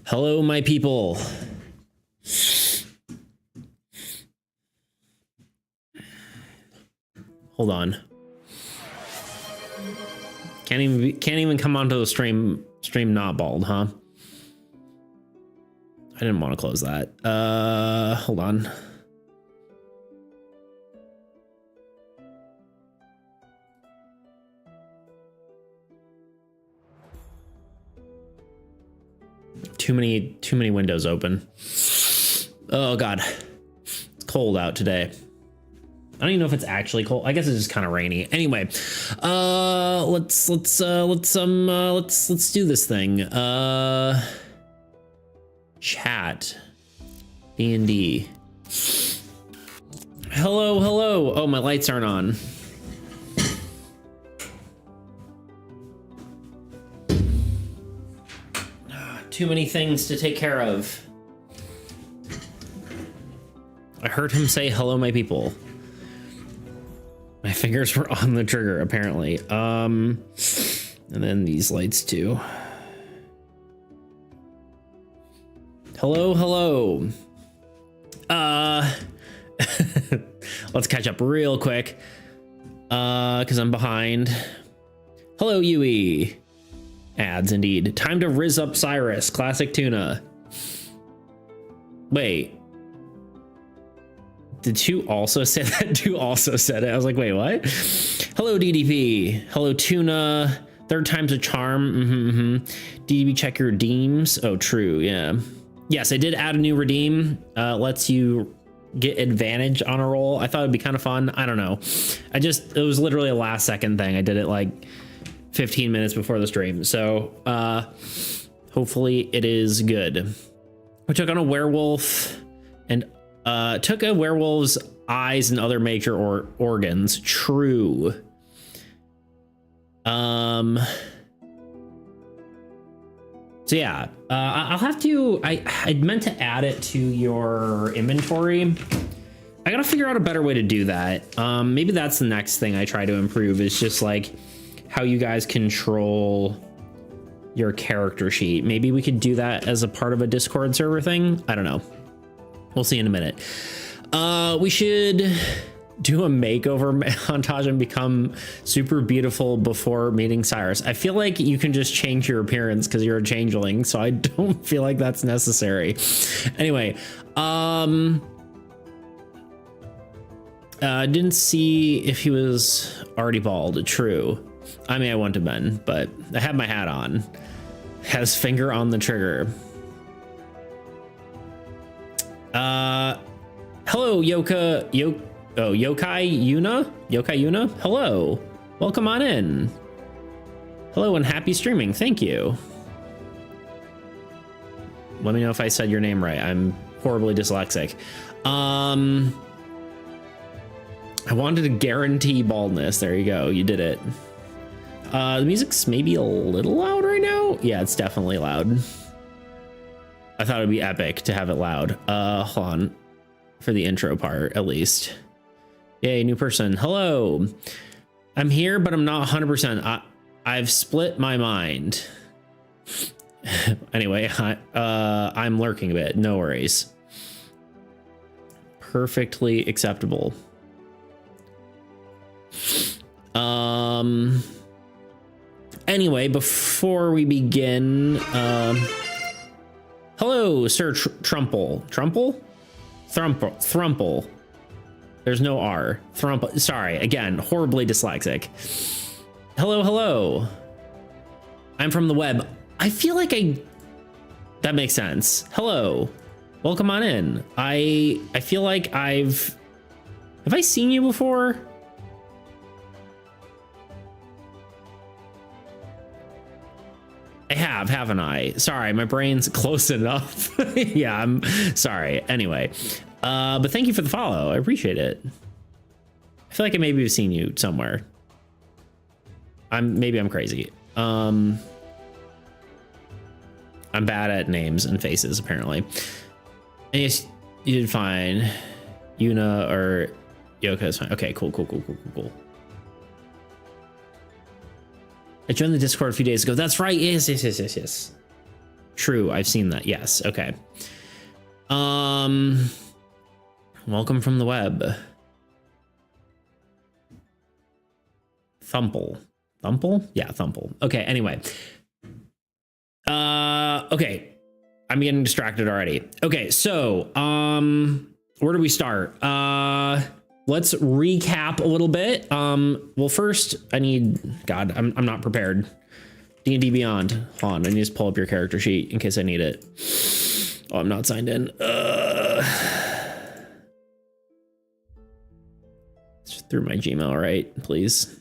Hello, my people. Hold on. Can't even come onto the stream not bald, huh? I didn't want to close that. Hold on. Too many windows open. Oh God, it's cold out today. I don't even know if it's actually cold. I guess it's just kind of rainy. Anyway, let's do this thing. Chat. D&D. Hello. Oh, my lights aren't on. Too many things to take care of. I heard him say hello, my people. My fingers were on the trigger, apparently. And then these lights too. Hello. Let's catch up real quick. Because I'm behind. Hello, Yui. Ads, indeed. Time to rizz up Cyrus. Classic tuna. Wait. Did two also say that? Two also said it. I was like, wait, what? Hello, DDP. Hello, tuna. Third time's a charm. DDP, check your redeems. Oh, true. Yeah. Yes, I did add a new redeem. Lets you get advantage on a roll. I thought it'd be kind of fun. I don't know. It was literally a last second thing. I did it like 15 minutes before the stream. So hopefully it is good. We took on a werewolf and took a werewolf's eyes and other major organs. True. So yeah, I'll have to, I meant to add it to your inventory. I gotta figure out a better way to do that. Maybe that's the next thing I try to improve, is just like how you guys control your character sheet. Maybe we could do that as a part of a Discord server thing. I don't know. We'll see in a minute. We should do a makeover montage and become super beautiful before meeting Cyrus. I feel like you can just change your appearance because you're a changeling, so I don't feel like that's necessary. Anyway, I didn't see if he was already bald. True. I mean, I wouldn't have been, but I have my hat on. Has finger on the trigger. Hello, Yokai Yuna. Hello, welcome on in. Hello and happy streaming. Thank you. Let me know if I said your name right. I'm horribly dyslexic. I wanted to guarantee baldness. There you go. You did it. The music's maybe a little loud right now. Yeah, it's definitely loud. I thought it'd be epic to have it loud. Hold on. For the intro part, at least. Yay, new person. Hello. I'm here, but I'm not 100%. I've split my mind. Anyway, I'm lurking a bit. No worries. Perfectly acceptable. Anyway, before we begin, hello, Sir Trumple. Thrumple. There's no R. Thrumple. Sorry, again, horribly dyslexic. Hello. I'm from the web. I feel like that makes sense. Hello. Welcome on in. I feel like have I seen you before? I have, haven't I? Sorry, my brain's close enough. Yeah, I'm sorry. Anyway, but thank you for the follow. I appreciate it. I feel like I maybe have seen you somewhere. Maybe I'm crazy. I'm bad at names and faces, apparently. And yes, you did fine. Yuna or Yoka is fine. Okay, cool. I joined the Discord a few days ago. That's right. Yes. True, I've seen that. Yes. Okay. Welcome from the web. Thumple. Yeah, Thumple. Okay, anyway. Okay. I'm getting distracted already. Okay, so where do we start? Let's recap a little bit. Well, first I need, God, I'm not prepared. D&D Beyond. Hold on, I need to pull up your character sheet in case I need it. Oh, I'm not signed in. Just through my Gmail, right? Please.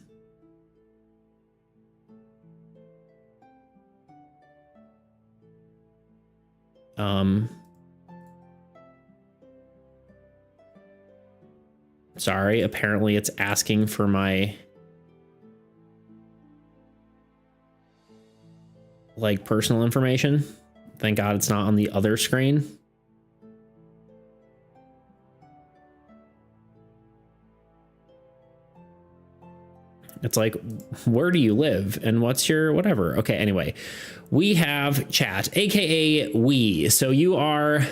Sorry, apparently it's asking for my personal information. Thank God it's not on the other screen. It's like, where do you live and what's your whatever? Okay, anyway, we have chat, aka we. So you are,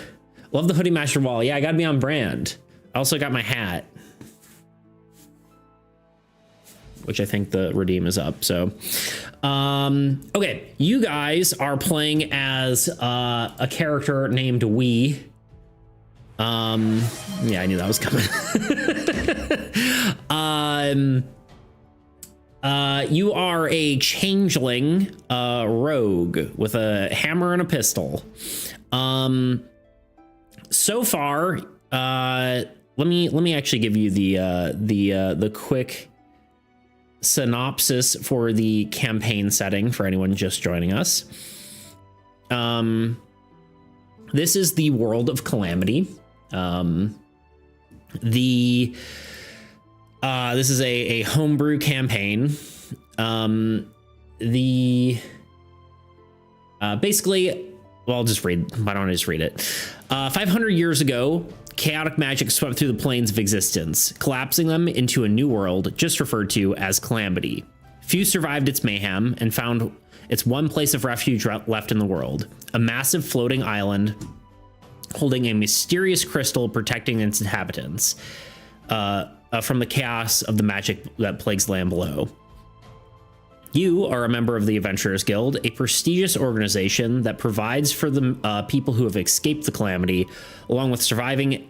love the hoodie master wall. Yeah, I gotta be on brand. I also got my hat, which I think the redeem is up. So, okay, you guys are playing as a character named We. Yeah, I knew that was coming. You are a changeling rogue with a hammer and a pistol. So far, let me actually give you the quick synopsis for the campaign setting for anyone just joining us. This is the world of Calamity. This is a homebrew campaign. Basically, well, I'll just read. Why don't I just read it? 500 years ago, chaotic magic swept through the planes of existence, collapsing them into a new world just referred to as Calamity. Few survived its mayhem and found its one place of refuge left in the world, a massive floating island holding a mysterious crystal protecting its inhabitants from the chaos of the magic that plagues land below. You are a member of the Adventurers Guild, a prestigious organization that provides for the people who have escaped the calamity, along with saving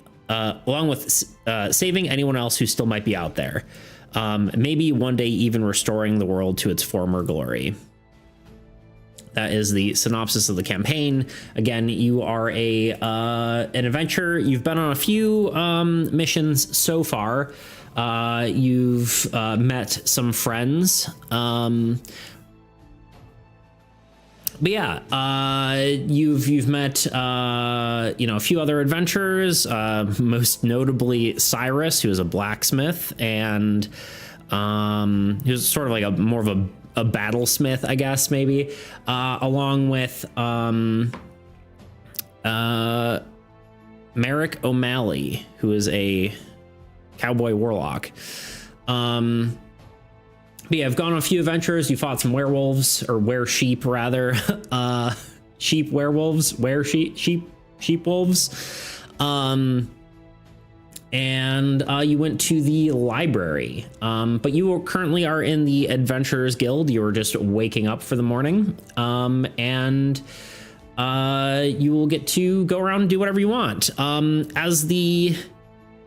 anyone else who still might be out there. Maybe one day even restoring the world to its former glory. That is the synopsis of the campaign. Again, you are an adventurer. You've been on a few missions so far. You've met some friends. But yeah, you've met a few other adventurers. Most notably Cyrus, who is a blacksmith, and who's sort of like more of a battlesmith, I guess, maybe, along with Merrick O'Malley, who is a cowboy warlock. But yeah, I've gone on a few adventures. You fought some werewolves, or were-sheep rather. Sheep werewolves, sheep wolves. And you went to the library, but you currently are in the Adventurers Guild. You were just waking up for the morning, and you will get to go around and do whatever you want. As the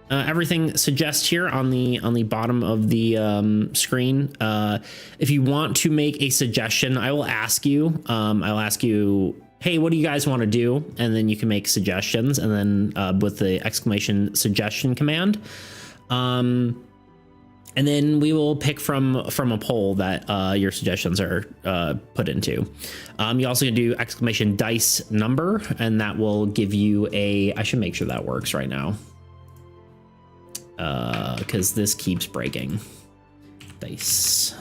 everything suggests here on the bottom of the screen, if you want to make a suggestion, I will ask you. I'll ask you, hey, what do you guys want to do? And then you can make suggestions, and then with the exclamation suggestion command. And then we will pick from a poll that your suggestions are put into. You also can do exclamation dice number, and that will give you I should make sure that works right now, because this keeps breaking. Dice.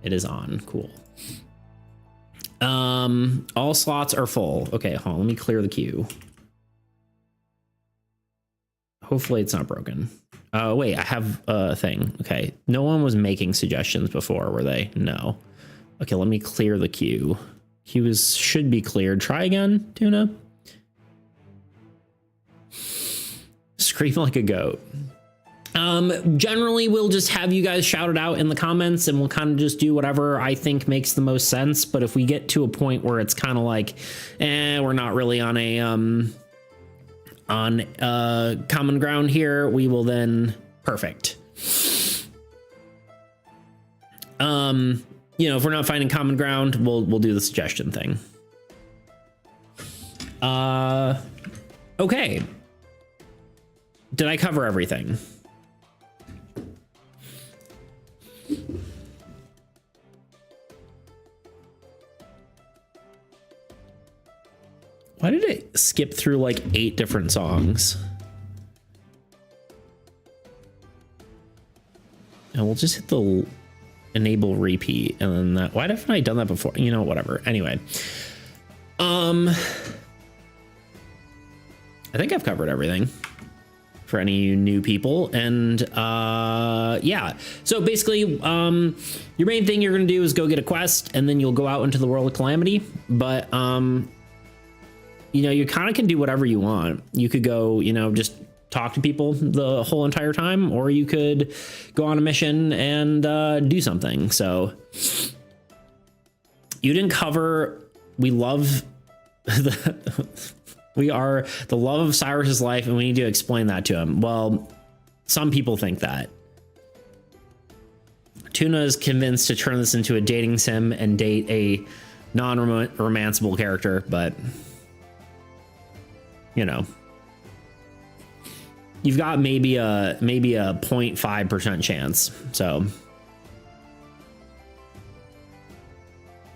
It is on. Cool. All slots are full. Okay, hold on, let me clear the queue. Hopefully it's not broken. Wait, I have a thing. Okay, no one was making suggestions before, were they? No. Okay, let me clear the queue. should be cleared. Try again, Tuna. Scream like a goat. Generally, we'll just have you guys shout it out in the comments, and we'll kind of just do whatever I think makes the most sense. But if we get to a point where it's kind of like, we're not really on a common ground here, we will then perfect. You know, if we're not finding common ground, we'll do the suggestion thing. Okay. Did I cover everything? Why did it skip through like 8 different songs? And we'll just hit the enable repeat, and then that. Why haven't I done that before? You know, whatever. Anyway, I think I've covered everything for any new people. And yeah, so basically, your main thing you're gonna do is go get a quest, and then you'll go out into the world of Calamity. But you know, you kind of can do whatever you want. You could go, you know, just talk to people the whole entire time, or you could go on a mission and do something. So you didn't cover, we love we are the love of Cyrus's life, and we need to explain that to him. Well, some people think that Tuna is convinced to turn this into a dating sim and date a non-romanceable character, but you know, you've got maybe a 0.5% chance. So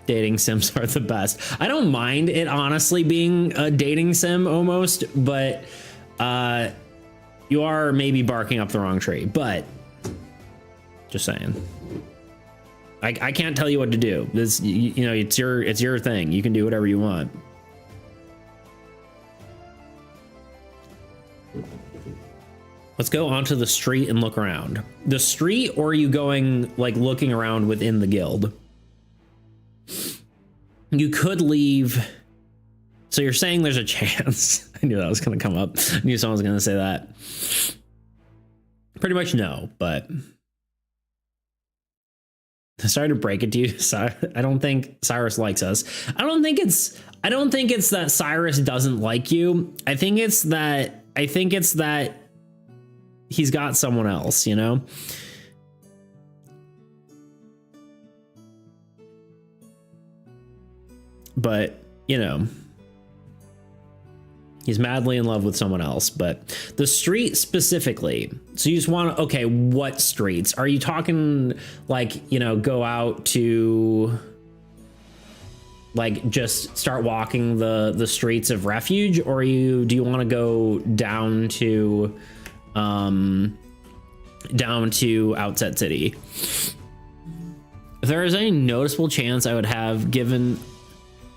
dating sims are the best. I don't mind it honestly being a dating sim almost, but you are maybe barking up the wrong tree. But just saying, I can't tell you what to do. This, you know, it's your thing. You can do whatever you want. Let's go onto the street and look around. The street, or are you going like looking around within the guild? You could leave. So you're saying there's a chance. I knew that was going to come up. I knew someone was going to say that. Pretty much no, but sorry to break it to you. I don't think Cyrus likes us. I don't think it's that Cyrus doesn't like you. I think it's that he's got someone else, you know? But, you know, he's madly in love with someone else. But the street specifically, so you just want to, okay, what streets? Are you talking like, you know, go out to like just start walking the streets of Refuge, or do you want to go down to Outset City? If there is any noticeable chance, I would have given.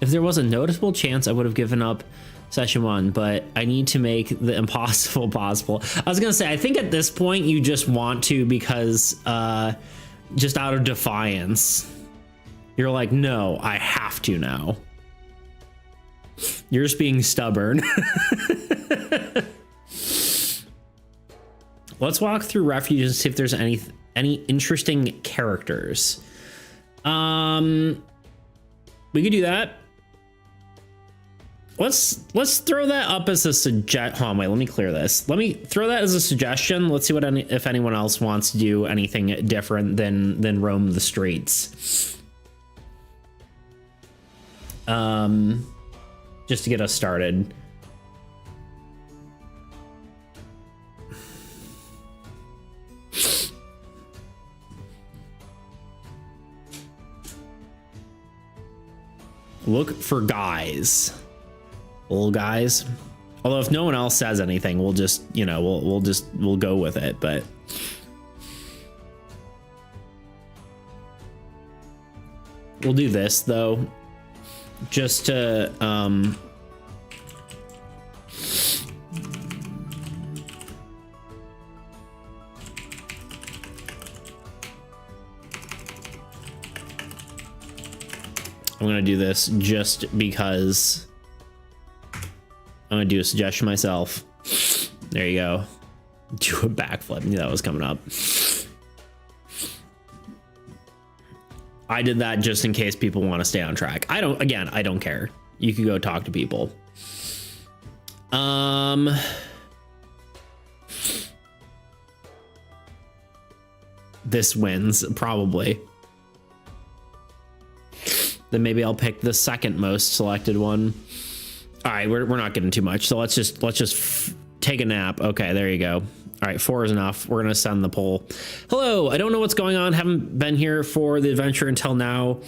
If there was a noticeable chance, I would have given up session 1, but I need to make the impossible possible. I was gonna say, I think at this point you just want to, because just out of defiance, you're like, no, I have to now. You're just being stubborn. Let's walk through Refuge and see if there's any interesting characters. We could do that. Let's throw that up as a suggest. Hold on, wait, let me clear this. Let me throw that as a suggestion. Let's see if anyone else wants to do anything different than roam the streets. Just to get us started. Look for guys. Little guys. Although if no one else says anything, we'll just, you know, we'll go with it, but we'll do this though, just to I'm gonna do this just because I'm gonna do a suggestion myself. There you go. Do a backflip. Knew that was coming up. I did that just in case people want to stay on track. I don't care. You could go talk to people. This wins, probably. Then maybe I'll pick the second most selected one. All right, we're not getting too much, so let's just take a nap. Okay, there you go. All right, 4 is enough. We're gonna send the poll. Hello, I don't know what's going on. Haven't been here for the adventure until now.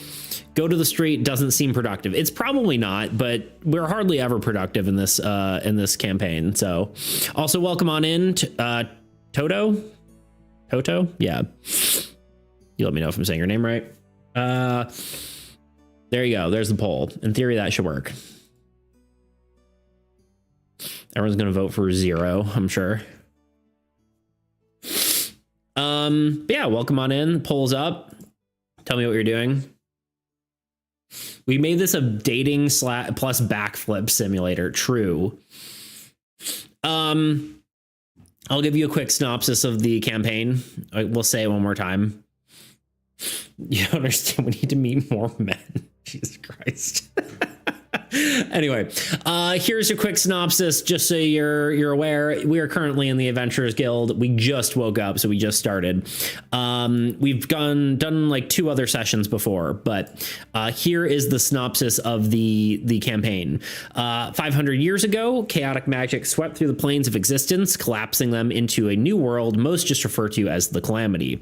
Go to the street doesn't seem productive. It's probably not, but we're hardly ever productive in this campaign. So, also welcome on in, Toto. Toto, yeah. You let me know if I'm saying your name right. There you go. There's the poll. In theory, that should work. Everyone's gonna vote for 0, I'm sure. But yeah, welcome on in. Polls up. Tell me what you're doing. We made this a dating plus backflip simulator. True. I'll give you a quick synopsis of the campaign. We'll say it one more time. You don't understand. We need to meet more men. Jesus Christ. Anyway, here's a quick synopsis, just so you're aware. We are currently in the Adventurers Guild. We just woke up, so we just started. We've done like 2 other sessions before, but here is the synopsis of the campaign. 500 years ago, chaotic magic swept through the planes of existence, collapsing them into a new world, most just referred to as the Calamity.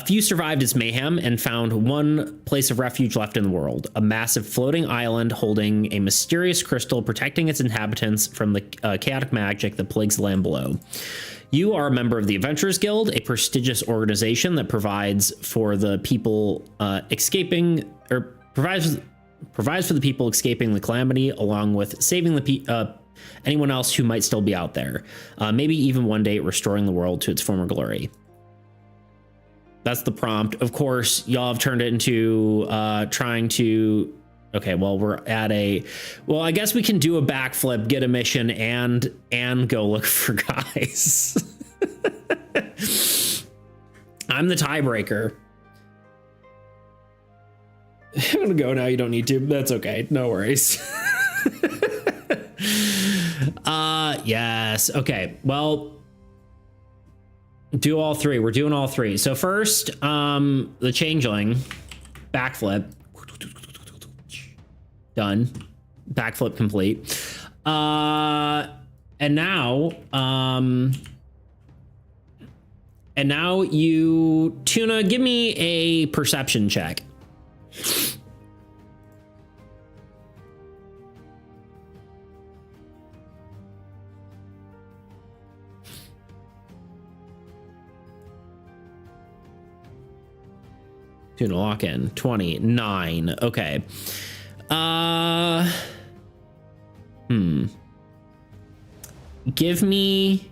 Few survived its mayhem and found one place of refuge left in the world, a massive floating island holding a mysterious crystal protecting its inhabitants from the chaotic magic that plagues the land below. You are a member of the Adventurers Guild, a prestigious organization that provides for the people provides for the people escaping the calamity, along with saving anyone else who might still be out there. Maybe even one day restoring the world to its former glory. That's the prompt. Of course, y'all have turned it into trying to... Okay, well, we're at a... Well, I guess we can do a backflip, get a mission, and go look for guys. I'm the tiebreaker. I'm gonna go now. You don't need to. That's okay. No worries. Yes. Okay. Well... Do all 3. We're doing all 3. So first, the changeling backflip. Done. Backflip complete. And now you, Tuna, give me a perception check. Tuna lock in 29. Okay. Give me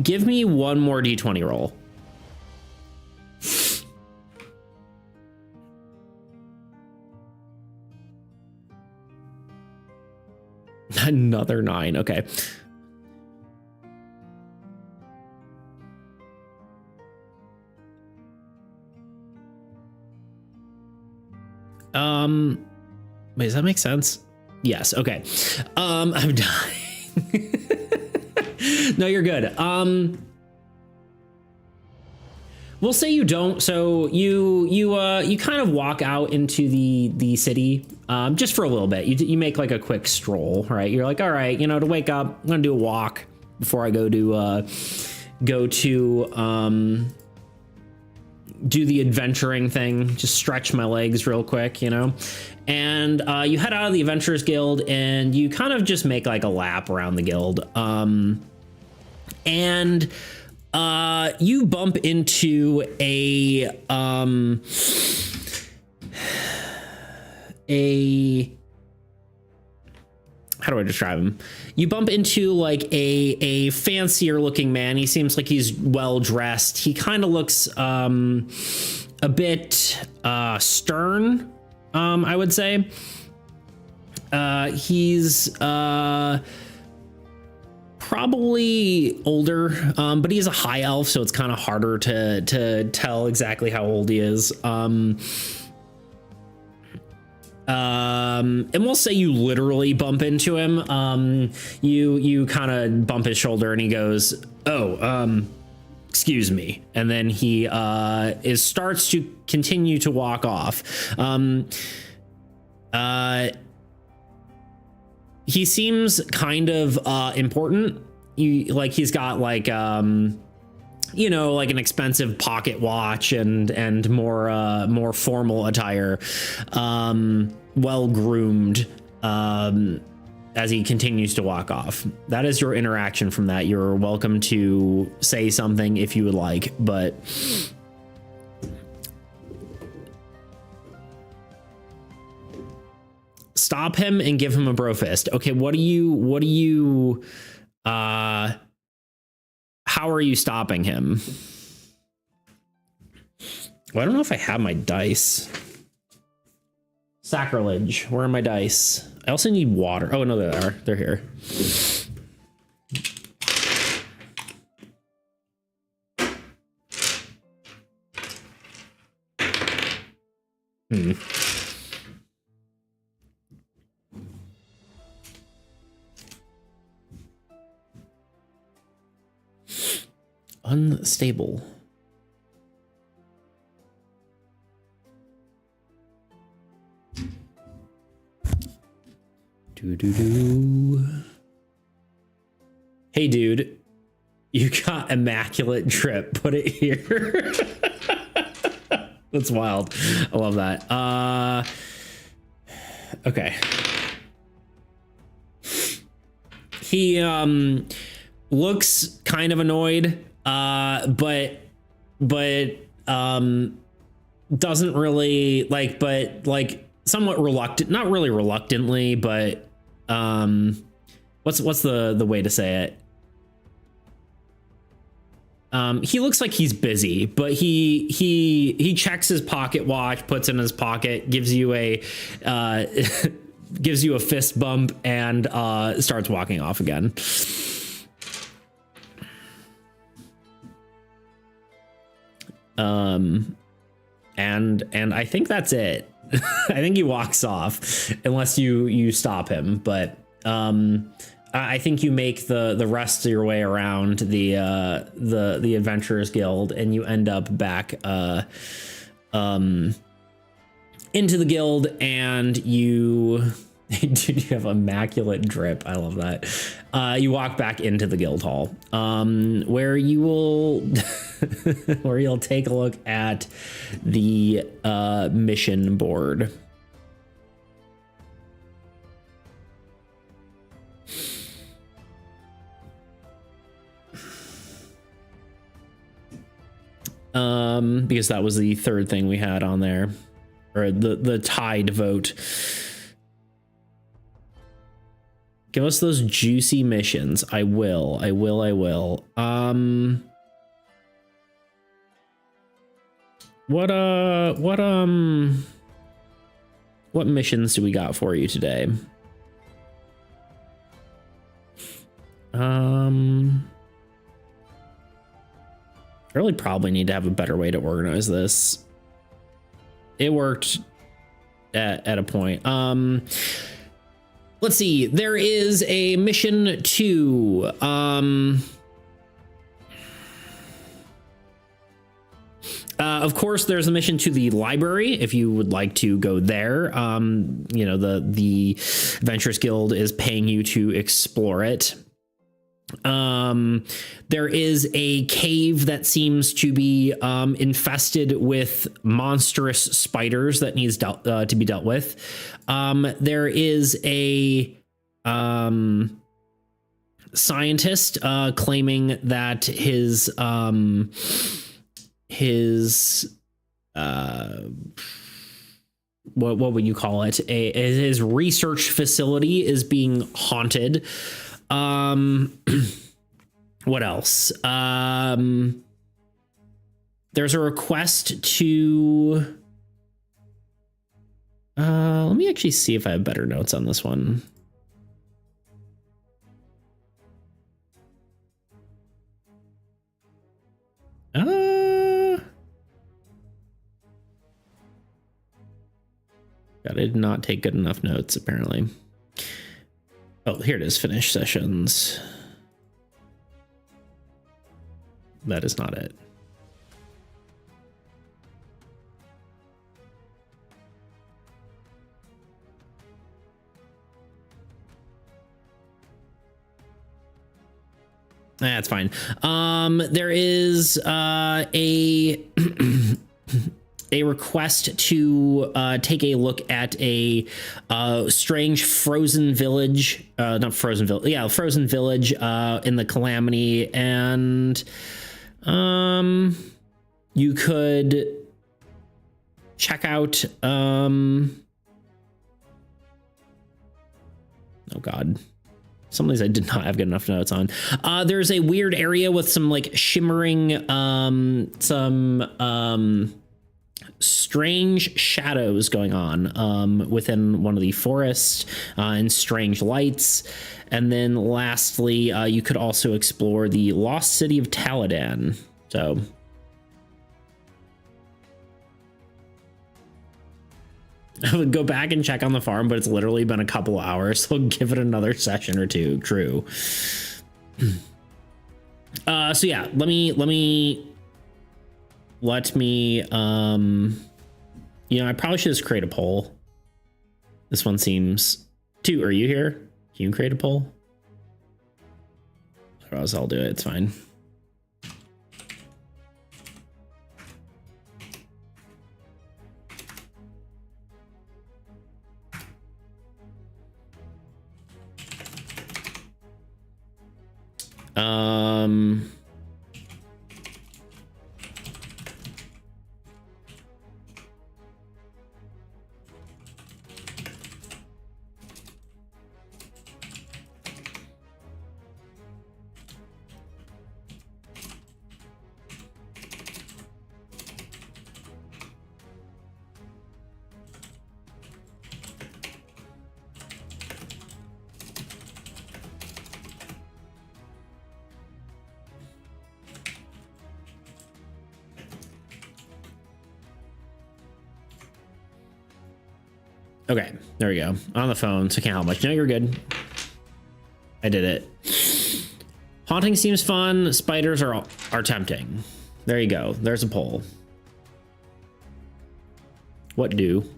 give me one more d20 roll. Another 9. Okay. Wait, does that make sense? Yes. Okay. I'm dying. No, you're good. We'll say you don't. So you kind of walk out into the city, just for a little bit. You make like a quick stroll, right? You're like, all right, to wake up, I'm gonna do a walk before I go to do the adventuring thing, just stretch my legs real quick, and you head out of the Adventurers Guild and you kind of just make like a lap around the guild. And you bump into a how do I describe him? You bump into like a fancier looking man. He seems like he's well dressed. He kind of looks a bit stern, I would say. He's probably older, but he's a high elf, so it's kind of harder to tell exactly how old he is. And we'll say you literally bump into him. You kind of bump his shoulder and he goes, "Oh, excuse me." And then he starts to continue to walk off. He seems kind of important. He's got like you know, like an expensive pocket watch and more formal attire, well groomed, as he continues to walk off. That is your interaction from that. You're welcome to say something if you would like, but stop him and give him a bro fist. Okay, what do you how are you stopping him? Well, I don't know if I have my dice. Sacrilege. Where are my dice? I also need water. Oh, no, they are. They're here. Unstable. Hey, dude, you got immaculate drip. Put it here. That's wild. I love that. Okay. He looks kind of annoyed. But doesn't really like somewhat reluctant, not really reluctantly, but what's the way to say it? He looks like he's busy, but he checks his pocket watch, puts it in his pocket, gives you a gives you a fist bump, and starts walking off again. And I think that's it. I think he walks off unless you stop him. But I think you make the rest of your way around the Adventurers Guild, and you end up back into the guild, and you dude, you have immaculate drip. I love that. You walk back into the guild hall, where you will where you'll take a look at the mission board. Because that was the third thing we had on there, or the tied vote. Give us those juicy missions. I will. What missions do we got for you today? I really probably need to have a better way to organize this. It worked at a point. Let's see. There is a mission to of course, there's a mission to the library if you would like to go there. You know, the Adventurers Guild is paying you to explore it. There is a cave that seems to be infested with monstrous spiders that needs to be dealt with. There is a scientist claiming that his what would you call it? His research facility is being haunted. What else? There's a request to. Let me actually see if I have better notes on this one. God, I did not take good enough notes, apparently. Oh, here it is. Finish sessions. That is not it. That's fine. There is a a request to take a look at a strange frozen village, not frozen village, yeah, frozen village in the Calamity, and you could check out. Oh God. Some of these I did not have good enough notes on. There's a weird area with some like shimmering, strange shadows going on within one of the forests and strange lights. And then lastly, you could also explore the lost city of Taladan. So I would go back and check on the farm, but it's literally been a couple hours, so give it another session or two. True. So yeah, let me, you know, I probably should just create a poll. This one seems too, are you here? Can you create a poll? Or else I'll do it. It's fine. Okay, there we go. On the phone, so can't help much. No, you're good. I did it. Haunting seems fun. Spiders are tempting. There you go. There's a poll. What do?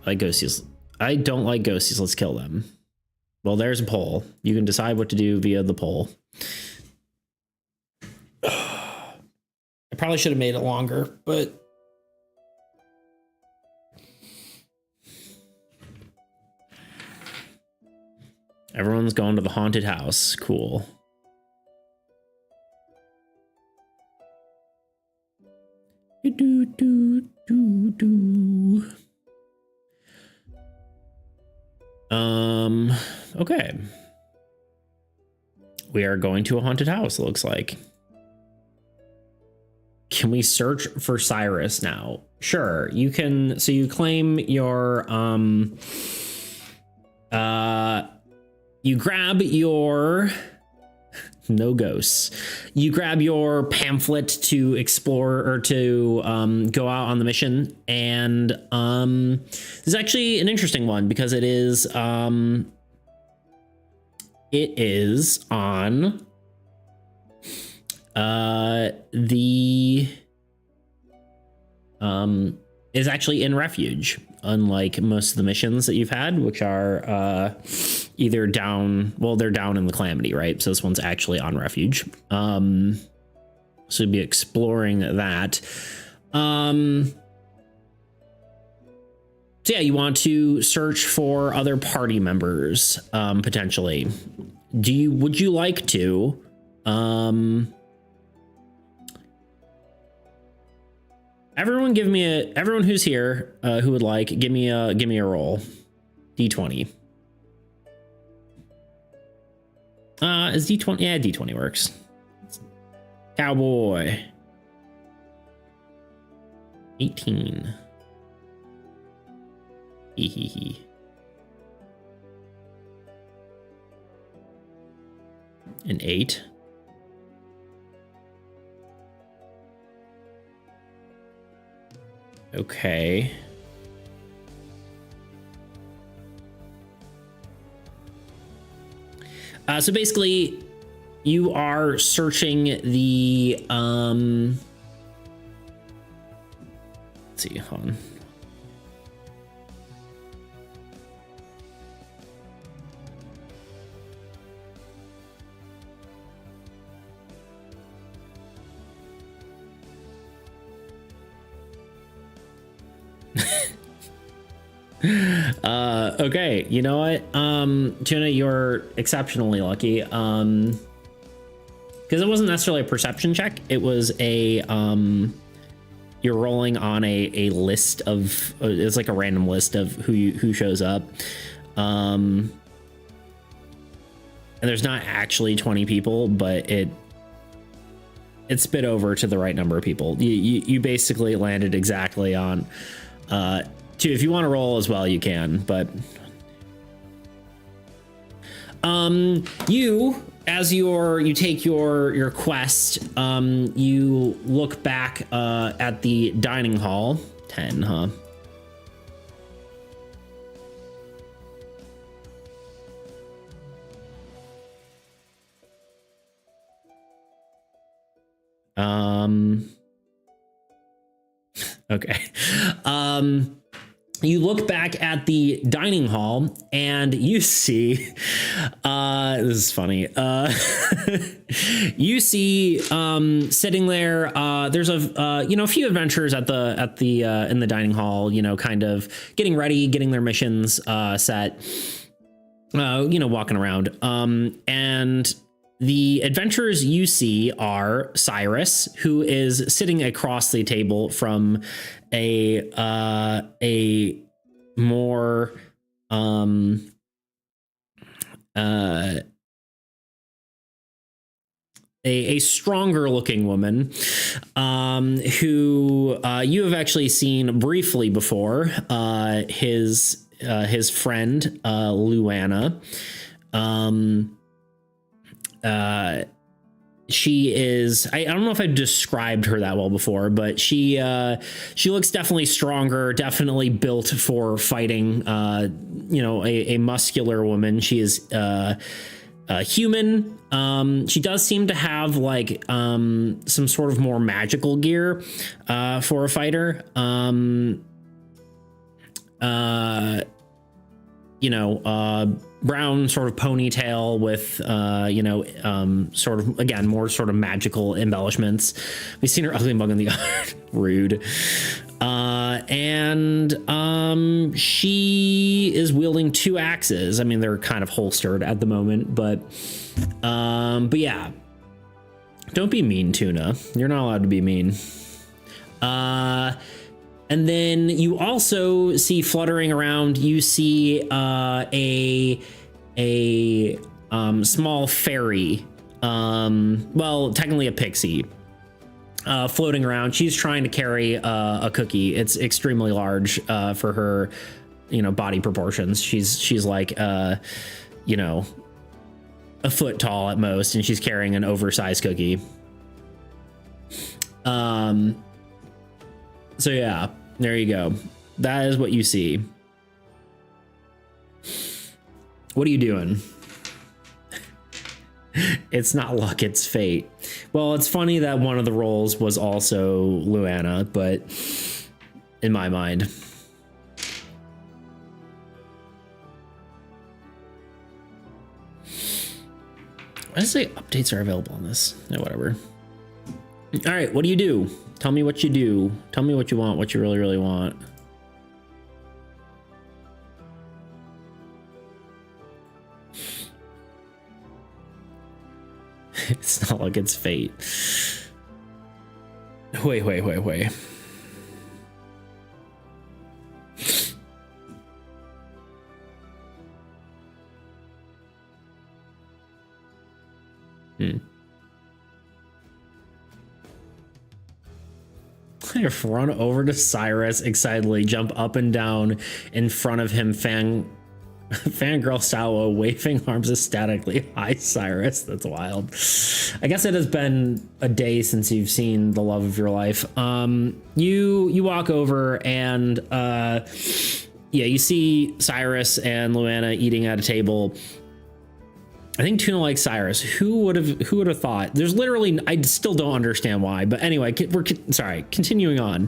I like ghosties. I don't like ghosties. Let's kill them. Well, there's a poll. You can decide what to do via the poll. I probably should have made it longer, but everyone's going to the haunted house. Cool. Okay. We are going to a haunted house, it looks like. Can we search for Cyrus now? Sure, you can. So you claim your you grab your no ghosts. You grab your pamphlet to explore or to go out on the mission, and this is actually an interesting one because it is on the is actually in refuge, unlike most of the missions that you've had, which are either down, well, they're down in the Calamity, right? So this one's actually on refuge. So we'll be exploring that. So yeah, you want to search for other party members, potentially. Would you like to? Everyone who's here, who would like, give me a roll. D20. Is D20? Yeah, D20 works. Cowboy. 18. Hee. An 8. Okay. So basically, you are searching the let's see, hold on. Okay, you know what, Tuna, you're exceptionally lucky, because it wasn't necessarily a perception check. It was a you're rolling on a list of, it's like a random list of who shows up, and there's not actually 20 people, but it spit over to the right number of people. You basically landed exactly on two. If you want to roll as well, you can, but you take your quest, you look back at the dining hall. 10, huh? Okay. You look back at the dining hall and you see, this is funny. You see, sitting there, there's a few adventurers in the dining hall, kind of getting ready, getting their missions, set, walking around. And the adventurers you see are Cyrus, who is sitting across the table from a more a stronger looking woman, who you have actually seen briefly before, his friend Luana. She is, I don't know if I've described her that well before, but she looks definitely stronger, definitely built for fighting, a muscular woman. She is human. She does seem to have like some sort of more magical gear for a fighter. Brown sort of ponytail with, sort of, again, more sort of magical embellishments. We've seen her ugly mug in the art. Rude. And she is wielding 2 axes. I mean, they're kind of holstered at the moment, but yeah. Don't be mean, Tuna. You're not allowed to be mean. And then you also see fluttering around, you see a small fairy, well, technically a pixie, floating around. She's trying to carry a cookie. It's extremely large for her, body proportions. She's like, a foot tall at most, and she's carrying an oversized cookie. So yeah, there you go. That is what you see. What are you doing? It's not luck, it's fate. Well, it's funny that one of the roles was also Luana, but in my mind. I just say updates are available on this. No, whatever. All right, what do you do? Tell me what you do. Tell me what you want, what you really, really want. It's not like it's fate. Wait. Run over to Cyrus, excitedly jump up and down in front of him, fangirl style, waving arms ecstatically. Hi, Cyrus. That's wild. I guess it has been a day since you've seen the love of your life. You walk over and you see Cyrus and Luana eating at a table. I think Tuna likes Cyrus. Who would have thought? There's literally, I still don't understand why, but anyway, continuing on.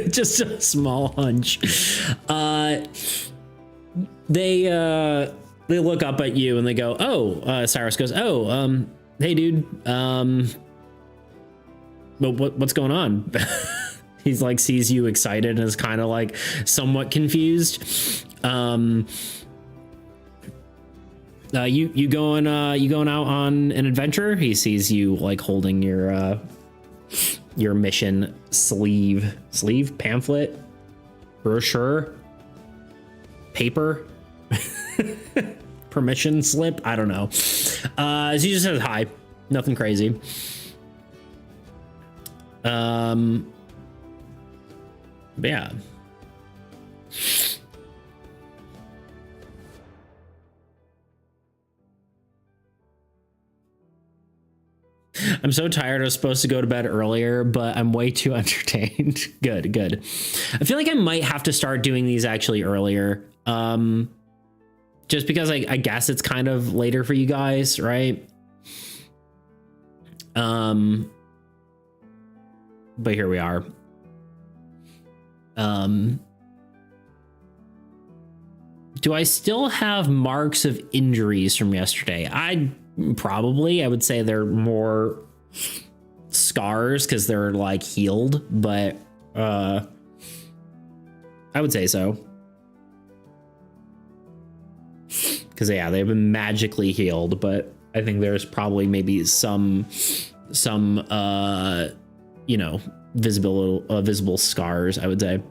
Just a small hunch. They look up at you and they go, oh, Cyrus goes, oh, hey dude, what's going on? He's like, sees you excited and is kind of like somewhat confused. You going out on an adventure? He sees you like holding your mission sleeve pamphlet, brochure, paper, permission slip. I don't know. So he just says hi, nothing crazy. But yeah. I'm so tired. I was supposed to go to bed earlier, but I'm way too entertained. Good. I feel like I might have to start doing these actually earlier. Just because I guess it's kind of later for you guys, right? But here we are. Do I still have marks of injuries from yesterday? I would say they're more scars because they're like healed, but I would say so. Because yeah, they've been magically healed, but I think there's probably maybe some visible scars, I would say.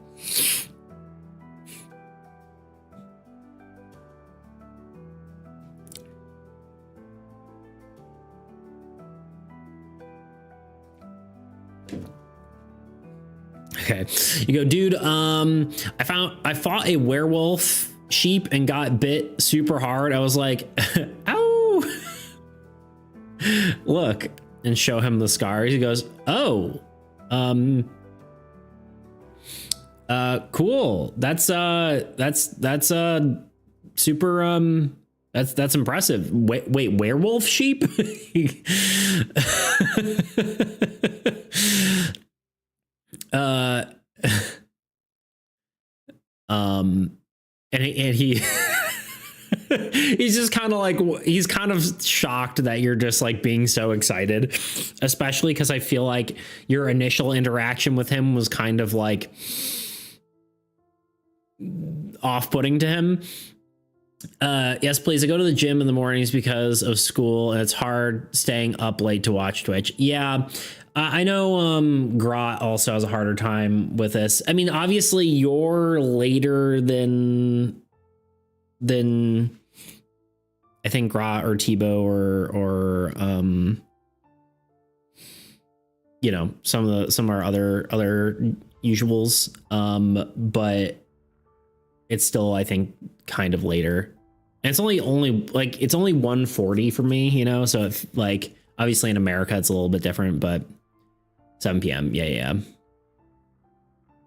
Okay, you go, dude. I fought a werewolf sheep and got bit super hard. I was like, ow. Look, and show him the scars. He goes, oh, cool. That's super. That's impressive. Wait, werewolf sheep? And he he's just kind of like, he's kind of shocked that you're just like being so excited, especially because I feel like your initial interaction with him was kind of like off-putting to him. Yes, please. I go to the gym in the mornings because of school and it's hard staying up late to watch Twitch. Yeah. I know Grot also has a harder time with this. I mean, obviously you're later than I think Grot or Tebow or some of our other usuals. But it's still, I think, kind of later. And it's only like it's only 1:40 for me, so if like obviously in America it's a little bit different, but 7 p.m. Yeah.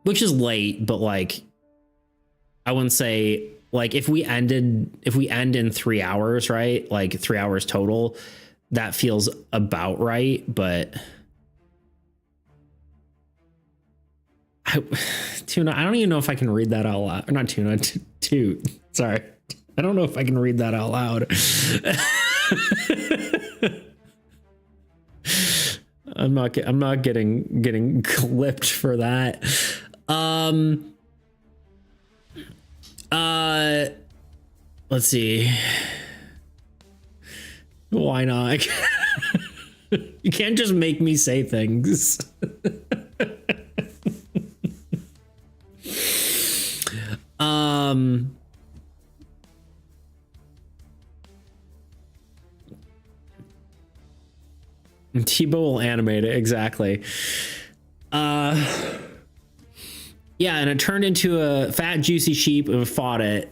Which is late, but like I wouldn't say like if we end in 3 hours, right? Like 3 hours total, that feels about right, but Tuna, I don't even know if I can read that out loud. Or not Tuna, Toot. Sorry. I don't know if I can read that out loud. I'm not getting clipped for that. Let's see. Why not? You can't just make me say things. Tebow will animate it, exactly. Yeah, and it turned into a fat juicy sheep and fought it.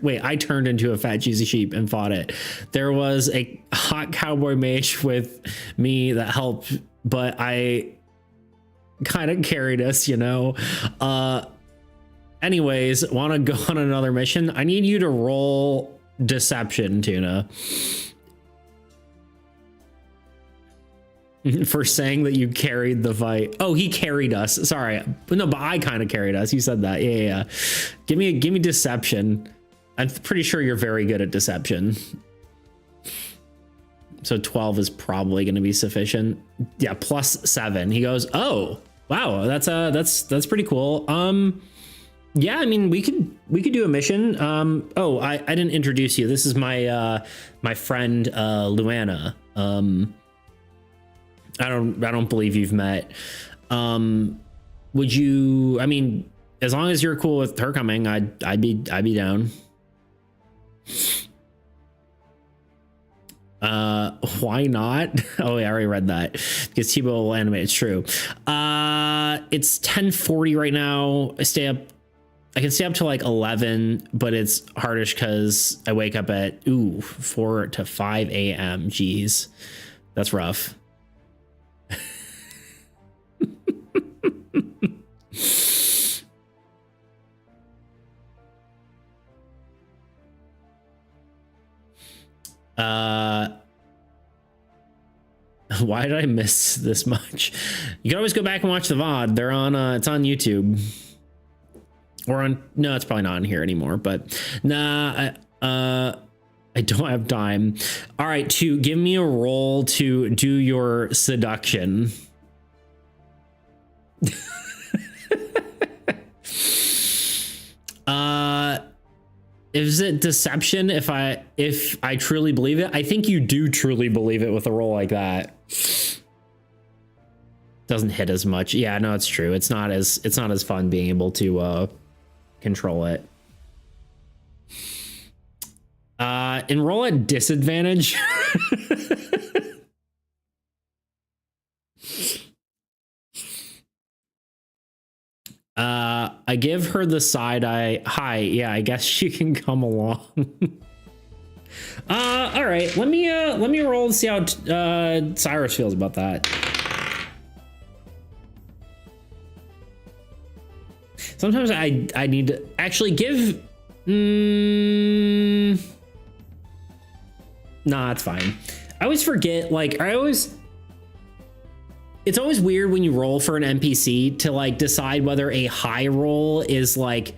Wait, I turned into a fat juicy sheep and fought it. There was a hot cowboy mage with me that helped, but I kind of carried us, you know. Anyways, want to go on another mission? I need you to roll deception, Tuna. For saying that you carried the fight. Oh, he carried us. Sorry. No, but I kind of carried us. You said that. Yeah. Give me deception. I'm pretty sure you're very good at deception. So 12 is probably going to be sufficient. Yeah, +7. He goes, "Oh, wow. That's pretty cool." Yeah, I mean, we could do a mission. Oh, I didn't introduce you. This is my my friend Luana. I don't believe you've met. Would you? I mean, as long as you're cool with her coming, I'd be down. Why not? Oh, yeah, I already read that because Tebow will animate. It's true. It's 10:40 right now. I can stay up to like 11, but it's hardish because I wake up at 4 to 5 a.m. Jeez, that's rough. Why did I miss this much? You can always go back and watch the VOD. They're on it's on YouTube. Or on, no, it's probably not on here anymore, but nah, I don't have time. All right, to give me a roll to do your seduction. Is it deception if I truly believe it? I think you do truly believe it with a roll like that. Doesn't hit as much. Yeah, no, it's true. It's not as fun being able to control it. Enroll at disadvantage. I give her the side eye. Hi, yeah, I guess she can come along. All right, let me roll to see how Cyrus feels about that. Sometimes I need to actually give. Nah, it's fine. I always forget. Like it's always weird when you roll for an NPC to like decide whether a high roll is like,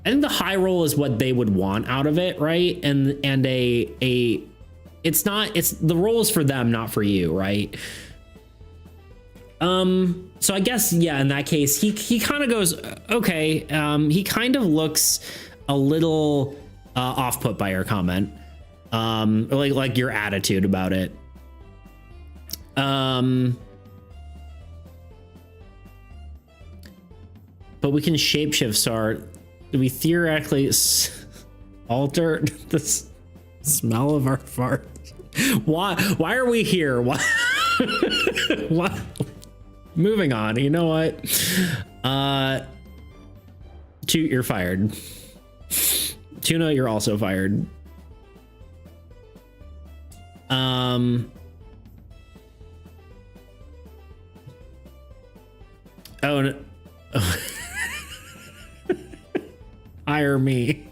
I think the high roll is what they would want out of it, right? And the roll is for them, not for you, right? So I guess, yeah, in that case, he kind of goes, okay. He kind of looks a little off put by your comment, like your attitude about it. But we can shapeshift, so we theoretically alter the smell of our fart. Why are we here? Why? What? Moving on. You know what? Toot, you're fired. Tuna, you're also fired. Oh, no. Hire me.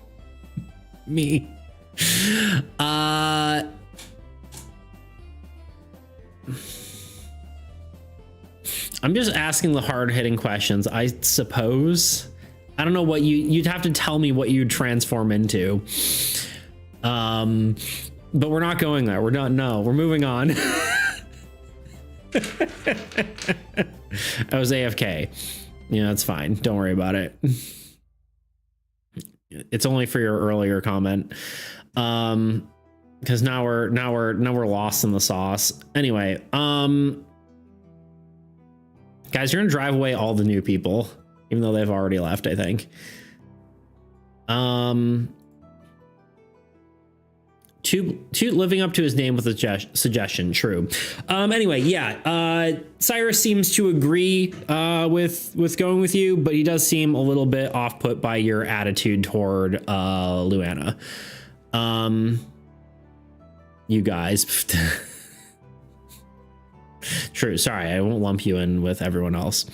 I'm just asking the hard-hitting questions, I suppose. I don't know what you'd have to tell me what you'd transform into. But we're not going there. We're not. No, we're moving on. I was AFK. Yeah, it's fine. Don't worry about it. It's only for your earlier comment. because now we're lost in the sauce. Anyway, guys, you're gonna drive away all the new people, even though they've already left, I think. To living up to his name with a suggestion. True. Anyway, yeah. Cyrus seems to agree with going with you, but he does seem a little bit off put by your attitude toward Luana. You guys. True. Sorry, I won't lump you in with everyone else.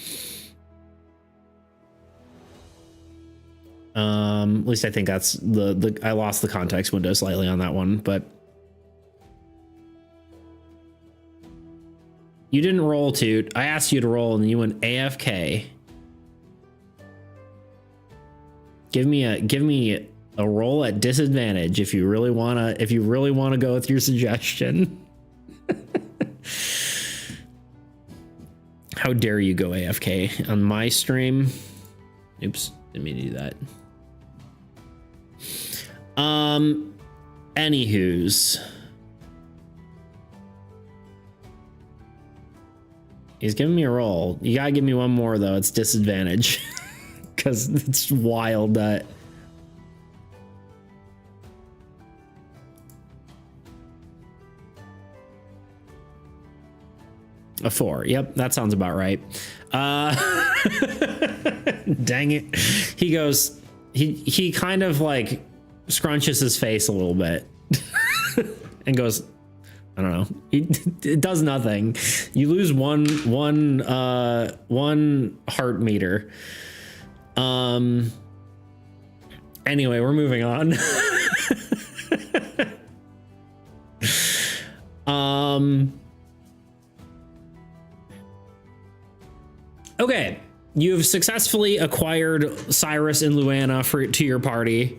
At least I think that's the I lost the context window slightly on that one, but you didn't roll, Toot. I asked you to roll and you went AFK. Give me a roll at disadvantage if you really wanna go with your suggestion. How dare you go AFK on my stream? Oops, didn't mean to do that. Anywho's. He's giving me a roll. You gotta give me one more though. It's disadvantage. Because it's wild that... A 4. Yep, that sounds about right. Dang it. He goes... He kind of like scrunches his face a little bit and goes, I don't know. It does nothing. You lose one heart meter. Anyway, we're moving on. Okay. You've successfully acquired Cyrus and Luana to your party.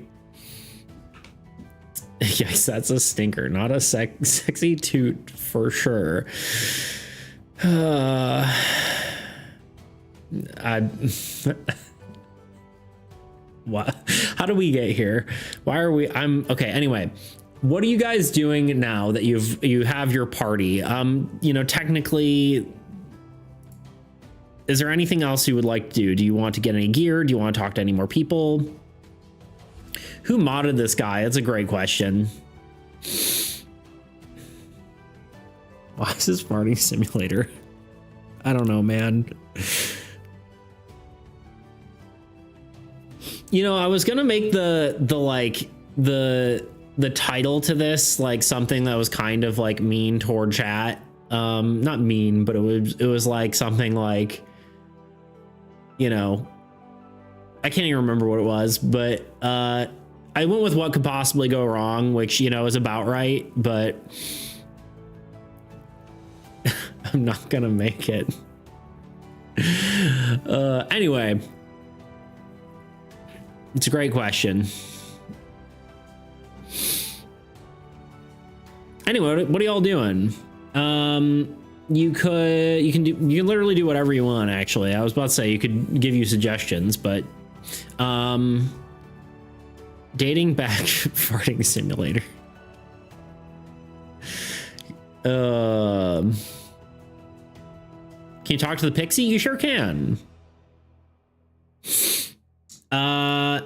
Yes, that's a stinker, not a sexy toot for sure. What? How do we get here? Why are we? Okay. Anyway, what are you guys doing now that you have your party? You know, technically. Is there anything else you would like to do? Do you want to get any gear? Do you want to talk to any more people? Who modded this guy? That's a great question. Why is this farting simulator? I don't know, man. You know, I was gonna make the title to this like something that was kind of like mean toward chat. Not mean, but it was like something like, you know, I can't even remember what it was, but I went with what could possibly go wrong, which, you know, is about right, but I'm not gonna make it. Anyway, it's a great question. Anyway, what are y'all doing? You can literally do whatever you want, actually. I was about to say you could give you suggestions, but dating back farting simulator. Can you talk to the pixie? You sure can. How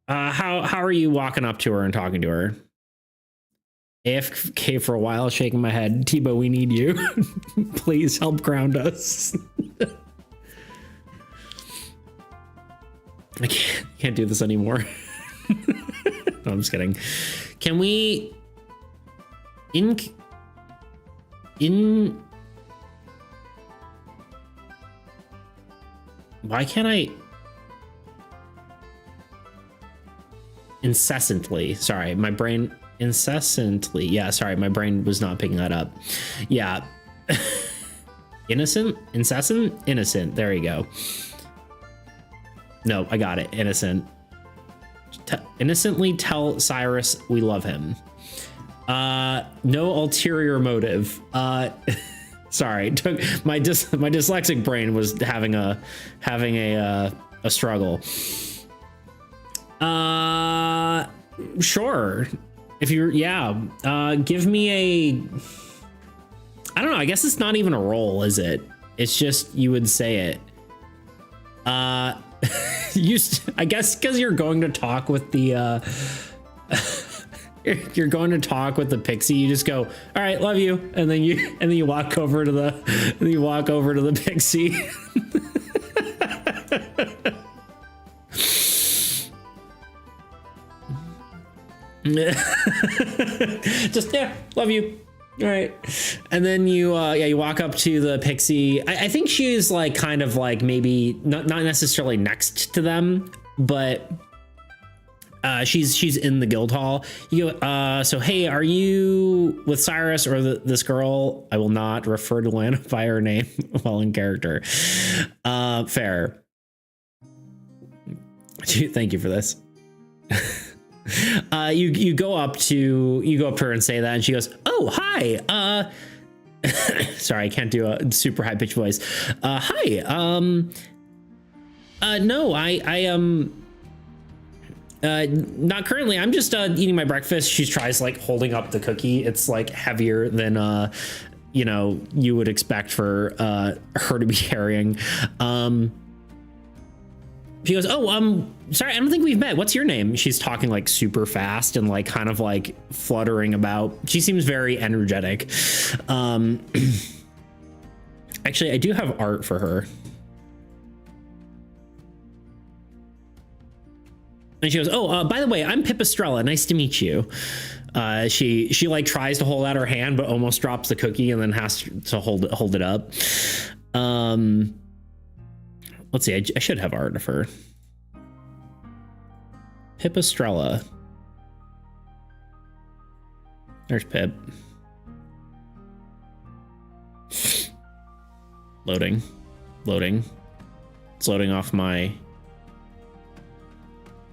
are you walking up to her and talking to her? AFK for a while, shaking my head. Tebow, we need you. Please help ground us. I can't do this anymore. No, I'm just kidding. Can we why can't I incessantly? Sorry, my brain incessantly. Yeah, sorry, my brain was not picking that up. Yeah. Innocent? Incessant? Innocent. There you go. No, I got it. Innocent. Innocently tell Cyrus we love him. No ulterior motive. Sorry, my dyslexic brain was having a struggle. Sure. If you're, yeah, give me a, I don't know, I guess it's not even a roll, is it? It's just, you would say it. I guess because you're going to talk with the, you're going to talk with the pixie, you just go, all right, love you. And then you walk over to the pixie. Just, yeah, love you. All right. And then you walk up to the pixie. I think she's like kind of like maybe not necessarily next to them, but she's in the guild hall. You go, so hey, are you with Cyrus or this girl? I will not refer to Lana by her name while in character. Fair. Thank you for this. You go up to her and say that, and she goes, oh, hi. Sorry, I can't do a super high pitched voice. Hi. No, I am not currently. I'm just eating my breakfast. She tries like holding up the cookie. It's like heavier than you know, you would expect for her to be carrying. She goes, oh, sorry, I don't think we've met. What's your name? She's talking like super fast and like kind of like fluttering about. She seems very energetic. Actually, I do have art for her. And she goes, oh, by the way, I'm Pipistrella. Nice to meet you. She like tries to hold out her hand, but almost drops the cookie and then has to hold it up. Let's see, I should have art of her. Pipistrella. There's Pip. Loading. It's loading off my...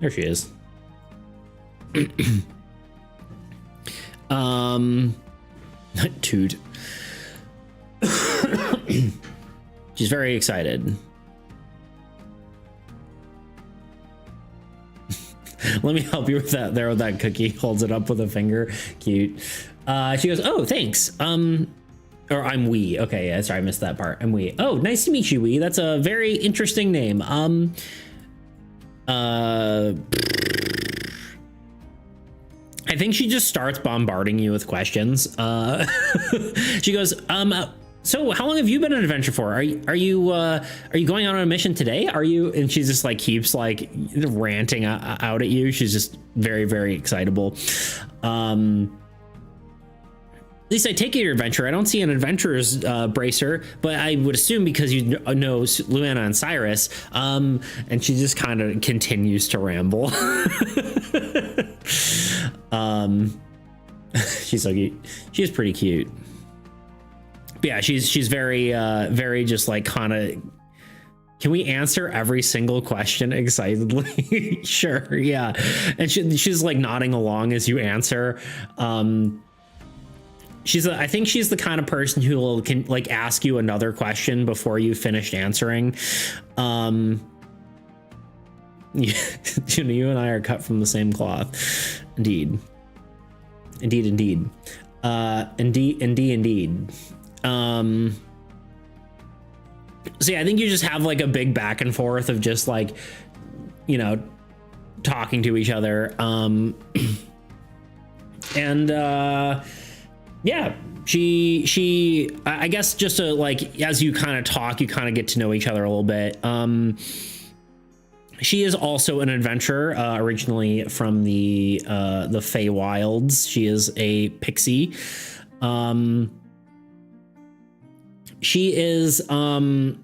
There she is. Toot. She's very excited. Let me help you with that there with that cookie. Holds it up with a finger. Cute. She goes, oh, thanks. Or I'm Wee. Okay, yeah, sorry, I missed that part. I'm Wee. Oh, nice to meet you, Wee. That's a very interesting name. I think she just starts bombarding you with questions. She goes, so how long have you been an adventurer for? Are you going on a mission today? Are you? And she just like keeps like ranting out at you. She's just very, very excitable. At least I take it your adventure. I don't see an adventurer's bracer, but I would assume because you know Luana and Cyrus. And she just kind of continues to ramble. She's so cute. She's pretty cute. But yeah, she's very very just like kind of. Can we answer every single question excitedly? Sure, yeah. And she's like nodding along as you answer. I think she's the kind of person who can like ask you another question before you finished answering. You and I are cut from the same cloth. Indeed. Indeed. So yeah, I think you just have like a big back and forth of just like, you know, talking to each other. Yeah, she I guess just to like, as you kind of talk, you kind of get to know each other a little bit. She is also an adventurer, originally from the Feywilds. She is a pixie. She is her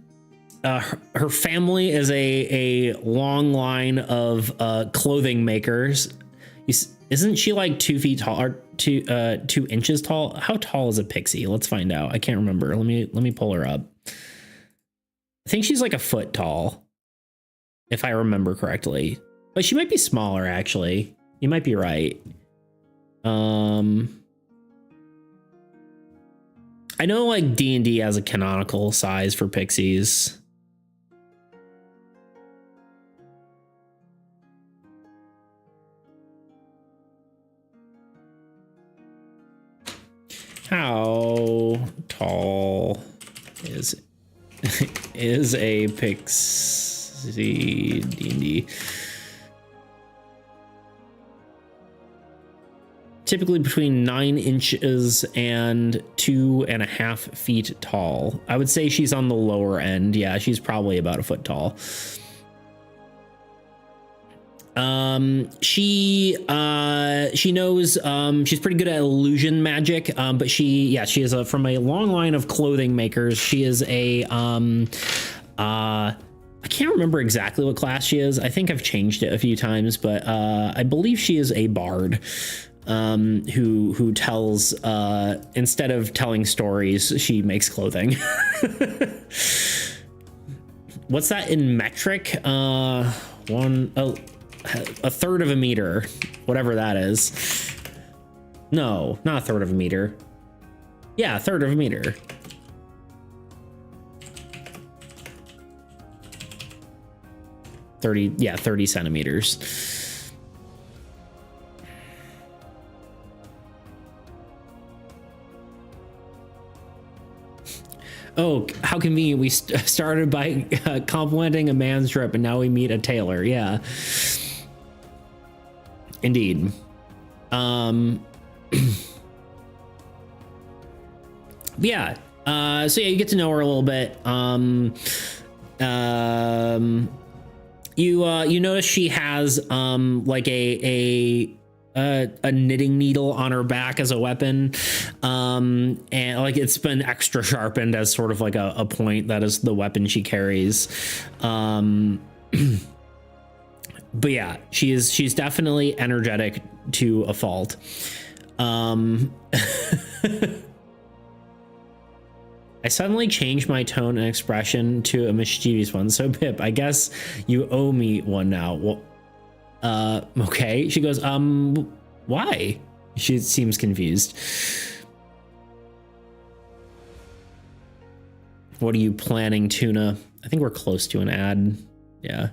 family is a long line of clothing makers. Isn't she like 2 feet tall or 2 inches tall? How tall is a pixie? Let's find out. I can't remember. Let me pull her up. I think she's like a foot tall, if I remember correctly. But she might be smaller, actually. You might be right. I know like D&D has a canonical size for pixies. How tall is is a pixie D&D? Typically between 9 inches and 2.5 feet tall. I would say she's on the lower end. Yeah, she's probably about a foot tall. She knows, she's pretty good at illusion magic, but she is from a long line of clothing makers. She is a, I can't remember exactly what class she is. I think I've changed it a few times, but, I believe she is a bard, who tells, instead of telling stories, she makes clothing. What's that in metric? A third of a meter, whatever that is. No, not a third of a meter. Yeah, a third of a meter. Yeah, 30 centimeters. Oh, how convenient. We started by complimenting a man's trip and now we meet a tailor. Yeah. Indeed. Yeah. So yeah, you get to know her a little bit. You notice she has like a knitting needle on her back as a weapon, and like it's been extra sharpened as sort of like a point. That is the weapon she carries. But yeah, she's definitely energetic to a fault. I suddenly changed my tone and expression to a mischievous one. So Pip, I guess you owe me one now. Well, okay. She goes, why? She seems confused. What are you planning, Tuna? I think we're close to an ad. Yeah.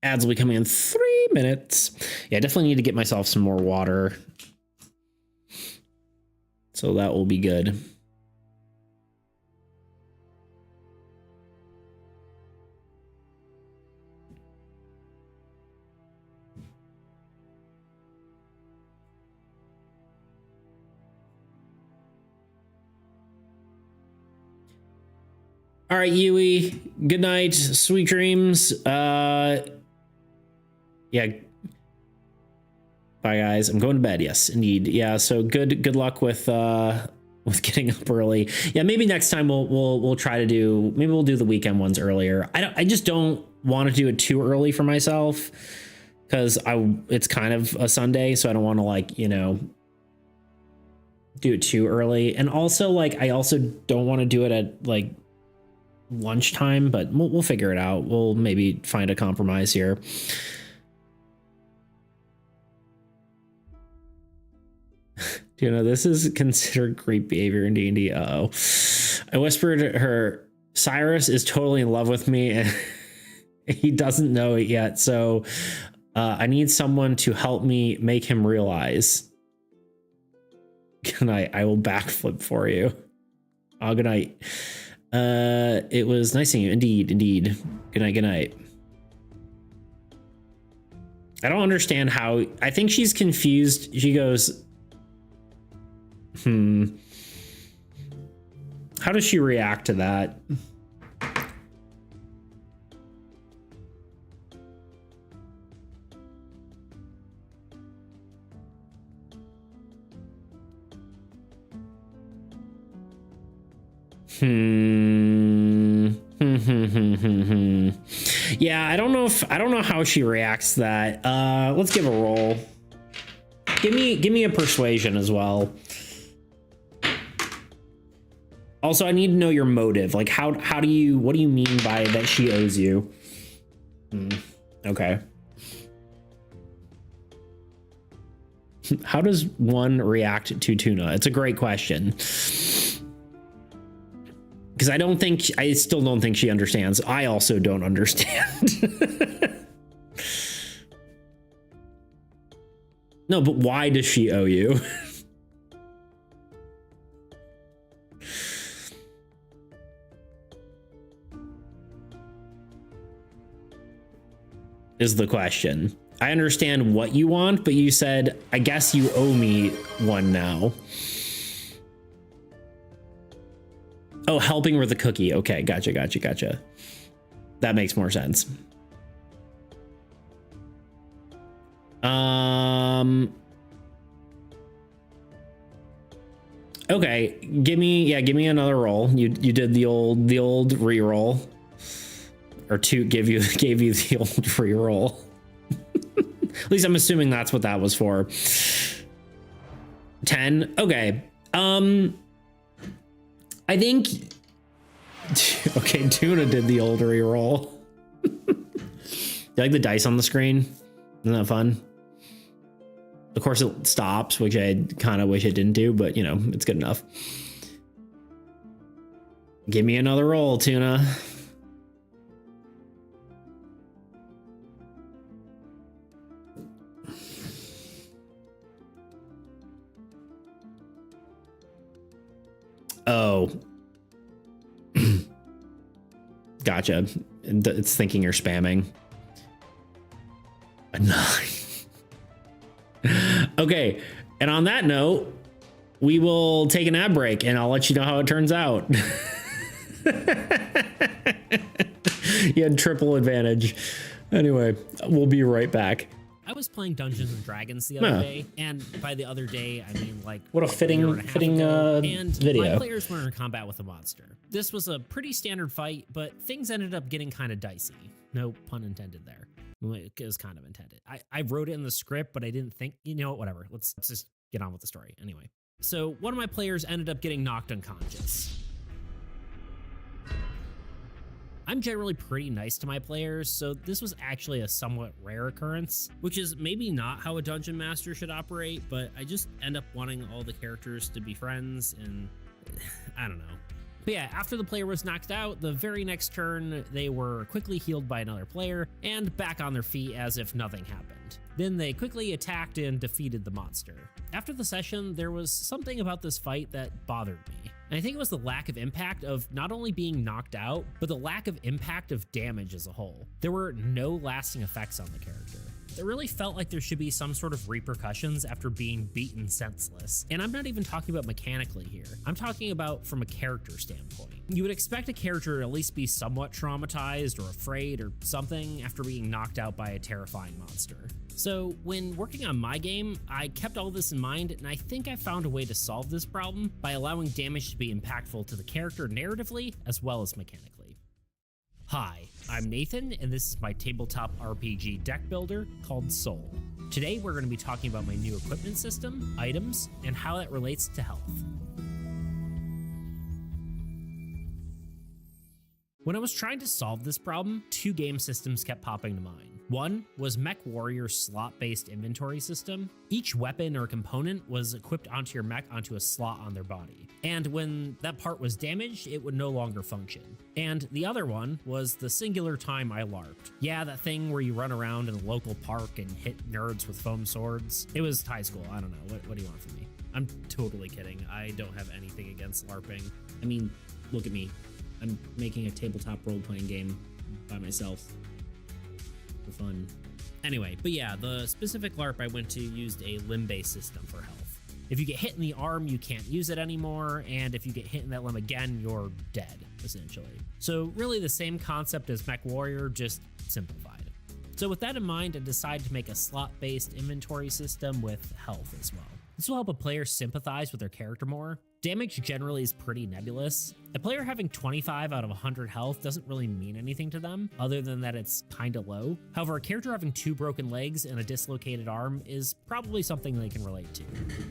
Ads will be coming in 3 minutes. Yeah, I definitely need to get myself some more water. So that will be good. All right, Yui, good night, sweet dreams. Yeah. Bye guys. I'm going to bed. Yes, indeed. Yeah. So good luck with getting up early. Yeah. Maybe next time we'll try to do, maybe we'll do the weekend ones earlier. I just don't want to do it too early for myself because it's kind of a Sunday. So I don't want to like, you know, do it too early. And also like, I also don't want to do it at like lunchtime, but we'll figure it out. We'll maybe find a compromise here. You know, this is considered creep behavior in D&D. Uh-oh. I whispered her, Cyrus is totally in love with me and he doesn't know it yet. So I need someone to help me make him realize. Good night. I will backflip for you. Oh, good night. It was nice seeing you. Indeed. Good night. Good night. I don't understand how. I think she's confused. She goes, how does she react to that? Yeah, I don't know how she reacts to that. Let's give a roll. Give me a persuasion as well. Also, I need to know your motive. Like, what do you mean by that she owes you? Okay. How does one react to tuna? It's a great question. Because I still don't think she understands. I also don't understand. No, but why does she owe you? Is the question. I understand what you want, but you said, I guess you owe me one now. Oh, helping with the cookie. Okay, gotcha. That makes more sense. Okay, give me another roll. You did the old re-roll. Or gave you the old re-roll. At least I'm assuming that's what that was for. 10. Okay. I think. Okay, Tuna did the old re-roll. You like the dice on the screen? Isn't that fun? Of course, it stops, which I kind of wish it didn't do, but you know, it's good enough. Give me another roll, Tuna. Oh. Gotcha. It's thinking you're spamming. A 9. Okay. And on that note, we will take an ad break and I'll let you know how it turns out. You had triple advantage. Anyway, we'll be right back. I was playing Dungeons and Dragons the other day, and by the other day, I mean like what a fitting video. My players were in combat with a monster. This was a pretty standard fight, but things ended up getting kind of dicey. No pun intended there. It was kind of intended. I wrote it in the script, but I didn't think, you know what, whatever. Let's just get on with the story. Anyway, so one of my players ended up getting knocked unconscious. I'm generally pretty nice to my players, so this was actually a somewhat rare occurrence, which is maybe not how a dungeon master should operate, but I just end up wanting all the characters to be friends, and I don't know. But yeah, after the player was knocked out, the very next turn, they were quickly healed by another player and back on their feet as if nothing happened. Then they quickly attacked and defeated the monster. After the session, there was something about this fight that bothered me. And I think it was the lack of impact of not only being knocked out, but the lack of impact of damage as a whole. There were no lasting effects on the character. It really felt like there should be some sort of repercussions after being beaten senseless. And I'm not even talking about mechanically here. I'm talking about from a character standpoint. You would expect a character to at least be somewhat traumatized or afraid or something after being knocked out by a terrifying monster. So when working on my game, I kept all this in mind, and I think I found a way to solve this problem by allowing damage to be impactful to the character narratively as well as mechanically. Hi, I'm Nathan, and this is my tabletop RPG deck builder called Soul. Today we're going to be talking about my new equipment system, items, and how that relates to health. When I was trying to solve this problem, two game systems kept popping to mind. One was Mech Warrior's slot-based inventory system. Each weapon or component was equipped onto your mech onto a slot on their body. And when that part was damaged, it would no longer function. And the other one was the singular time I LARPed. Yeah, that thing where you run around in a local park and hit nerds with foam swords. It was high school, I don't know, what do you want from me? I'm totally kidding, I don't have anything against LARPing. I mean, look at me. I'm making a tabletop role-playing game by myself for fun. Anyway, but yeah, the specific LARP I went to used a limb-based system for health. If you get hit in the arm, you can't use it anymore, and if you get hit in that limb again, you're dead, essentially. So really the same concept as Mech Warrior, just simplified. So with that in mind, I decided to make a slot-based inventory system with health as well. This will help a player sympathize with their character more. Damage generally is pretty nebulous. A player having 25 out of 100 health doesn't really mean anything to them, other than that it's kinda low. However, a character having 2 broken legs and a dislocated arm is probably something they can relate to.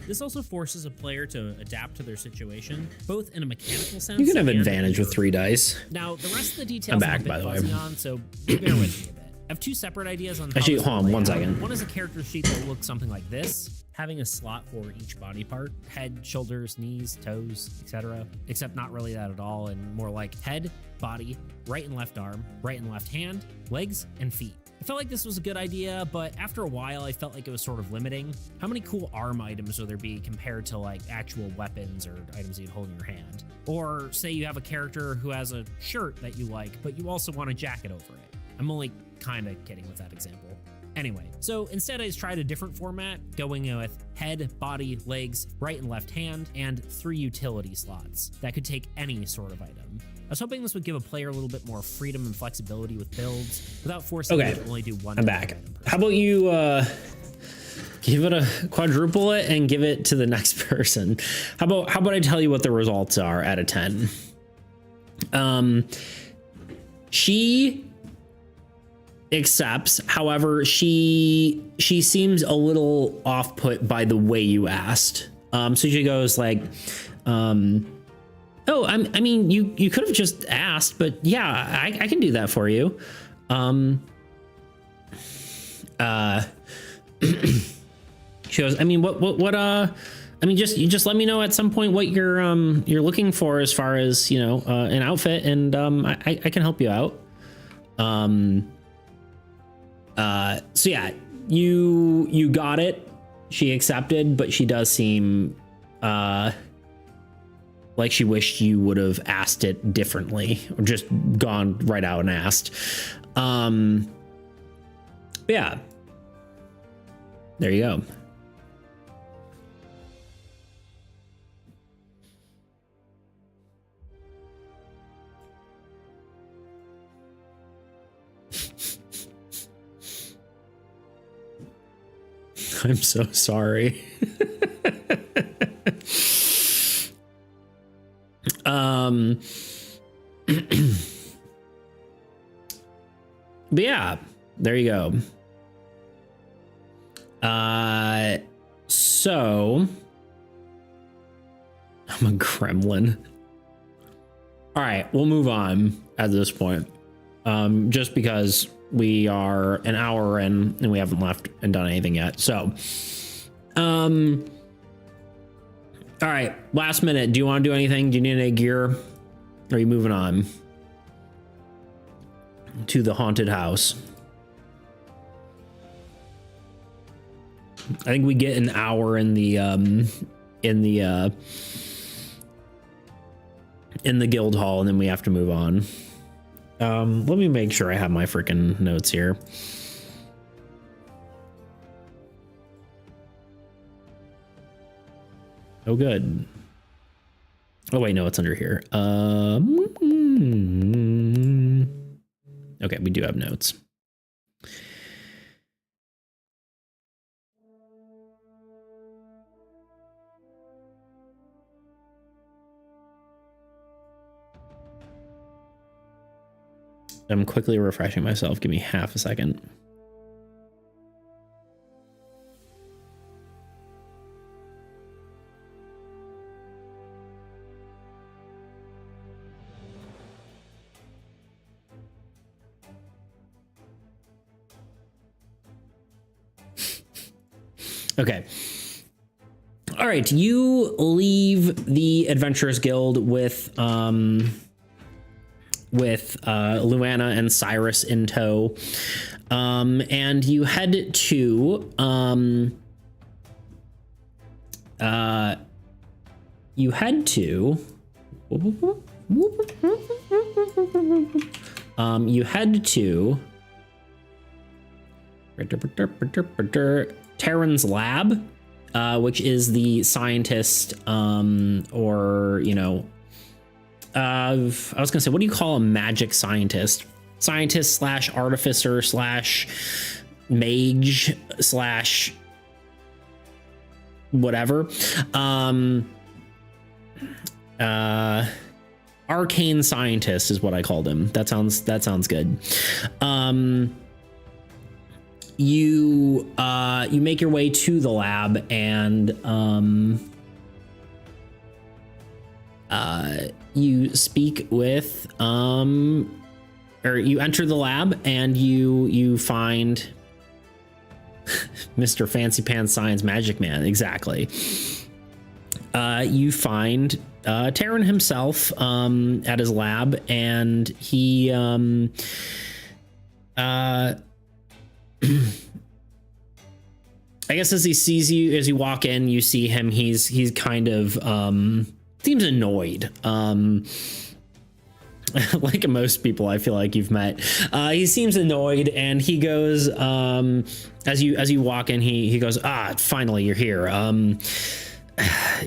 This also forces a player to adapt to their situation, both in a mechanical sense. You can have advantage with 3 dice. Now, the rest of the details I'm a bit fuzzy on, so bear with me a bit. I have two separate ideas on how Actually, this hold will on one lay out. second. One is a character sheet that looks something like this, having a slot for each body part: head, shoulders, knees, toes, etc. Except not really that at all, and more like head, body, right and left arm, right and left hand, legs, and feet. I felt like this was a good idea, but after a while, I felt like it was sort of limiting. How many cool arm items would there be compared to like actual weapons or items you'd hold in your hand? Or say you have a character who has a shirt that you like, but you also want a jacket over it. I'm only kind of kidding with that example. Anyway, so instead I just tried a different format, going with head, body, legs, right and left hand, and 3 utility slots that could take any sort of item. I was hoping this would give a player a little bit more freedom and flexibility with builds without forcing them to only do one. I'm back. How about you give it a quadruple it and give it to the next person? How about I tell you what the results are out of 10? She accepts. However, she seems a little off put by the way you asked. So she goes like, oh, I mean, you could have just asked, but yeah, I can do that for you. She goes, I mean, what, I mean, you just let me know at some point what you're looking for as far as, you know, an outfit, and, I can help you out. So yeah, you got it. She accepted, but she does seem, like she wished you would have asked it differently or just gone right out and asked. Yeah, there you go. I'm so sorry. But yeah, there you go. So I'm a gremlin. All right, we'll move on at this point. Just because we are an hour in and we haven't left and done anything yet. So, all right, last minute. Do you want to do anything? Do you need any gear? Or are you moving on to the haunted house? I think we get an hour in the guild hall, and then we have to move on. Let me make sure I have my freaking notes here. Oh, good. Oh, wait, no, it's under here. Okay, we do have notes. I'm quickly refreshing myself. Give me half a second. Okay. All right. You leave the Adventurers Guild with Luana and Cyrus in tow, and you head to Terran's lab, which is the scientist, or, you know, I was gonna say, what do you call a magic scientist? Scientist slash artificer slash mage slash whatever. Arcane scientist is what I called him. That sounds good. You make your way to the lab, and you speak with, or or you enter the lab and you find Mr. Fancy Pants Science Magic Man. Exactly. You find Tavern himself at his lab, and he I guess as he sees you, as you walk in, you see him. He's kind of seems annoyed. Like most people I feel like you've met. He seems annoyed, and he goes, as you walk in, he goes, finally you're here.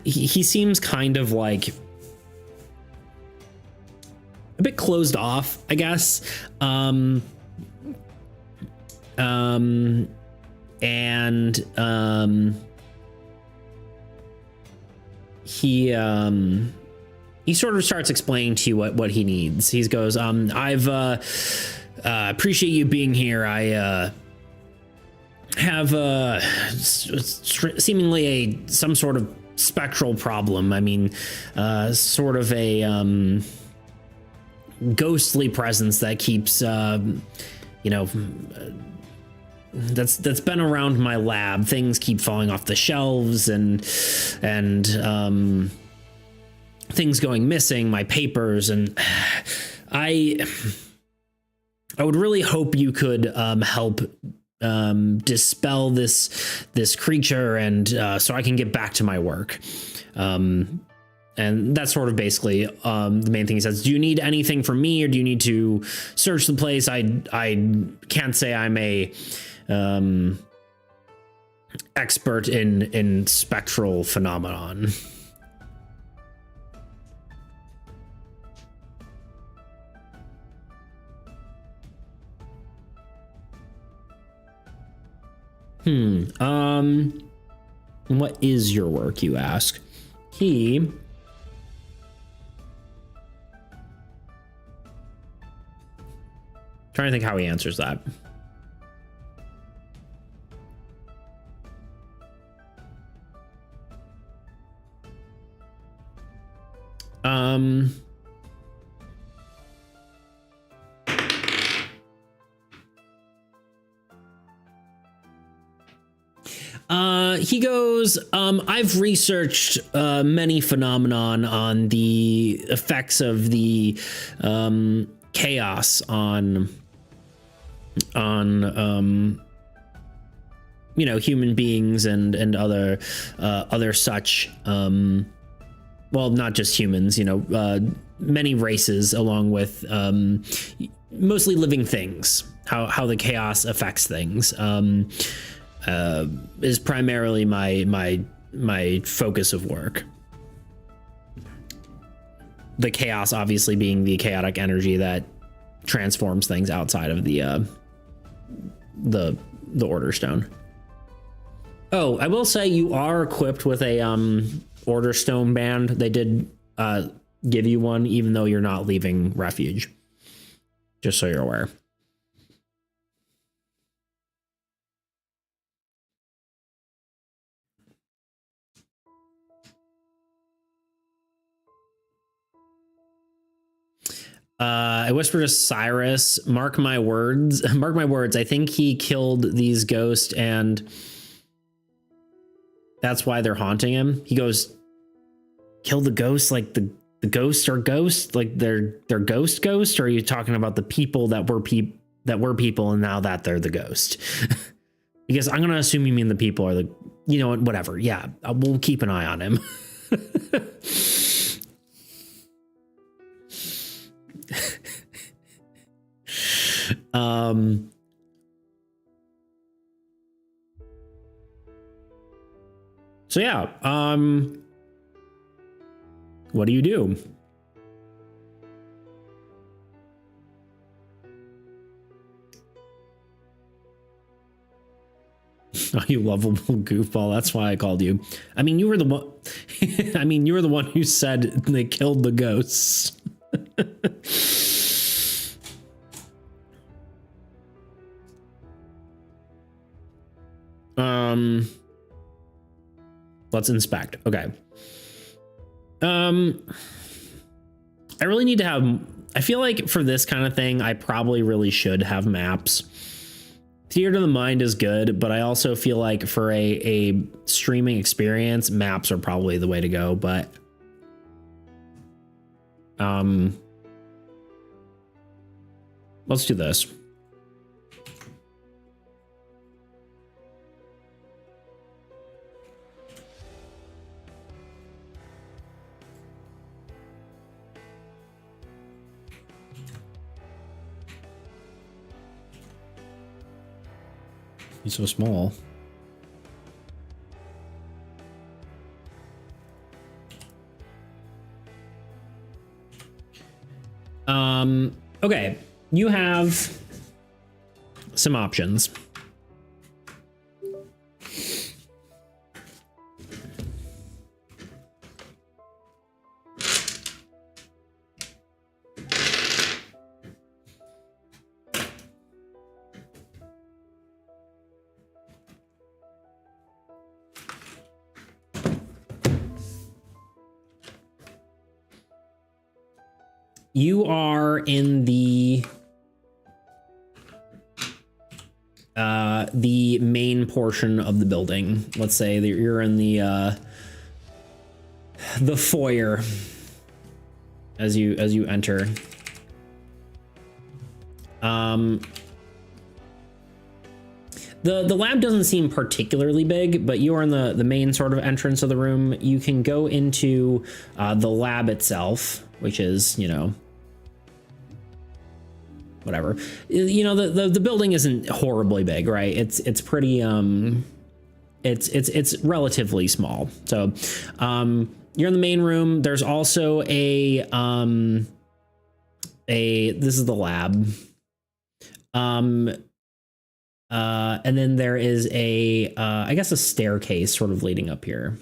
He seems kind of like a bit closed off, I guess. He sort of starts explaining to you what he needs. He goes, I've appreciate you being here. I have seemingly some sort of spectral problem. I mean, sort of a ghostly presence that keeps that's been around my lab. Things keep falling off the shelves and things going missing, my papers, and I would really hope you could help dispel this creature, and so I can get back to my work. And that's sort of basically the main thing he says. Do you need anything from me, or do you need to search the place? I can't say I'm a expert in spectral phenomenon. What is your work, you ask? He trying to think how he answers that. He goes, I've researched many phenomenon on the effects of the chaos on human beings and other such, well, not just humans, many races, along with mostly living things, how the chaos affects things. Is primarily my focus of work. The chaos obviously being the chaotic energy that transforms things outside of the Order Stone. Oh, I will say you are equipped with a Order Stone band. They did give you one, even though you're not leaving Refuge. Just so you're aware. I whispered to Cyrus, mark my words, I think he killed these ghosts and that's why they're haunting him. He goes, kill the ghosts, like the ghosts are ghosts, like they're ghosts, or are you talking about the people that were people and now that they're the ghost? Because I'm going to assume you mean the people are the, whatever. Yeah, we'll keep an eye on him. So yeah, what do you do? Oh, you lovable goofball. That's why I called you. I mean, you were the one. You were the one who said they killed the ghosts. Let's inspect. Okay. I really need to have I feel like for this kind of thing, I probably really should have maps. Theater of the Mind is good, but I also feel like for a streaming experience, maps are probably the way to go. But let's do this. He's so small. Okay, you have some options. You are in the main portion of the building. Let's say that you're in the foyer as you enter. The lab doesn't seem particularly big, but you are in the main sort of entrance of the room. You can go into the lab itself, which is, you know, whatever. You know, the building isn't horribly big, right? It's pretty it's relatively small. So you're in the main room. There's also this is the lab. And then there is I guess a staircase sort of leading up here.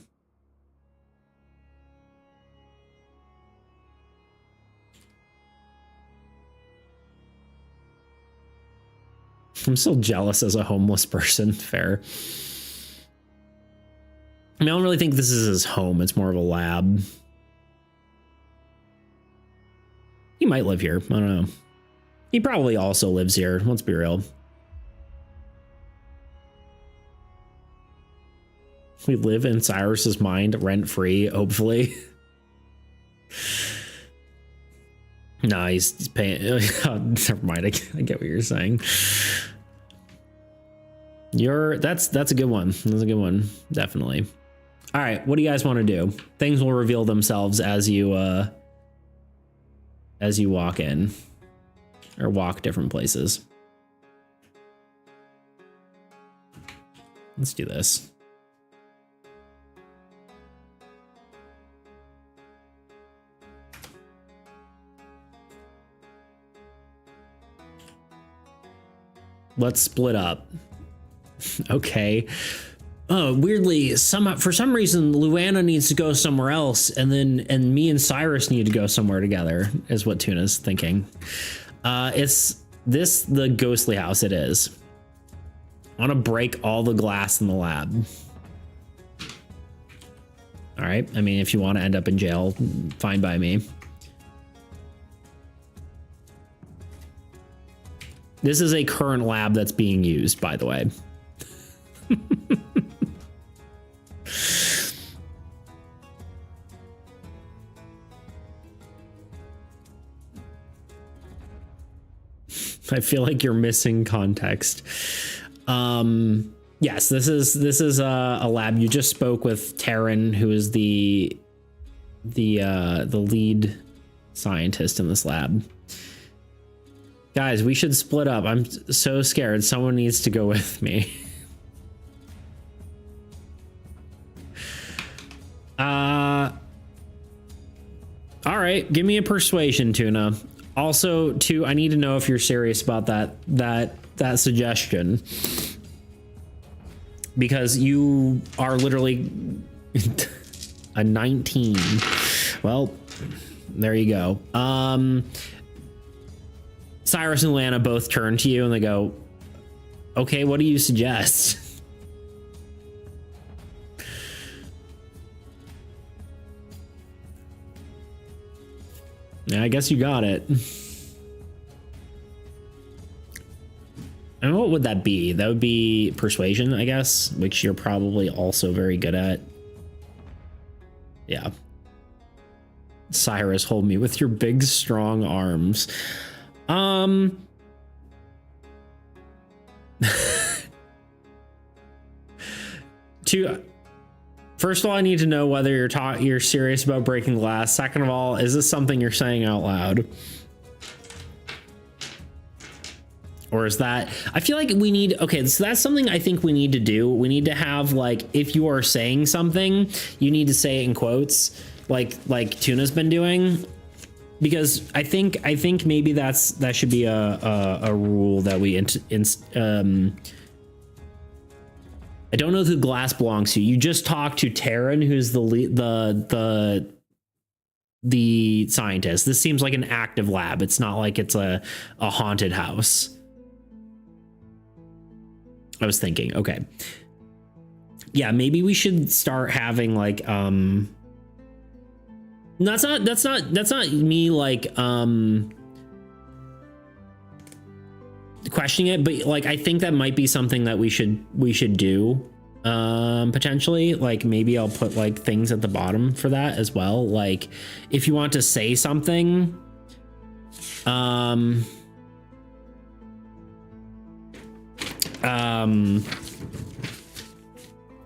I'm still jealous as a homeless person. Fair. I mean, I don't really think this is his home. It's more of a lab. He might live here. I don't know. He probably also lives here. Let's be real. We live in Cyrus's mind rent-free, hopefully. Nah, he's paying. Never mind. I get what you're saying. That's a good one. That's a good one. Definitely. All right. What do you guys want to do? Things will reveal themselves as you walk in or walk different places. Let's do this. Let's split up. Okay. Oh, weirdly, for some reason, Luana needs to go somewhere else, and me and Cyrus need to go somewhere together, is what Tuna's thinking. Is this the ghostly house? It is. I want to break all the glass in the lab. All right. I mean, if you want to end up in jail, fine by me. This is a current lab that's being used, by the way. I feel like you're missing context. Yes, this is a lab. You just spoke with Tavern, who is the lead scientist in this lab. Guys, we should split up. I'm so scared. Someone needs to go with me. All right, give me a persuasion, Tuna. Also, too, I need to know if you're serious about that suggestion, because you are literally a 19. Well, there you go. Cyrus and Lana both turn to you and they go, okay, what do you suggest? Yeah, I guess you got it. And what would that be? That would be persuasion, I guess, which you're probably also very good at. Yeah. Cyrus, hold me with your big, strong arms. First of all, I need to know whether you're serious about breaking glass. Second of all, is this something you're saying out loud? Or is that, I feel like we need, okay, so that's something I think we need to do. We need to have, like, if you are saying something, you need to say it in quotes, like Tuna's been doing, because I think maybe that should be a rule that we I don't know who glass belongs to. You just talked to Taryn, who's the scientist. This seems like an active lab. It's not like it's a haunted house. I was thinking, okay. Yeah, maybe we should start having like that's not me like questioning it, but like I think that might be something that we should do potentially. Like maybe I'll put like things at the bottom for that as well. Like if you want to say something,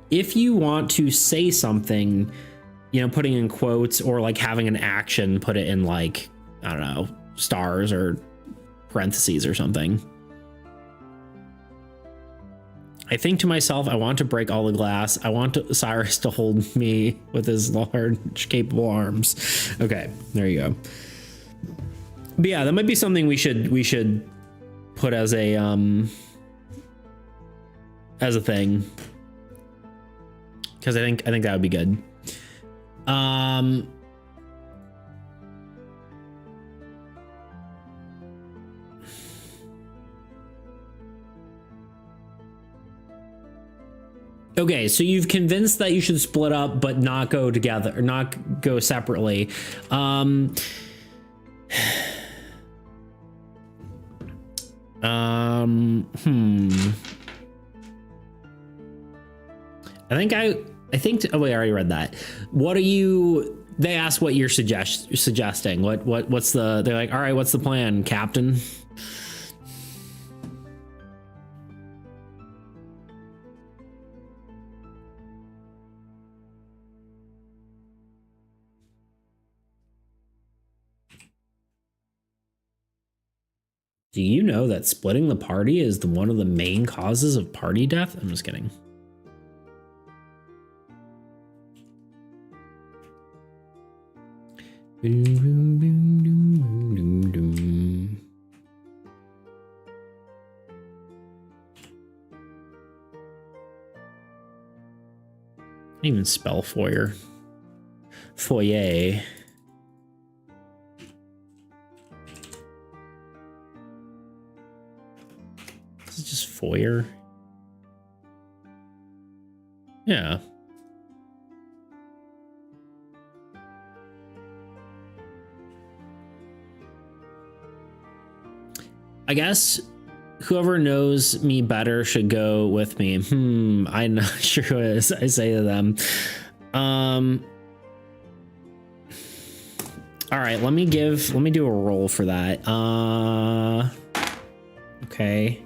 if you want to say something, you know, putting in quotes or like having an action, put it in like, I don't know, stars or parentheses or something. I think to myself, I want to break all the glass. I want Cyrus to hold me with his large, capable arms. Okay, there you go. But yeah, that might be something we should put as a thing, because I think that would be good. Okay, so you've convinced that you should split up but not go together, or not go separately. I think oh wait, I already read that. What are you, they asked what you're suggesting. What's the, they're like, all right, what's the plan, Captain? Do you know that splitting the party is one of the main causes of party death? I'm just kidding. Can't even spell foyer. Foyer. This is just foyer. Yeah. I guess whoever knows me better should go with me. I'm not sure what I say to them. All right, let me do a roll for that. Okay.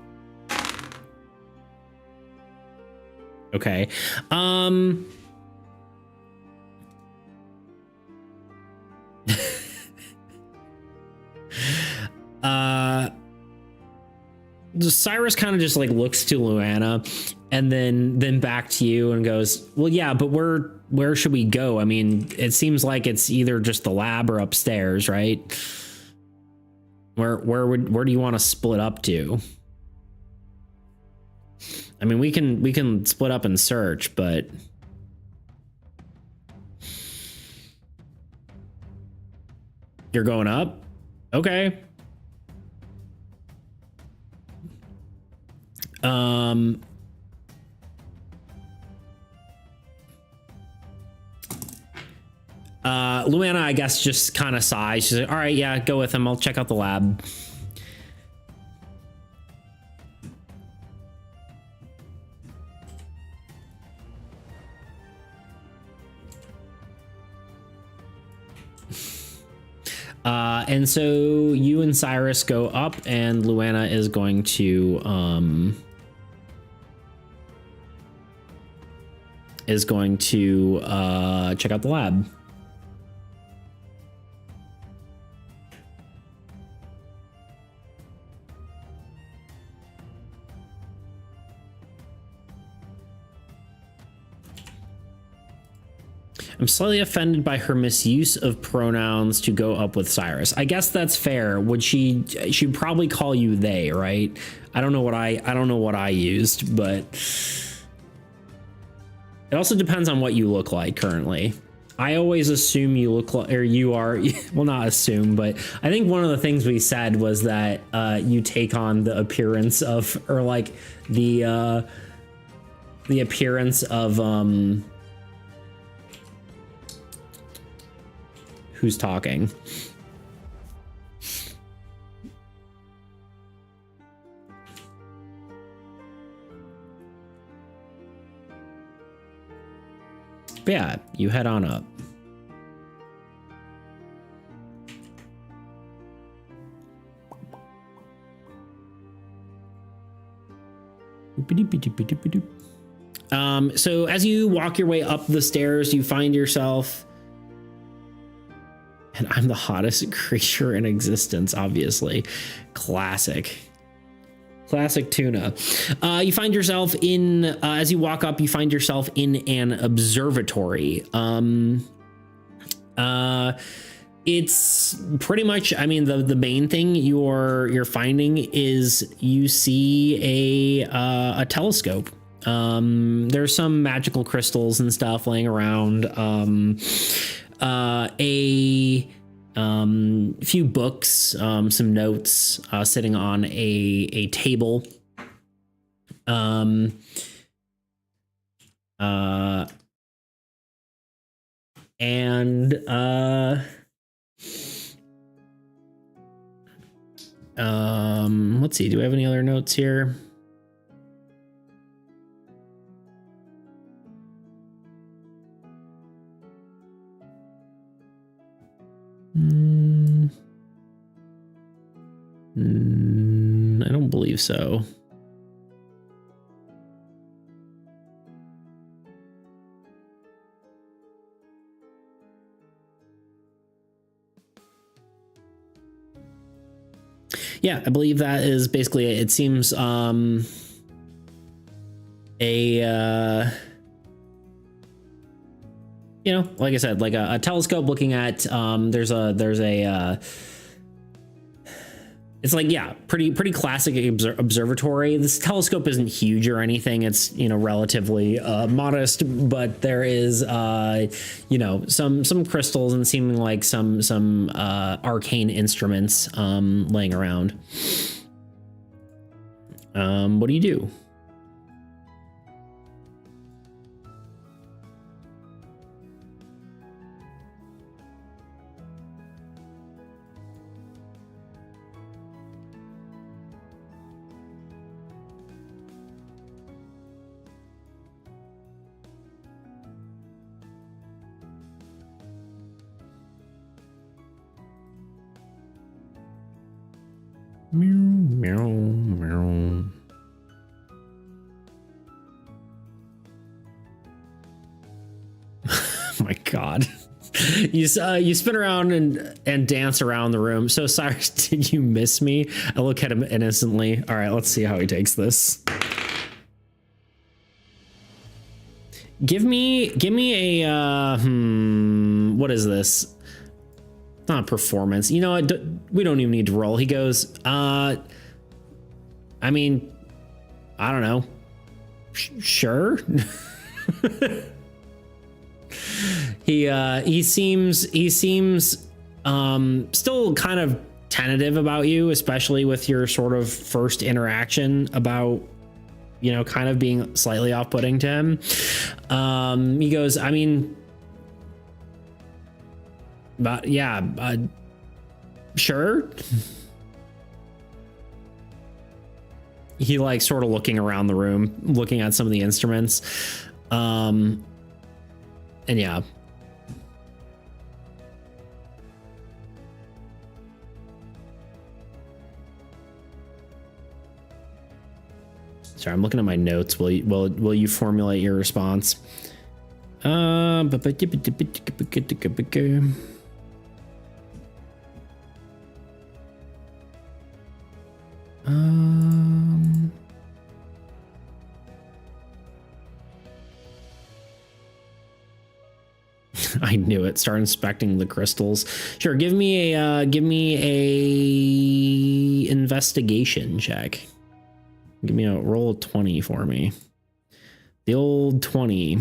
Okay. Cyrus kind of just like looks to Luana and then back to you and goes, well, yeah, but where should we go? I mean, it seems like it's either just the lab or upstairs, right? Where do you want to split up to? I mean, we can split up and search, but you're going up? Okay. Luana, I guess, just kind of sighs. She's like, all right, yeah, go with him. I'll check out the lab. And so you and Cyrus go up, and Luana is going to check out the lab. I'm slightly offended by her misuse of pronouns to go up with Cyrus. I guess that's fair. Would she'd probably call you they, right? I don't know what I used, but it also depends on what you look like currently. I always assume you look like, or you are, well, not assume, but I think one of the things we said was that you take on the appearance of, or like the appearance of who's talking. But yeah, you head on up. So as you walk your way up the stairs, you find yourself, and I'm the hottest creature in existence, obviously. Classic tuna. You find yourself in, as you walk up, you find yourself in an observatory. It's pretty much, I mean, the main thing you're finding is you see a telescope. There's some magical crystals and stuff laying around. A few books, some notes sitting on a table. Let's see, do we have any other notes here? I don't believe so. Yeah, I believe that is basically it. It seems you know, like I said, like a telescope looking at, there's a it's like, yeah, pretty classic observatory. This telescope isn't huge or anything. It's, you know, relatively modest, but there is, you know, some crystals and seeming like some arcane instruments laying around. What do you do? Meow, meow. Oh my God. You spin around and dance around the room. So Cyrus, did you miss me? I look at him innocently. All right, let's see how he takes this. Give me a what is this? Not a performance. You know what? We don't even need to roll. He goes, I mean, I don't know. Sure. He seems still kind of tentative about you, especially with your sort of first interaction about, you know, kind of being slightly off-putting to him. He goes, I mean, But yeah, sure. He like sort of looking around the room, looking at some of the instruments. And yeah. Sorry, I'm looking at my notes. Will you formulate your response? I knew it. Start inspecting the crystals. Sure, give me a investigation check. Give me a roll of 20 for me. The old 20.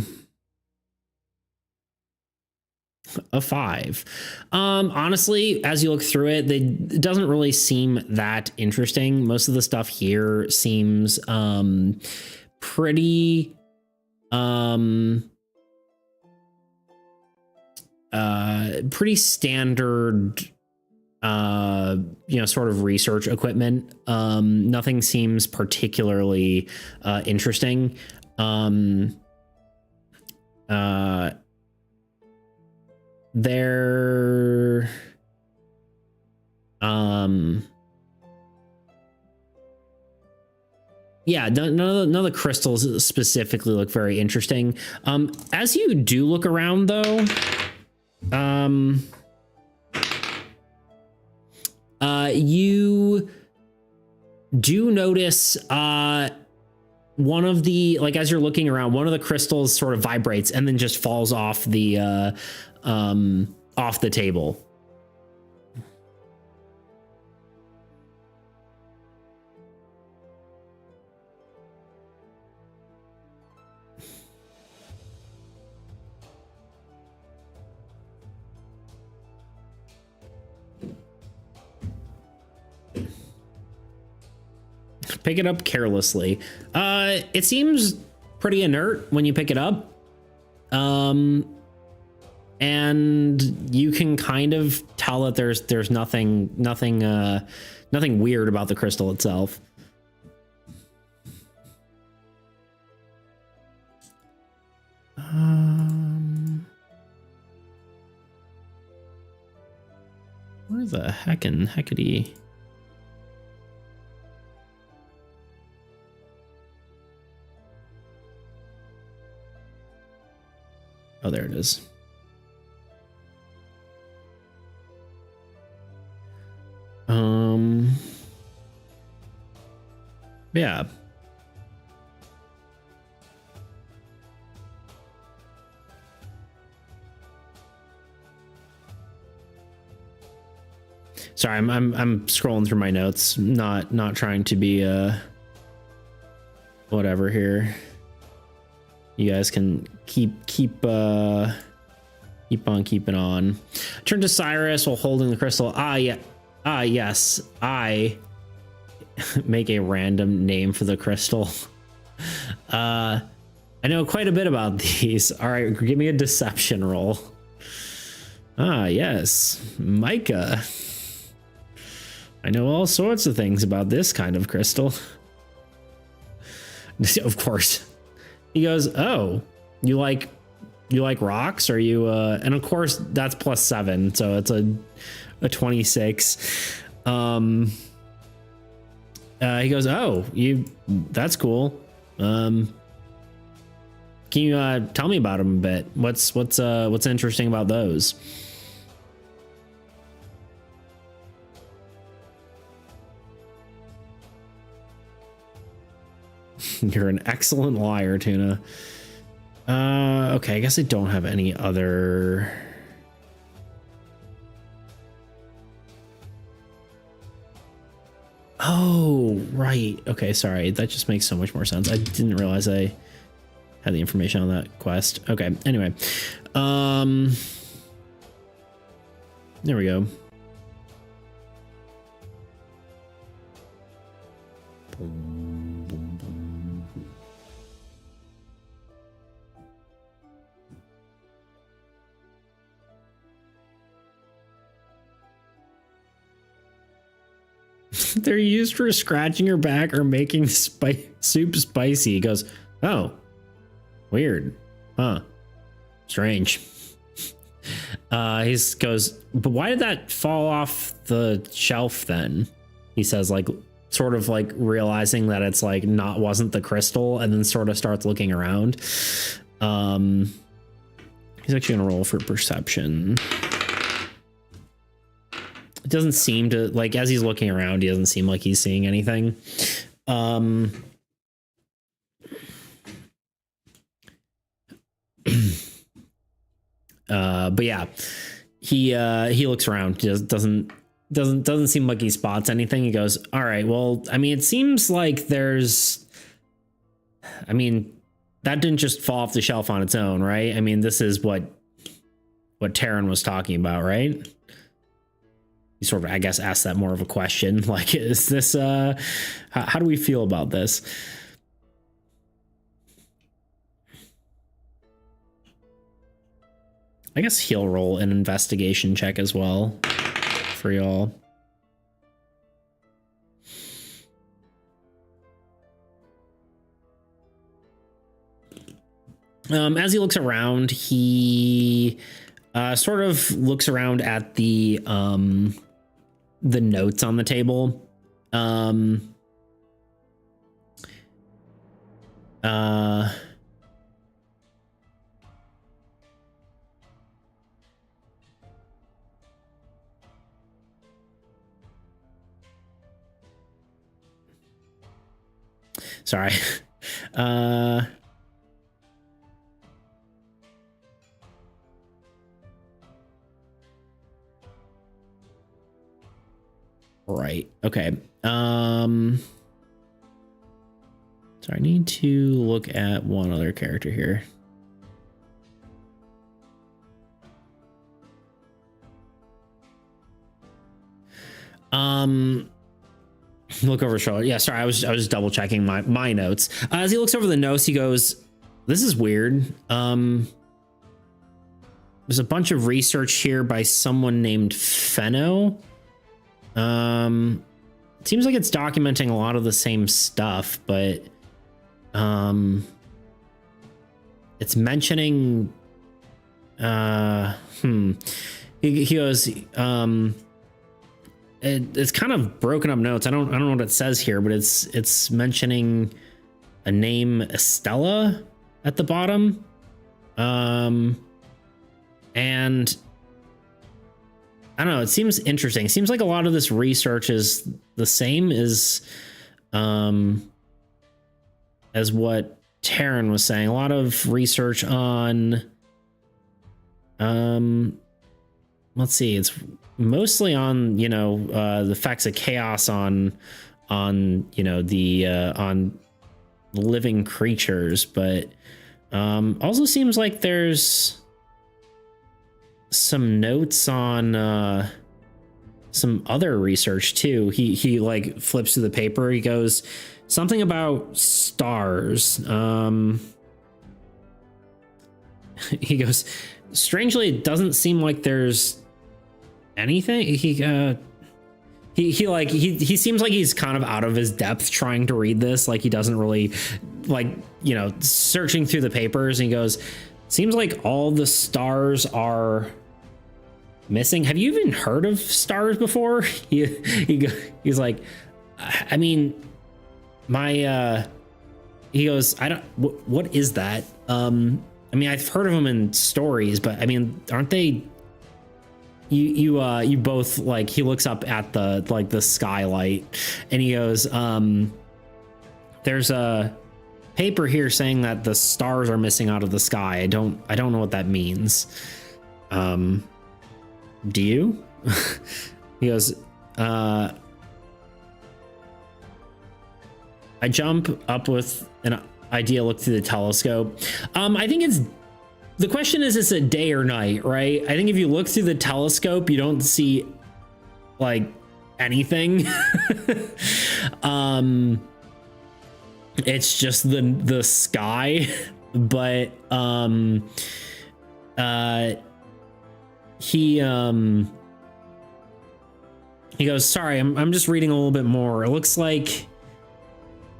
A 5. Honestly, as you look through it, it doesn't really seem that interesting. Most of the stuff here seems pretty pretty standard, sort of research equipment. Nothing seems particularly interesting. There yeah, none of the crystals specifically look very interesting. As you do look around though, you do notice one of the, like, as you're looking around, one of the crystals sort of vibrates and then just falls off the table. Pick it up carelessly. It seems pretty inert when you pick it up. And you can kind of tell that there's nothing weird about the crystal itself. Where the heckity? Oh, there it is. Yeah. Sorry, I'm scrolling through my notes, not trying to be whatever here. You guys can keep on keeping on. Turn to Cyrus while holding the crystal. Yes. I make a random name for the crystal. I know quite a bit about these. All right, give me a deception roll. Yes, Micah. I know all sorts of things about this kind of crystal. Of course. He goes, "Oh, you like rocks? Are you?" And of course, that's +7, so it's a 26. He goes, "Oh, that's cool. Can you tell me about them a bit? What's interesting about those?" You're an excellent liar, Tuna. Okay, I guess I don't have any other. Oh, right. Okay, sorry. That just makes so much more sense. I didn't realize I had the information on that quest. Okay, anyway. There we go. They're used for scratching your back or making soup spicy. He goes, oh, weird. Huh. Strange. He goes, but why did that fall off the shelf then? He says, like, sort of like realizing that it's like wasn't the crystal, and then sort of starts looking around. He's actually gonna roll for perception. It doesn't seem to, like, as he's looking around, he doesn't seem like he's seeing anything. But yeah, he looks around. He doesn't seem like he spots anything. He goes, all right, well, I mean, it seems like that didn't just fall off the shelf on its own, right? I mean, this is what Taryn was talking about, right? He sort of, I guess, asked that more of a question. Like, is this, how do we feel about this? I guess he'll roll an investigation check as well for y'all. As he looks around, he sort of looks around at the notes on the table. Sorry. Right. Okay. So I need to look at one other character here. Look over his shoulder. Yeah, sorry, I was just double checking my notes. As he looks over the notes, he goes, "This is weird. There's a bunch of research here by someone named Fenno. Seems like it's documenting a lot of the same stuff, but it's mentioning he goes, it's kind of broken up notes. I don't know what it says here, but it's mentioning a name, Estella, at the bottom. And I don't know, it seems interesting. It seems like a lot of this research is the same as what Taryn was saying. A lot of research on let's see, it's mostly on, the effects of chaos on living creatures, but also seems like there's some notes on some other research too. He like flips to the paper. He goes, something about stars. He goes, strangely, it doesn't seem like there's anything. He seems like he's kind of out of his depth trying to read this. Like, he doesn't really searching through the papers, and he goes, seems like all the stars are missing. Have you even heard of stars before? He's like, I mean, he goes, I don't, what is that? I mean, I've heard of them in stories, but I mean, aren't they, you both, like, he looks up at the skylight, and he goes, there's a paper here saying that the stars are missing out of the sky. I don't know what that means. Do you? He goes, I jump up with an idea, look through the telescope. I think the question is, it's a day or night, right? I think if you look through the telescope, you don't see like anything. It's just the sky, but he He goes, sorry, I'm just reading a little bit more. It looks like,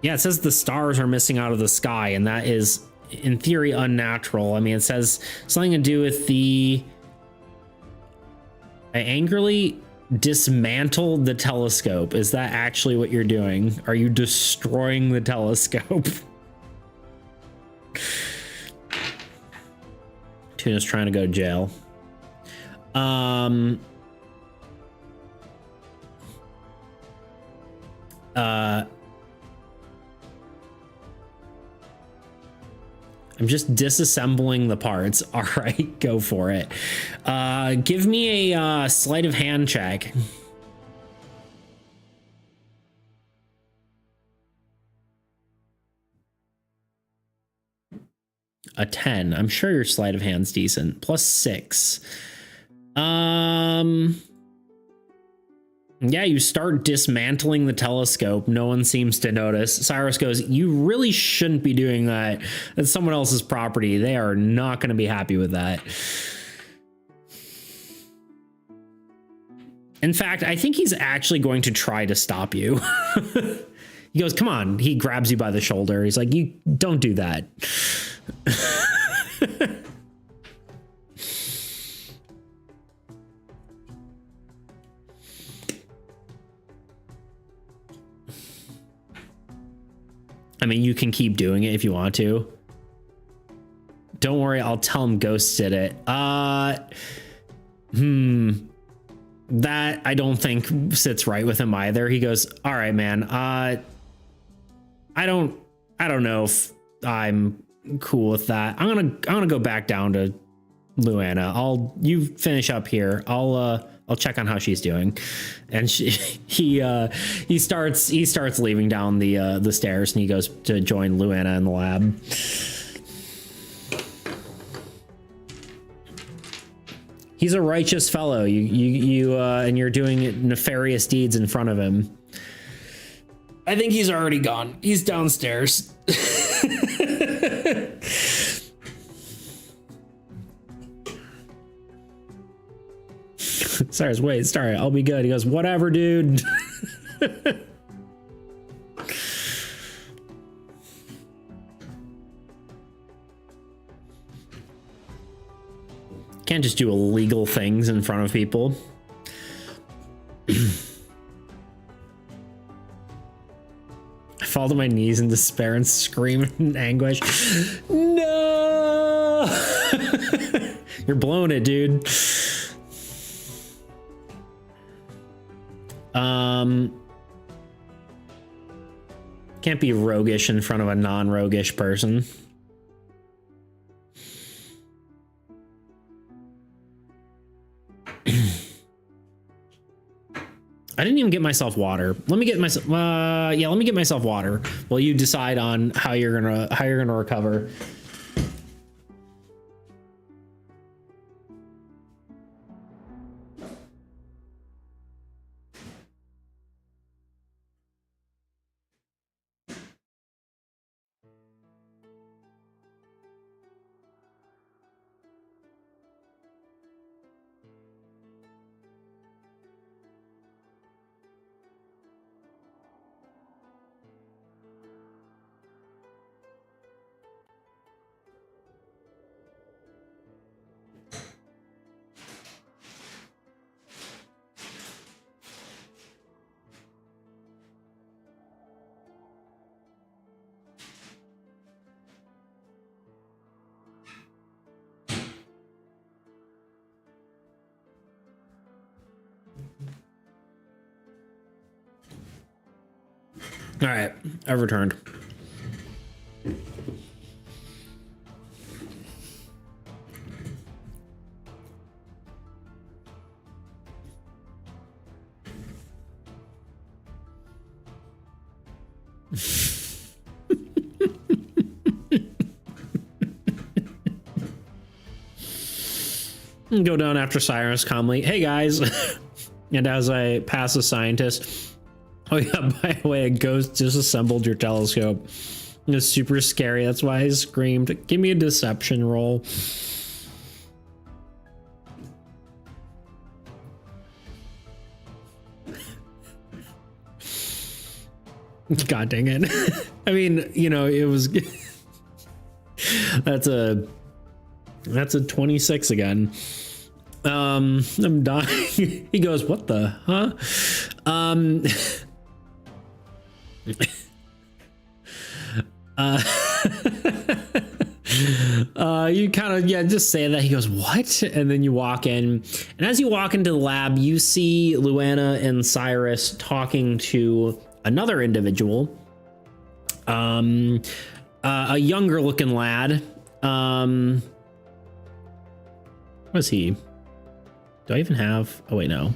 yeah, it says the stars are missing out of the sky, and that is, in theory, unnatural. I mean, it says something to do with I angrily dismantled the telescope. Is that actually what you're doing? Are you destroying the telescope? Tuna's trying to go to jail. I'm just disassembling the parts. All right, go for it. Give me a sleight of hand check. A 10. I'm sure your sleight of hand's decent. +6. Yeah, you start dismantling the telescope. No one seems to notice. Cyrus goes, you really shouldn't be doing that. That's someone else's property. They are not going to be happy with that. In fact, I think he's actually going to try to stop you. He goes, come on. He grabs you by the shoulder. He's like, you don't do that. I mean, you can keep doing it if you want to. Don't worry, I'll tell him Ghost did it. That I don't think sits right with him either. He goes, all right, man. I don't know if I'm cool with that. I'm gonna go back down to Luana. You finish up here. I'll check on how she's doing. And he starts leaving down the stairs, and he goes to join Luana in the lab. He's a righteous fellow. And you're doing nefarious deeds in front of him. I think he's already gone. He's downstairs. Cyrus, wait, sorry, I'll be good. He goes, whatever, dude. Can't just do illegal things in front of people. I fall to my knees in despair and scream in anguish. No! You're blowing it, dude. Can't be roguish in front of a non-roguish person. I didn't even get myself water. Let me get myself let me get myself water while you decide on how you're gonna recover. All right, I've returned. Go down after Cyrus calmly. Hey guys. And as I pass a scientist, oh yeah, by the way, a ghost disassembled your telescope. It was super scary. That's why I screamed. Give me a deception roll. God dang it. I mean, you know, it was that's a 26 again. I'm dying. He goes, what the huh? You kind of, yeah, just say that. He goes, what? And then you walk in, and as you walk into the lab, you see Luana and Cyrus talking to another individual, a younger looking lad. What is he? Do I even have? Oh wait, no.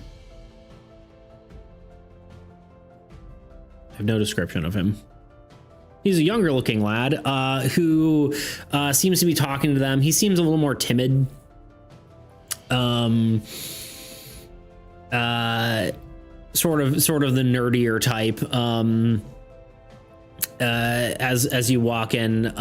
I have no description of him. He's a younger looking lad who seems to be talking to them. He seems a little more timid. Sort of the nerdier type. As you walk in,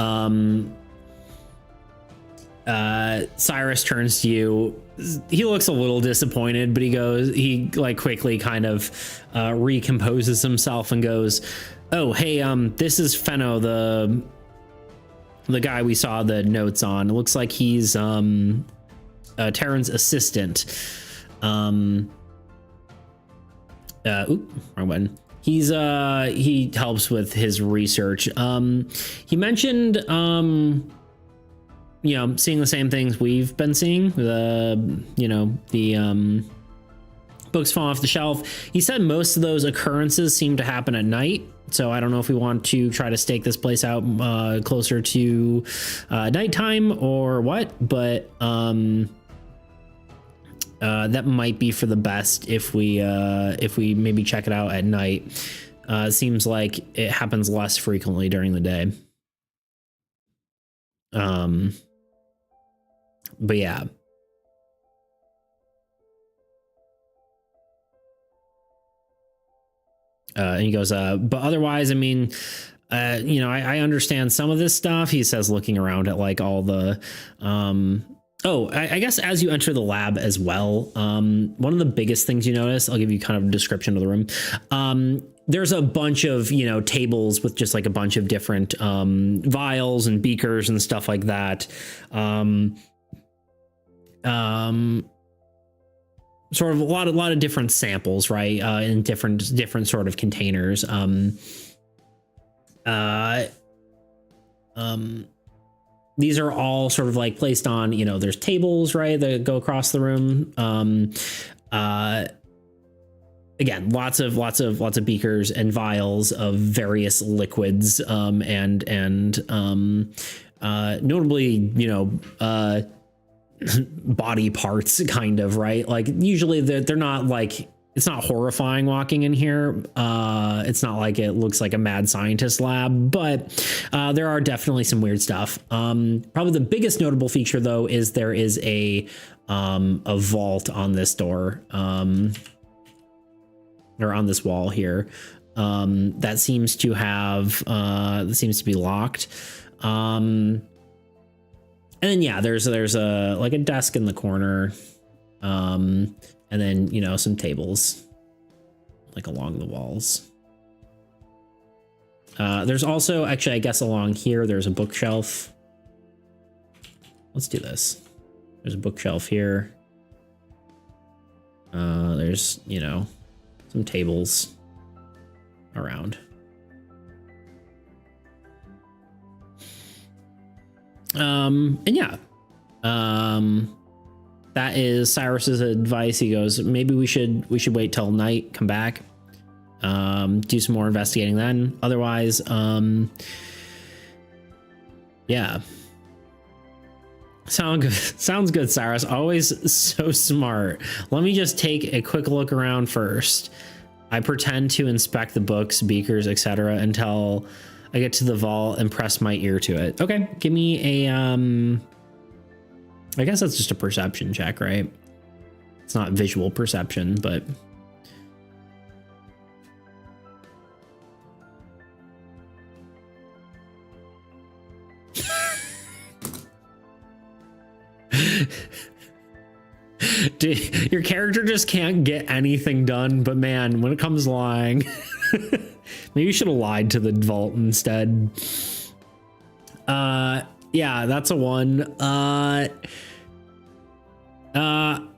Cyrus turns to you. He looks a little disappointed, but he like quickly kind of recomposes himself and goes, oh, hey, this is Fenno, the guy we saw the notes on. It looks like he's Terran's assistant. Wrong button. He helps with his research. He mentioned you know, seeing the same things we've been seeing, the books fall off the shelf. He said most of those occurrences seem to happen at night. So I don't know if we want to try to stake this place out closer to nighttime or what, but that might be for the best if we maybe check it out at night. Seems like it happens less frequently during the day. But yeah. And he goes, but otherwise, I mean, you know, I understand some of this stuff. He says, looking around at like all the, I guess as you enter the lab as well, one of the biggest things you notice, I'll give you kind of a description of the room. There's a bunch of, you know, tables with just like a bunch of different vials and beakers and stuff like that. Sort of a lot of different samples, right? In different sort of containers. These are all sort of like placed on, you know, there's tables, right, that go across the room. Again, lots of beakers and vials of various liquids, and notably, you know, body parts, kind of, right? Like usually they're not like, it's not horrifying walking in here. It's not like it looks like a mad scientist lab, but there are definitely some weird stuff. Probably the biggest notable feature though is there is a vault on this door, or on this wall here, that seems to have seems to be locked. And then yeah, there's a like a desk in the corner, and then, you know, some tables like along the walls. There's also, actually, I guess along here there's a bookshelf. Let's do this. There's a bookshelf here. There's, you know, some tables around. And yeah, that is Cyrus's advice. He goes, maybe we should wait till night, come back, do some more investigating then. Otherwise, yeah. Sounds good, Cyrus. Always so smart. Let me just take a quick look around first. I pretend to inspect the books, beakers, etc. until I get to the vault and press my ear to it. Okay, give me a, I guess that's just a perception check, right? It's not visual perception, but... your character just can't get anything done. But man, when it comes to lying, maybe you should have lied to the vault instead. Yeah, that's a 1.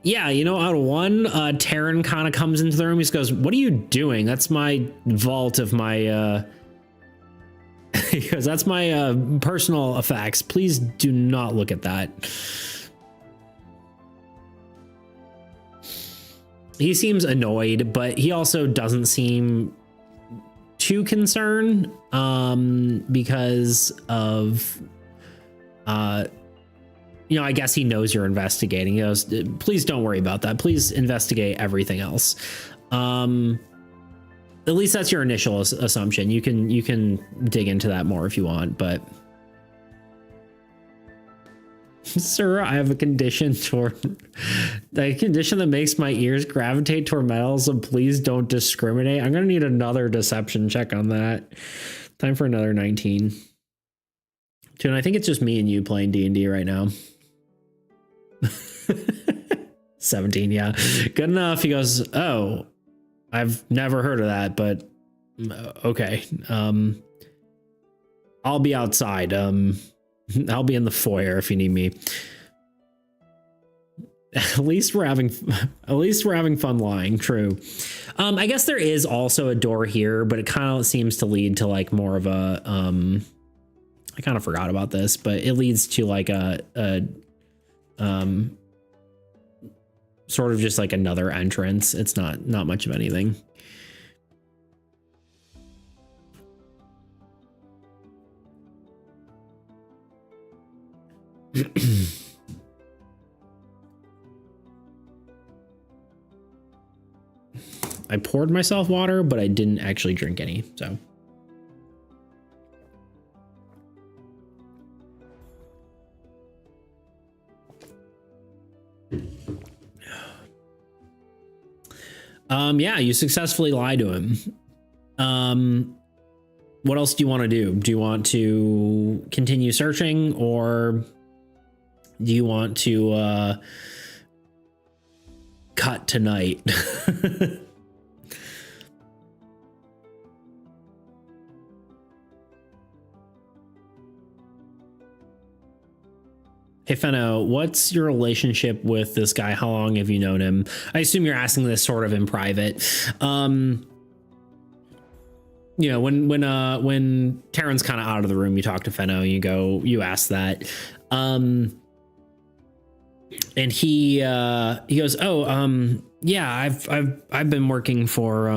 Yeah, you know, out of 1, Tavern kind of comes into the room. He just goes, "What are you doing? That's my vault of my because that's my personal effects. Please do not look at that." He seems annoyed, but he also doesn't seem too concerned because of you know, I guess he knows you're investigating. He goes, "Please don't worry about that. Please investigate everything else." At least that's your initial assumption. You can dig into that more if you want, but sir, I have a condition that makes my ears gravitate toward metal, so please don't discriminate. I'm gonna need another deception check on that. Time for another 19. Dude, I think it's just me and you playing D&D right now. 17, yeah. Good enough. He goes, "Oh, I've never heard of that, but okay. I'll be outside. I'll be in the foyer if you need me." At least we're having fun lying. True. I guess there is also a door here, but it kind of seems to lead to like more of a I kind of forgot about this, but it leads to like a sort of just like another entrance. It's not much of anything. I poured myself water, but I didn't actually drink any, so. Yeah, you successfully lie to him. What else do you want to do? Do you want to continue searching, or do you want to cut tonight? Hey, Fenno, what's your relationship with this guy? How long have you known him? I assume you're asking this sort of in private. You know, when Taryn's kind of out of the room, you talk to Fenno, you ask that. And he goes, "Oh, yeah, I've been working for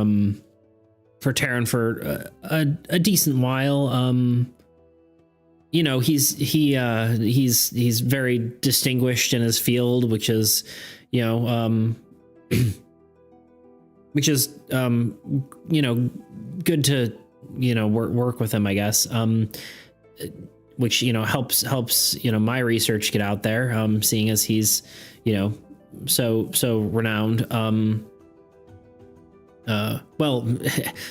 Taryn for a decent while. You know, he's very distinguished in his field, which is, you know, which is, you know, good to, you know, work with him, I guess. Which, you know, helps, you know, my research get out there, seeing as he's, you know, so renowned. Well,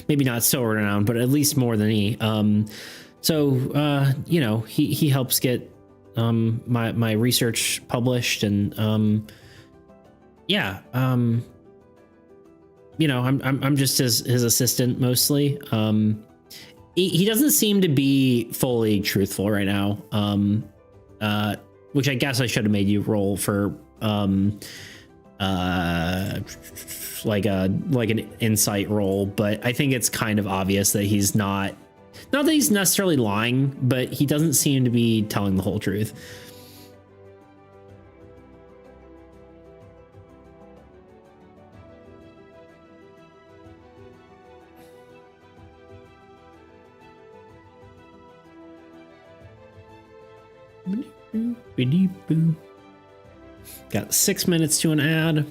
maybe not so renowned, but at least more than me. So, you know, he helps get my research published, and yeah, you know, I'm just his assistant mostly. He doesn't seem to be fully truthful right now, which I guess I should have made you roll for like an insight roll, but I think it's kind of obvious that he's not that he's necessarily lying, but he doesn't seem to be telling the whole truth. Got 6 minutes to an ad.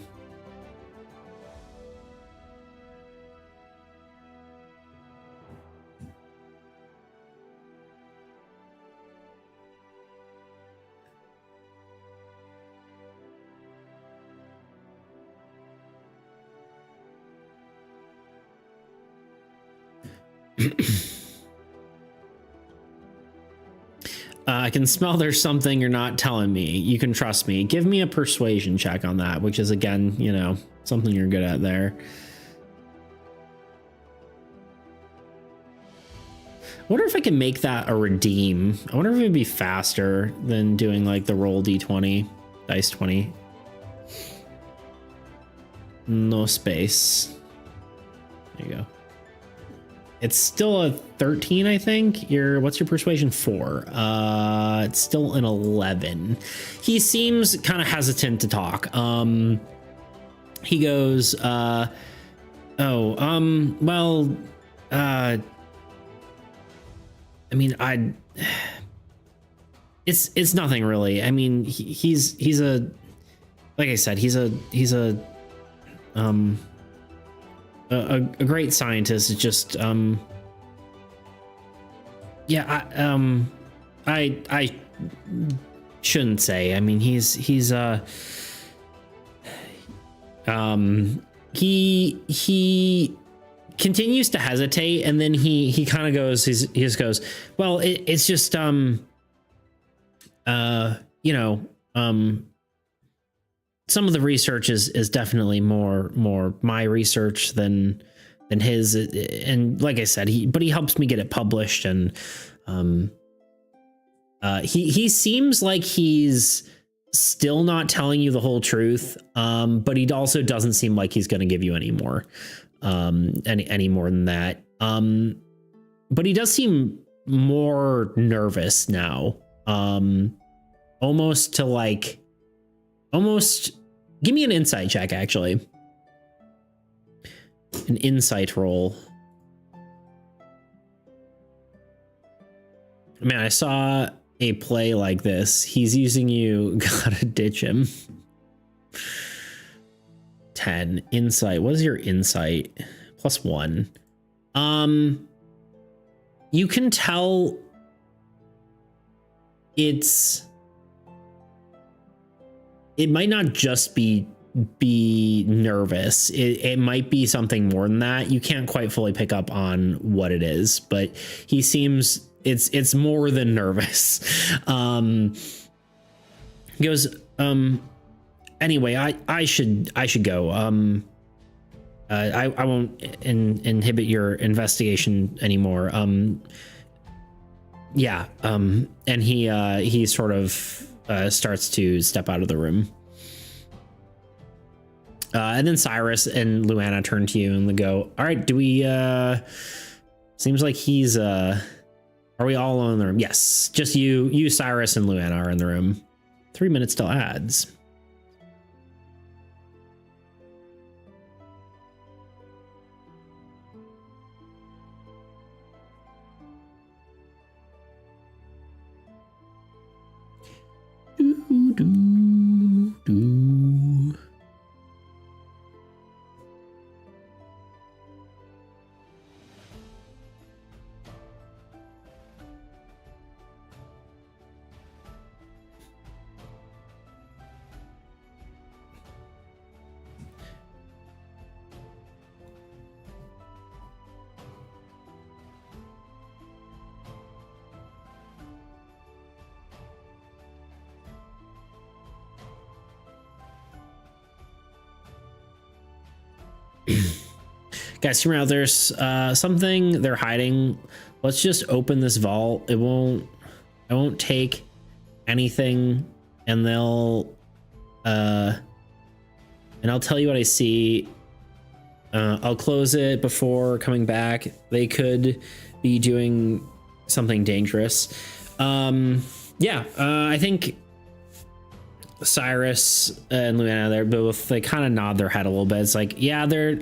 I can smell there's something you're not telling me. You can trust me. Give me a persuasion check on that, which is, again, you know, something you're good at there. I wonder if I can make that a redeem. I wonder if it'd be faster than doing like the roll d20, dice 20. No space. There you go. It's still a 13, I think. What's your persuasion? 4. It's still an 11. He seems kind of hesitant to talk. He goes, I mean, it's nothing really. I mean, he's a, like I said, he's a great scientist. It's just, yeah, I shouldn't say. I mean, he continues to hesitate, and then he kind of goes, he just goes, well, it's just, you know, some of the research is definitely more my research than his, and like I said, but he helps me get it published, and he seems like he's still not telling you the whole truth, but he also doesn't seem like he's going to give you any more than that, but he does seem more nervous now, almost give me an insight check, actually. An insight roll. Man, I saw a play like this. He's using you. Gotta ditch him. 10. Insight. What is your insight? +1. You can tell it might not just be nervous. It might be something more than that. You can't quite fully pick up on what it is, but he seems it's more than nervous. He goes, anyway, I should go. I won't inhibit your investigation anymore. Yeah. And he sort of starts to step out of the room. And then Cyrus and Luana turn to you and they go, all right, do we, seems like he's, are we all alone in the room? Yes. Just you, Cyrus and Luana are in the room. 3 minutes till ads. Guys, come out. There's something they're hiding. Let's just open this vault. I won't take anything, and they'll and I'll tell you what I see. I'll close it before coming back. They could be doing something dangerous. I think Cyrus and Luana, they're both, they kind of nod their head a little bit. It's like, yeah, they're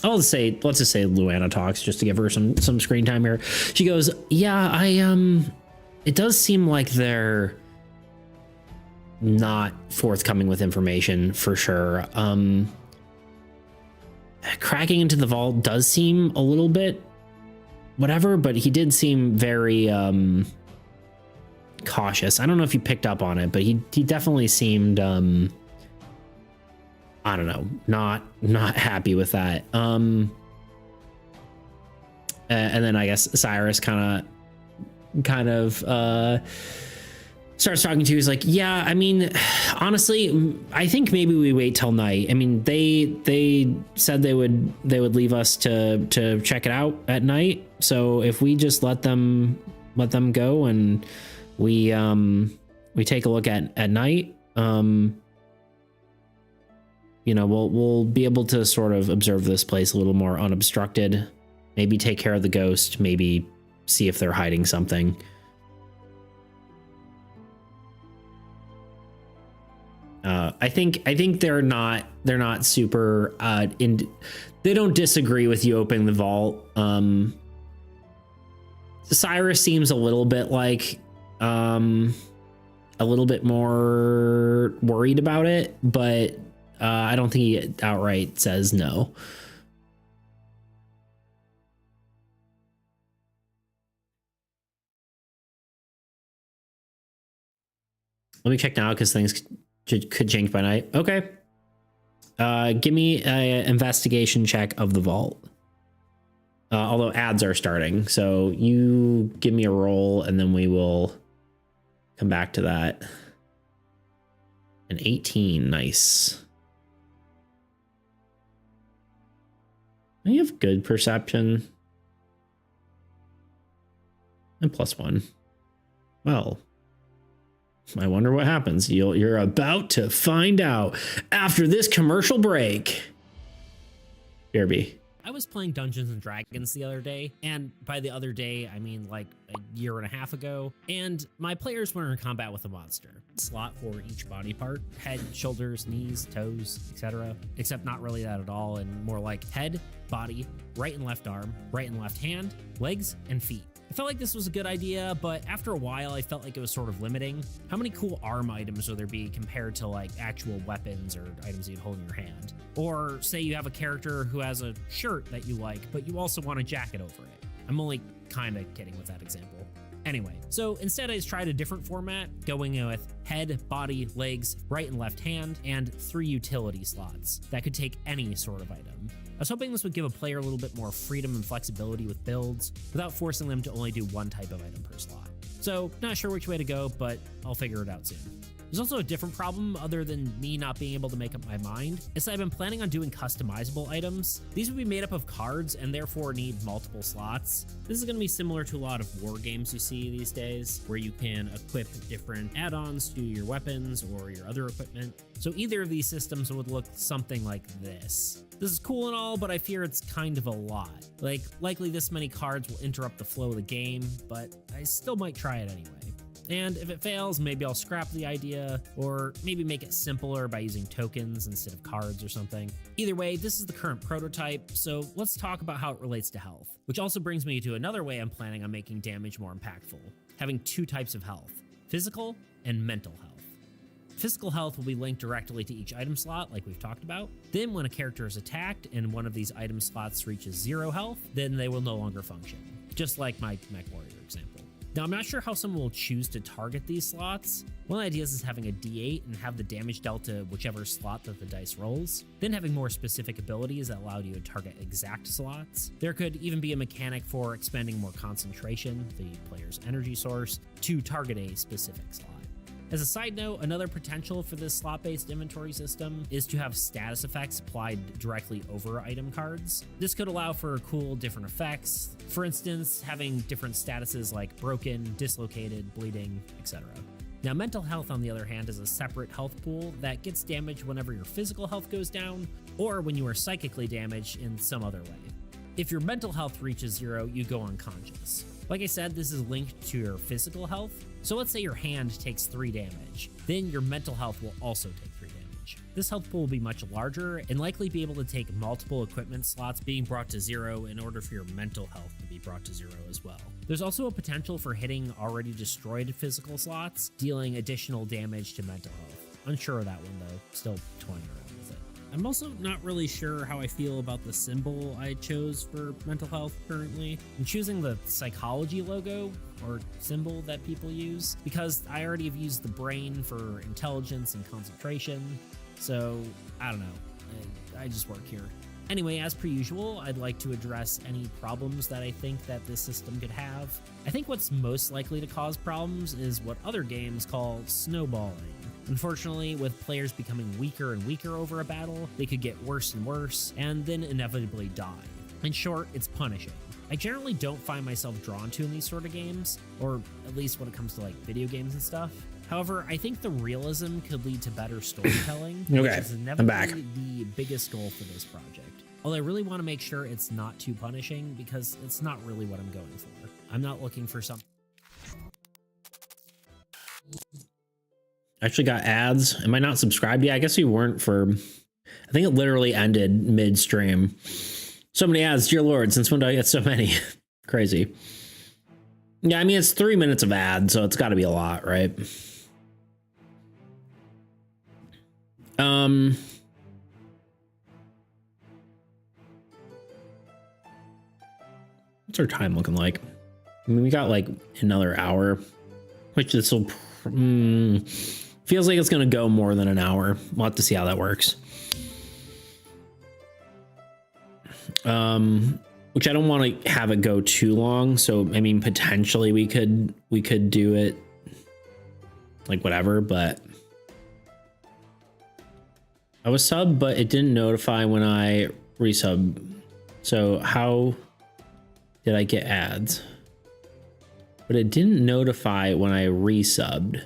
let's just say Luana talks just to give her some screen time here. She goes, yeah, it does seem like they're not forthcoming with information for sure. Cracking into the vault does seem a little bit whatever, but he did seem very cautious. I don't know if you picked up on it, but he definitely seemed I don't know, not happy with that. And then I guess Cyrus kind of kind of starts talking to you. He's like, yeah, I mean, honestly, I think maybe we wait till night. I mean, they said they would leave us to check it out at night. So if we just let them go and we take a look at night, you know, we'll be able to sort of observe this place a little more unobstructed, maybe take care of the ghost, maybe see if they're hiding something. I think they're not super they don't disagree with you opening the vault. Cyrus seems a little bit like a little bit more worried about it, but I don't think he outright says no. Let me check now because things could change by night. Okay. Give me an investigation check of the vault. Although ads are starting, so you give me a roll and then we will come back to that. An 18, nice. You have good perception. And +1. Well, I wonder what happens. You're about to find out after this commercial break. BRB. I was playing Dungeons and Dragons the other day, and by the other day, I mean like a year and a half ago, and my players were in combat with a monster. Slot for each body part: head, shoulders, knees, toes, etc. Except not really that at all, and more like head, body, right and left arm, right and left hand, legs, and feet. I felt like this was a good idea, but after a while, I felt like it was sort of limiting. How many cool arm items would there be compared to like actual weapons or items you'd hold in your hand? Or say you have a character who has a shirt that you like, but you also want a jacket over it. I'm only kind of kidding with that example. Anyway, so instead I just tried a different format, going with head, body, legs, right and left hand, and 3 utility slots that could take any sort of item. I was hoping this would give a player a little bit more freedom and flexibility with builds without forcing them to only do one type of item per slot. So not sure which way to go, but I'll figure it out soon. There's also a different problem other than me not being able to make up my mind, is that I've been planning on doing customizable items. These would be made up of cards and therefore need multiple slots. This is going to be similar to a lot of war games you see these days, where you can equip different add-ons to your weapons or your other equipment. So either of these systems would look something like this. This is cool and all, but I fear it's kind of a lot. Like, likely this many cards will interrupt the flow of the game, but I still might try it anyway. And if it fails, maybe I'll scrap the idea, or maybe make it simpler by using tokens instead of cards or something. Either way, this is the current prototype, so let's talk about how it relates to health. Which also brings me to another way I'm planning on making damage more impactful: having 2 types of health: physical and mental health. Physical health will be linked directly to each item slot, like we've talked about. Then when a character is attacked and one of these item slots reaches 0 health, then they will no longer function. Just like my Mech Warrior example. Now, I'm not sure how someone will choose to target these slots. One of the ideas is having a D8 and have the damage dealt to whichever slot that the dice rolls, then having more specific abilities that allow you to target exact slots. There could even be a mechanic for expending more concentration, the player's energy source, to target a specific slot. As a side note, another potential for this slot-based inventory system is to have status effects applied directly over item cards. This could allow for cool different effects. For instance, having different statuses like broken, dislocated, bleeding, etc. Now, mental health, on the other hand, is a separate health pool that gets damaged whenever your physical health goes down, or when you are psychically damaged in some other way. If your mental health reaches 0, you go unconscious. Like I said, this is linked to your physical health. So let's say your hand takes 3 damage, then your mental health will also take 3 damage. This health pool will be much larger and likely be able to take multiple equipment slots being brought to 0 in order for your mental health to be brought to 0 as well. There's also a potential for hitting already destroyed physical slots, dealing additional damage to mental health. Unsure of that one though, still toying around with it. I'm also not really sure how I feel about the symbol I chose for mental health currently. I'm choosing the psychology logo or symbol that people use because I already have used the brain for intelligence and concentration. So I don't know. I just work here. Anyway, as per usual, I'd like to address any problems that I think that this system could have. I think what's most likely to cause problems is what other games call snowballing. Unfortunately, with players becoming weaker and weaker over a battle, they could get worse and worse, and then inevitably die. In short, it's punishing. I generally don't find myself drawn to in these sort of games, or at least when it comes to like video games and stuff. However, I think the realism could lead to better storytelling, which is inevitably the biggest goal for this project. Although I really want to make sure it's not too punishing, because it's not really what I'm going for. I'm not looking for something. Actually got ads. Am I not subscribed yet? I guess you weren't for... I think it literally ended mid-stream. So many ads, dear lord, since when do I get so many? Crazy. Yeah, I mean, it's 3 minutes of ads, so it's got to be a lot, right? What's our time looking like? I mean, we got like another hour, which this will feels like it's going to go more than an hour. We'll have to see how that works. Which I don't want to have it go too long. So, I mean, potentially we could do it like whatever, but I was subbed, but it didn't notify when I resub. So how did I get ads? But it didn't notify when I resubbed.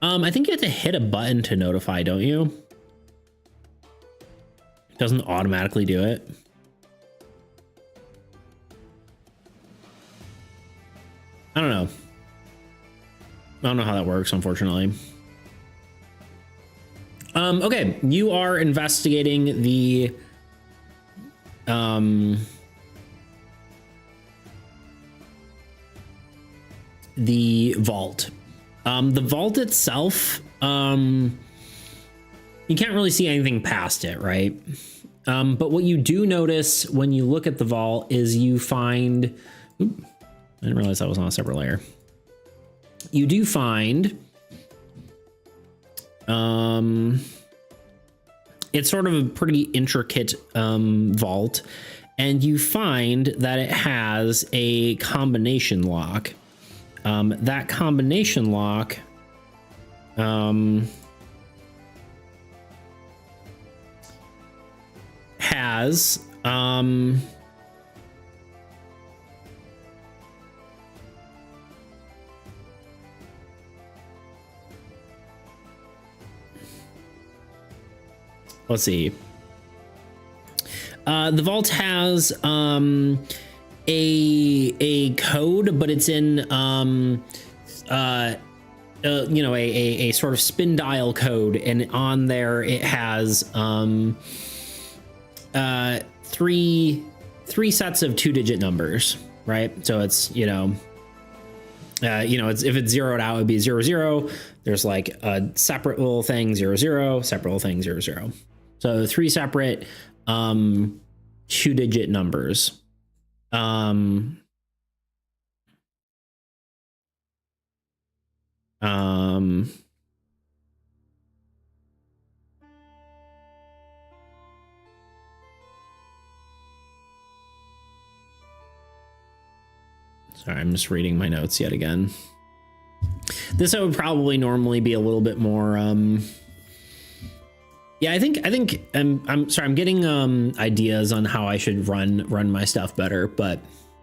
I think you have to hit a button to notify, don't you? It doesn't automatically do it. I don't know. I don't know how that works, unfortunately. Okay, you are investigating the vault. The vault itself, you can't really see anything past it, right? But what you do notice when you look at the vault is you find... Oop, I didn't realize that was on a separate layer. You do find... it's sort of a pretty intricate vault, and you find that it has a combination lock. That combination lock has let's see. The vault has a code, but it's in you know, a sort of spin dial code, and on there it has three sets of 2-digit numbers, right? So it's it's if it's zeroed out, it'd be 00. There's like a separate little thing 00, separate little thing 00. So 3 separate 2-digit numbers. Sorry, I'm just reading my notes yet again. This would probably normally be a little bit more yeah, I think I'm sorry, I'm getting ideas on how I should run my stuff better, but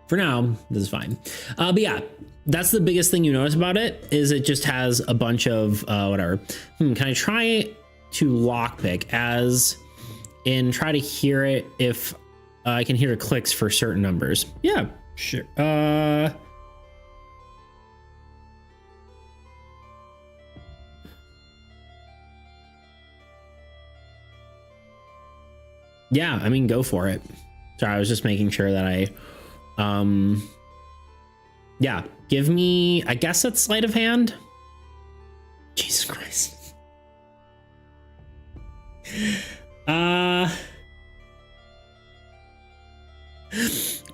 for now this is fine. But yeah, that's the biggest thing you notice about it, is it just has a bunch of whatever. Can I try to lockpick as in try to hear it if I can hear clicks for certain numbers? Yeah, sure. Yeah, I mean, go for it. Sorry, I was just making sure that I, yeah, give me, I guess that's sleight of hand. Jesus Christ.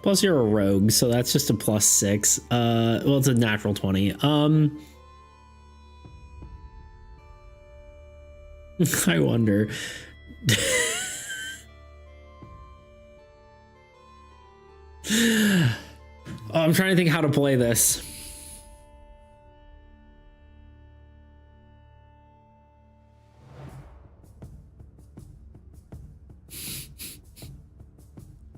Plus you're a rogue, so that's just a +6. Well, it's a natural 20. I wonder. Oh, I'm trying to think how to play this.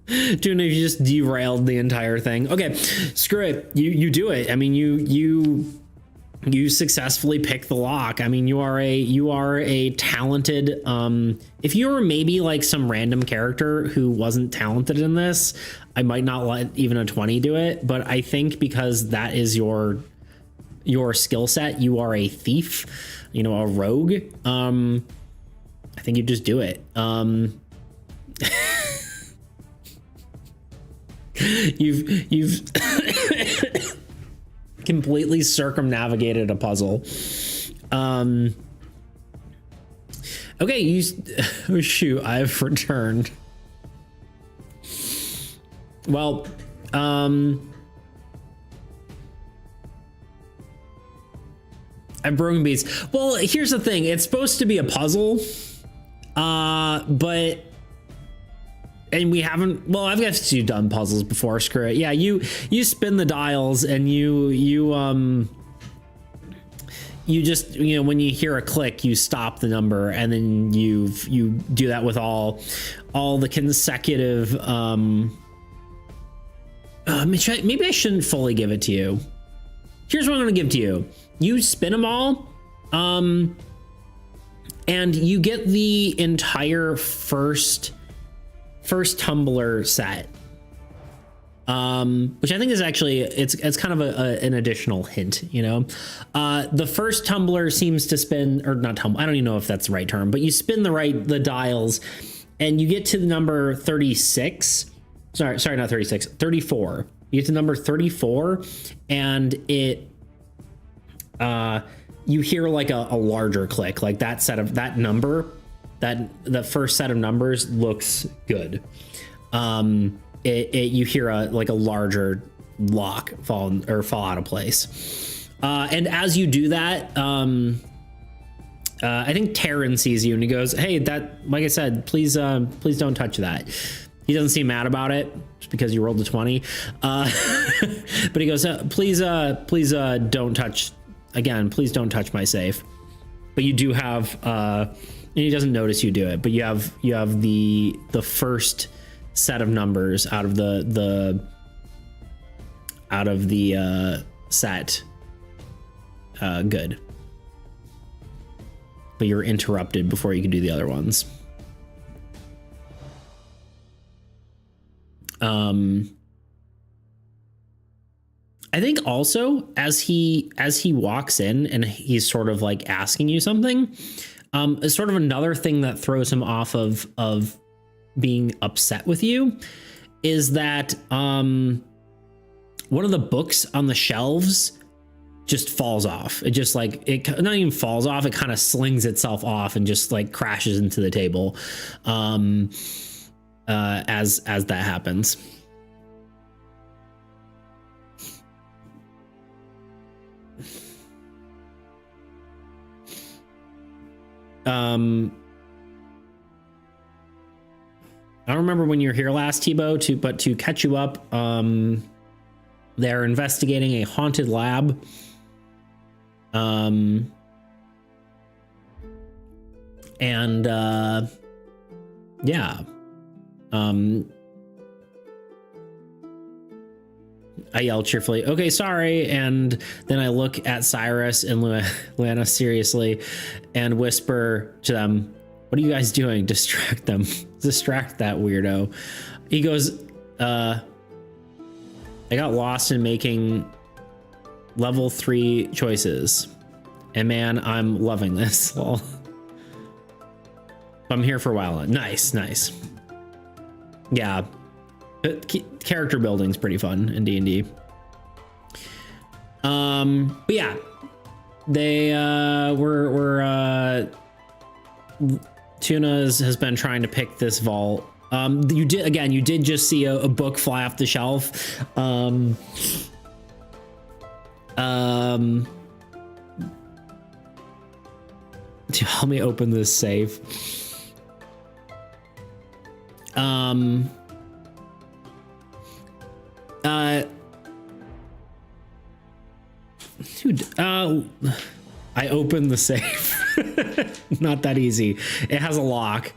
Dude, if you just derailed the entire thing. Okay, screw it. You do it. I mean, you successfully pick the lock. I mean, you are a talented, if you were maybe like some random character who wasn't talented in this, I might not let even a 20 do it, but I think because that is your skill set, you are a thief, you know, a rogue. I think you just do it. You've completely circumnavigated a puzzle. Okay, oh shoot, I've returned. Well, I've broken beats. Well, here's the thing, it's supposed to be a puzzle, but and we haven't, well, I've guessed you've done puzzles before, screw it. Yeah, you spin the dials and you just, you know, when you hear a click, you stop the number, and then you do that with all the consecutive, maybe I shouldn't fully give it to you. Here's what I'm gonna give to you. You spin them all, and you get the entire first tumbler set, which I think is actually, it's kind of an additional hint, you know. The first tumbler seems to spin, or not tumble, I don't even know if that's the right term, but you spin the dials and you get to the number 36. Sorry, not 36, 34. You get to number 34, and it you hear like a larger click, like that number, that the first set of numbers looks good. You hear a larger lock fall out of place. And as you do that, I think Taryn sees you and he goes, "Hey, that, like I said, please don't touch that." He doesn't seem mad about it just because you rolled a 20. But he goes, please don't touch, again, please don't touch my safe. But you do have, and he doesn't notice you do it, but you have the first set of numbers out of the set. Good. But you're interrupted before you can do the other ones. I think also as he walks in and he's sort of like asking you something, is sort of another thing that throws him off of being upset with you is that one of the books on the shelves just falls off. It just like, it not even falls off, it kind of slings itself off and just like crashes into the table as that happens. I don't remember when you were here last, Tebow, but to catch you up, they're investigating a haunted lab. Yeah. I yell cheerfully, "Okay, sorry." And then I look at Cyrus and Luana seriously and whisper to them, "What are you guys doing? Distract them. Distract that weirdo." He goes, I got lost in making level 3 choices. And man, I'm loving this. Well, I'm here for a while. Nice. Yeah. Character building's pretty fun in D&D. But yeah, they Tuna has been trying to pick this vault. You did just see a book fly off the shelf. To help me open this safe. Dude, I opened the safe. Not that easy. It has a lock.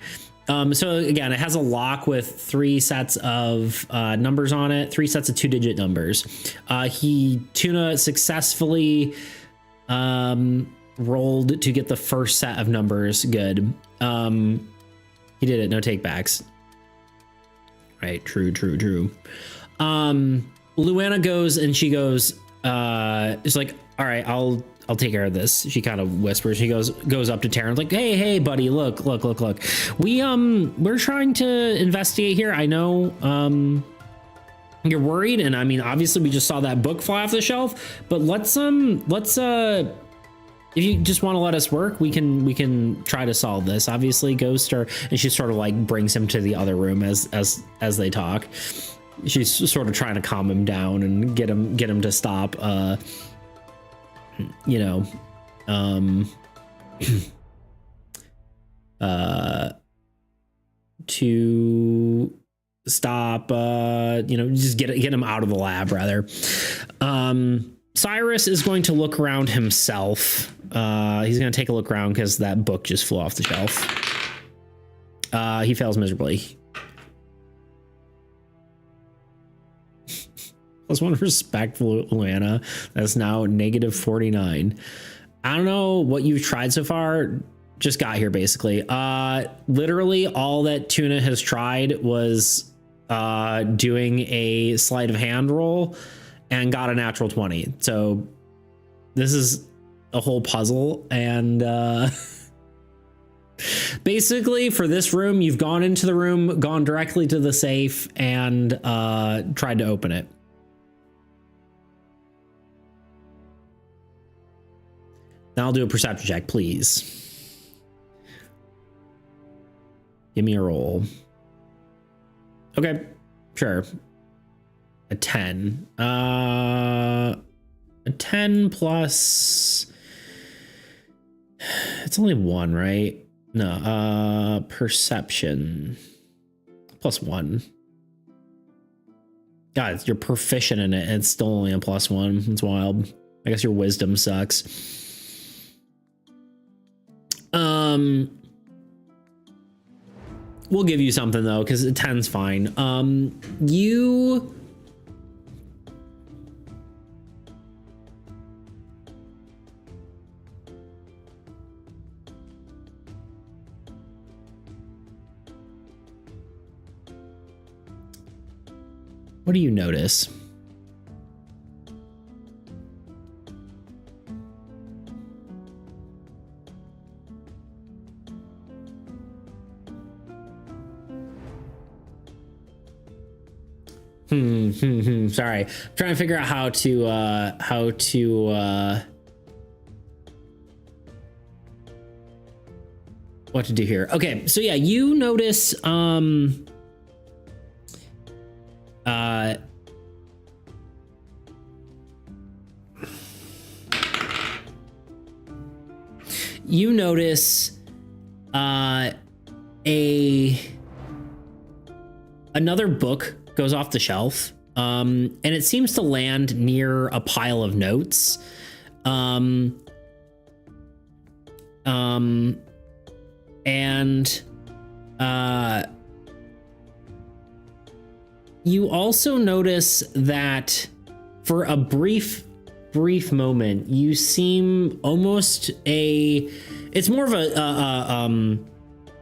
So again, it has a lock with 3 sets of numbers on it, 3 sets of 2-digit numbers. Tuna successfully rolled to get the first set of numbers good. He did it, no takebacks. Right, true. Luana goes and she goes, it's like, all right, I'll take care of this. She kind of whispers. She goes up to Taryn like, hey, buddy, look. We're trying to investigate here. I know you're worried, and I mean, obviously we just saw that book fly off the shelf, but let's if you just want to let us work, we can try to solve this. Obviously, Ghost and she sort of like brings him to the other room as they talk. She's sort of trying to calm him down and get him to stop. To stop. Just get him out of the lab rather. Cyrus is going to look around himself. He's going to take a look around because that book just flew off the shelf. He fails miserably. +1 respect for Luana. That's now -49. I don't know what you've tried so far. Just got here basically. Literally all that Tuna has tried was doing a sleight of hand roll and got a natural 20. So this is a whole puzzle. And basically for this room, you've gone into the room, gone directly to the safe, and tried to open it. Now I'll do a perception check, please. Give me a roll. Okay, sure. A 10. A 10 plus... It's only 1, right? No, perception. +1. God, you're proficient in it, and it's still only a +1. It's wild. I guess your wisdom sucks. We'll give you something though, because a 10's fine. You... What do you notice? Sorry, I'm trying to figure out how to what to do here. Okay, so yeah, you notice another book goes off the shelf, and it seems to land near a pile of notes. You also notice that for a brief moment, you seem almost it's more of an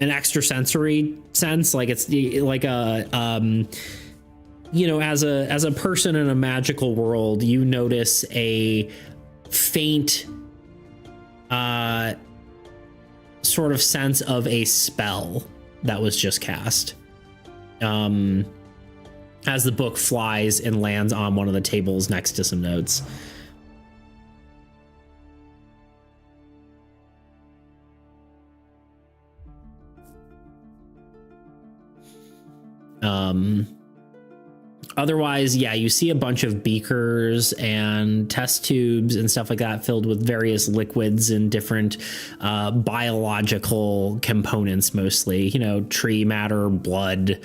extrasensory sense, like it's like a as a person in a magical world, you notice a faint sort of sense of a spell that was just cast as the book flies and lands on one of the tables next to some notes. Otherwise, yeah, you see a bunch of beakers and test tubes and stuff like that filled with various liquids and different biological components, mostly, tree matter, blood,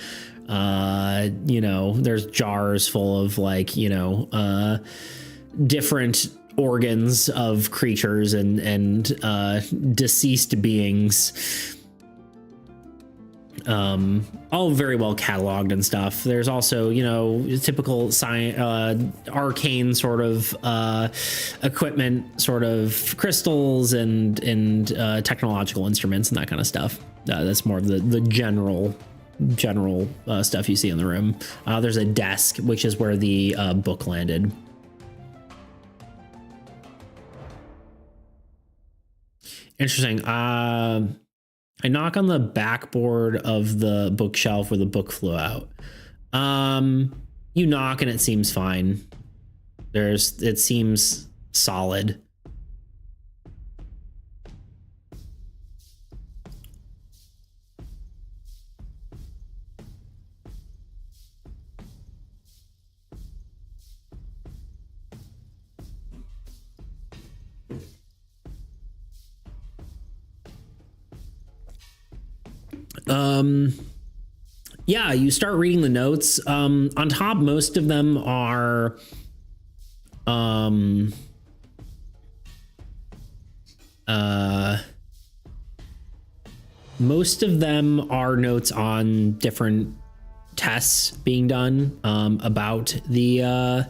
You know, there's jars full of like, you know, different organs of creatures and deceased beings. All very well cataloged and stuff. There's also, you know, typical arcane sort of equipment, sort of crystals and technological instruments and that kind of stuff. That's more of the general stuff you see in the room. There's a desk, which is where the book landed. Interesting. I knock on the backboard of the bookshelf where the book flew out. You knock and it seems fine. It seems solid. Yeah, you start reading the notes. On top, most of them are notes on different tests being done about the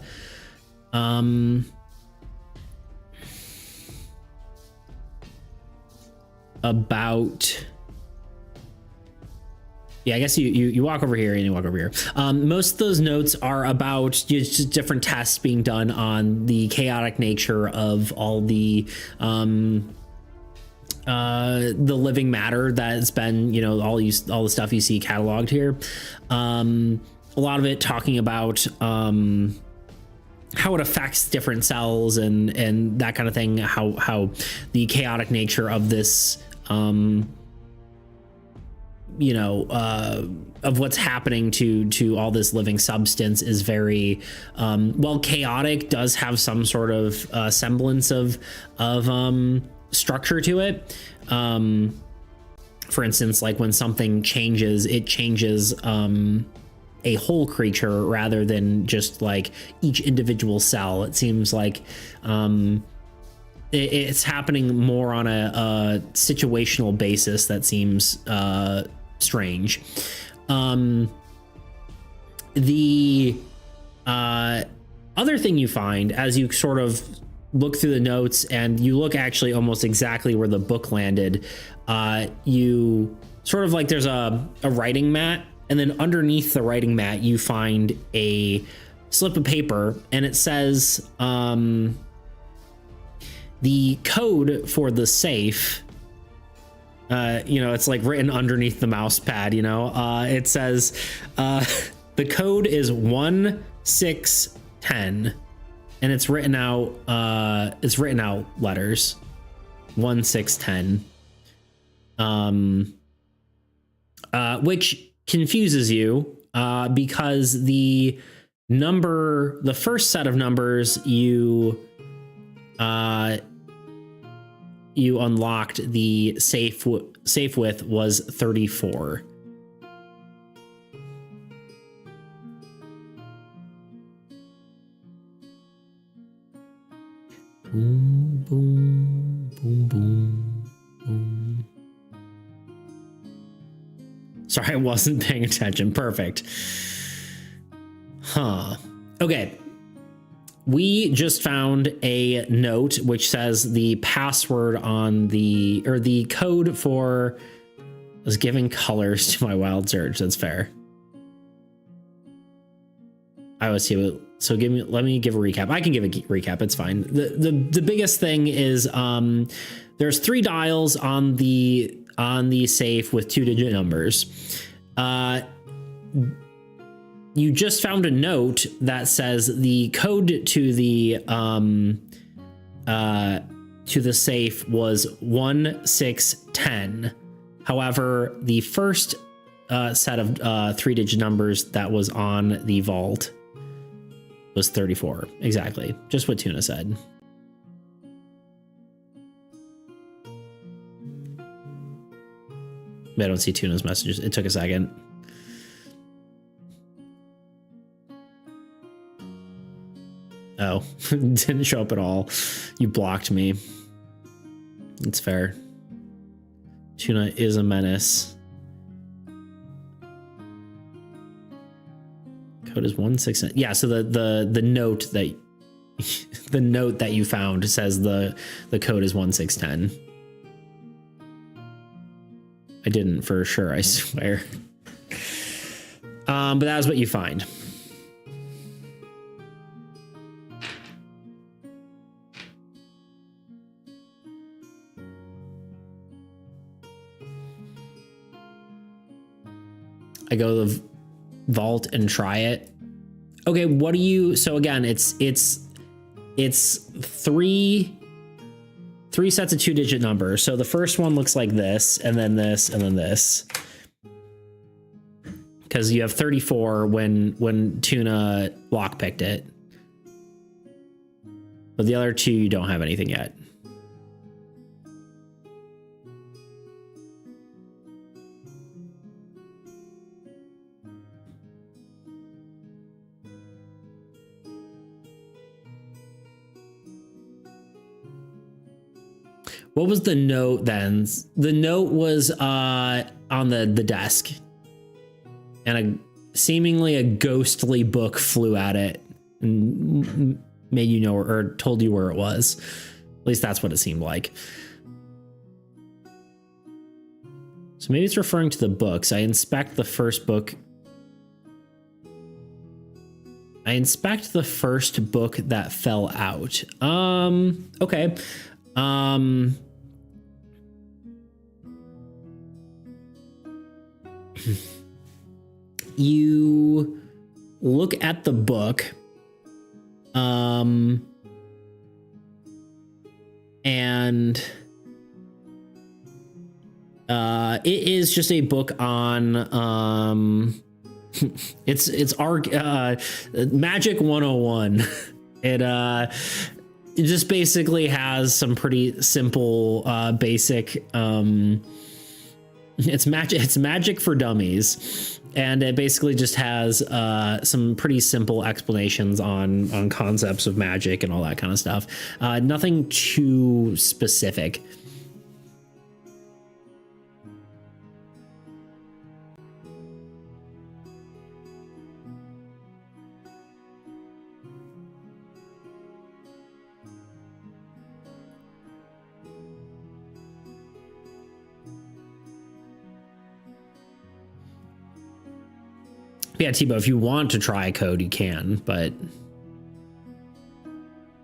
yeah, I guess you walk over here and you walk over here. Most of those notes are about just different tests being done on the chaotic nature of all the living matter that's been, you know, all the stuff you see cataloged here. A lot of it talking about how it affects different cells and that kind of thing. How the chaotic nature of this you know, of what's happening to all this living substance is very well, chaotic does have some sort of semblance of structure to it. For instance, like when something changes, it changes a whole creature rather than just like each individual cell. It seems like it's happening more on a situational basis that seems strange. The other thing you find as you sort of look through the notes and you look actually almost exactly where the book landed, you sort of like there's a writing mat, and then underneath the writing mat you find a slip of paper, and it says the code for the safe. You know, it's like written underneath the mouse pad, you know. It says the code is 1610, and it's written out letters 1610, which confuses you because the first set of numbers you unlocked the safe with was 34. Boom, boom, boom, boom, boom. Sorry, I wasn't paying attention. Perfect. Huh. Okay. We just found a note which says the password on the code for was giving colors to my wild surge. That's fair. I was here. So let me give a recap. I can give a recap. It's fine. The biggest thing is there's 3 dials on the safe with 2-digit numbers. You just found a note that says the code to the safe was 1610. However, the first set of 3-digit numbers that was on the vault was 34. Exactly. Just what Tuna said. I don't see Tuna's messages. It took a second. Oh, didn't show up at all. You blocked me. It's fair. Tuna is a menace. Code is 169. Yeah, so the note that the note that you found says the code is 1610. I didn't for sure, I swear. But that's what you find. I go to the vault and try it. Okay, what do you? So again, it's three sets of 2-digit numbers. So the first one looks like this, and then this, and then this. Because you have 34 when Tuna lockpicked it. But the other two, you don't have anything yet. What was the note then? The note was on the desk. And seemingly a ghostly book flew at it and made you know, or told you where it was. At least that's what it seemed like. So maybe it's referring to the books. I inspect the first book. I inspect the first book that fell out. Okay. You look at the book, and it is just a book on it's Magic 101. It just basically has some pretty simple basic it's magic for dummies, and it basically just has some pretty simple explanations on concepts of magic and all that kind of stuff. Nothing too specific. Yeah, Tebow, if you want to try a code, you can, but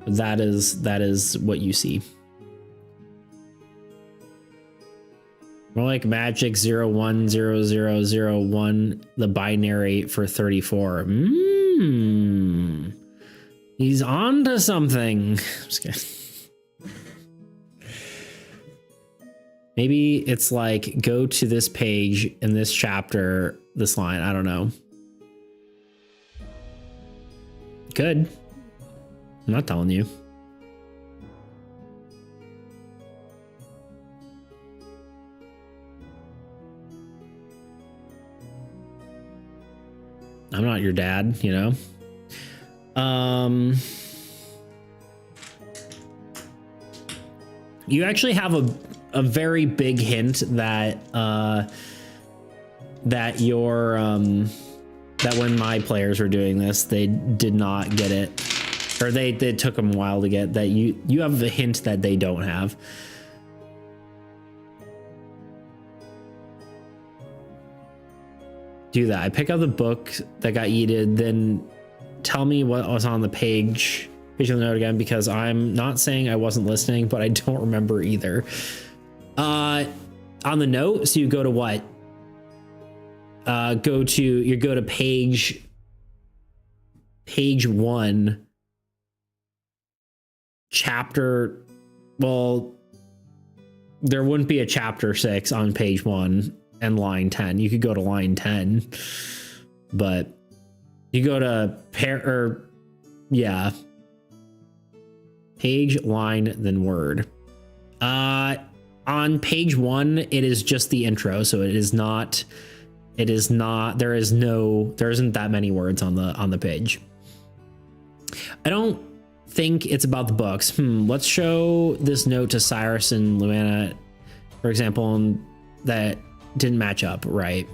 that is what you see. More like Magic 010001, the binary for 34. He's on to something. Just kidding. Maybe it's like, go to this page in this chapter, this line. I don't know. Good. I'm not telling you. I'm not your dad, you know. You actually have a very big hint that that your that when my players were doing this, they did not get it, or they took them a while to get that. You have a hint that they don't have. Do that. I pick up the book that got yeeted, then tell me what was on the page of the note again, because I'm not saying I wasn't listening, but I don't remember either. On the note, so you go to what? Go to page 1, chapter. Well, there wouldn't be a chapter 6 on page 1 and line 10. You could go to line 10, but you go to page, line, then word. On page 1, it is just the intro, so there isn't that many words on the page. I don't think it's about the books. Let's show this note to Cyrus and Luana, for example, and that didn't match up, right?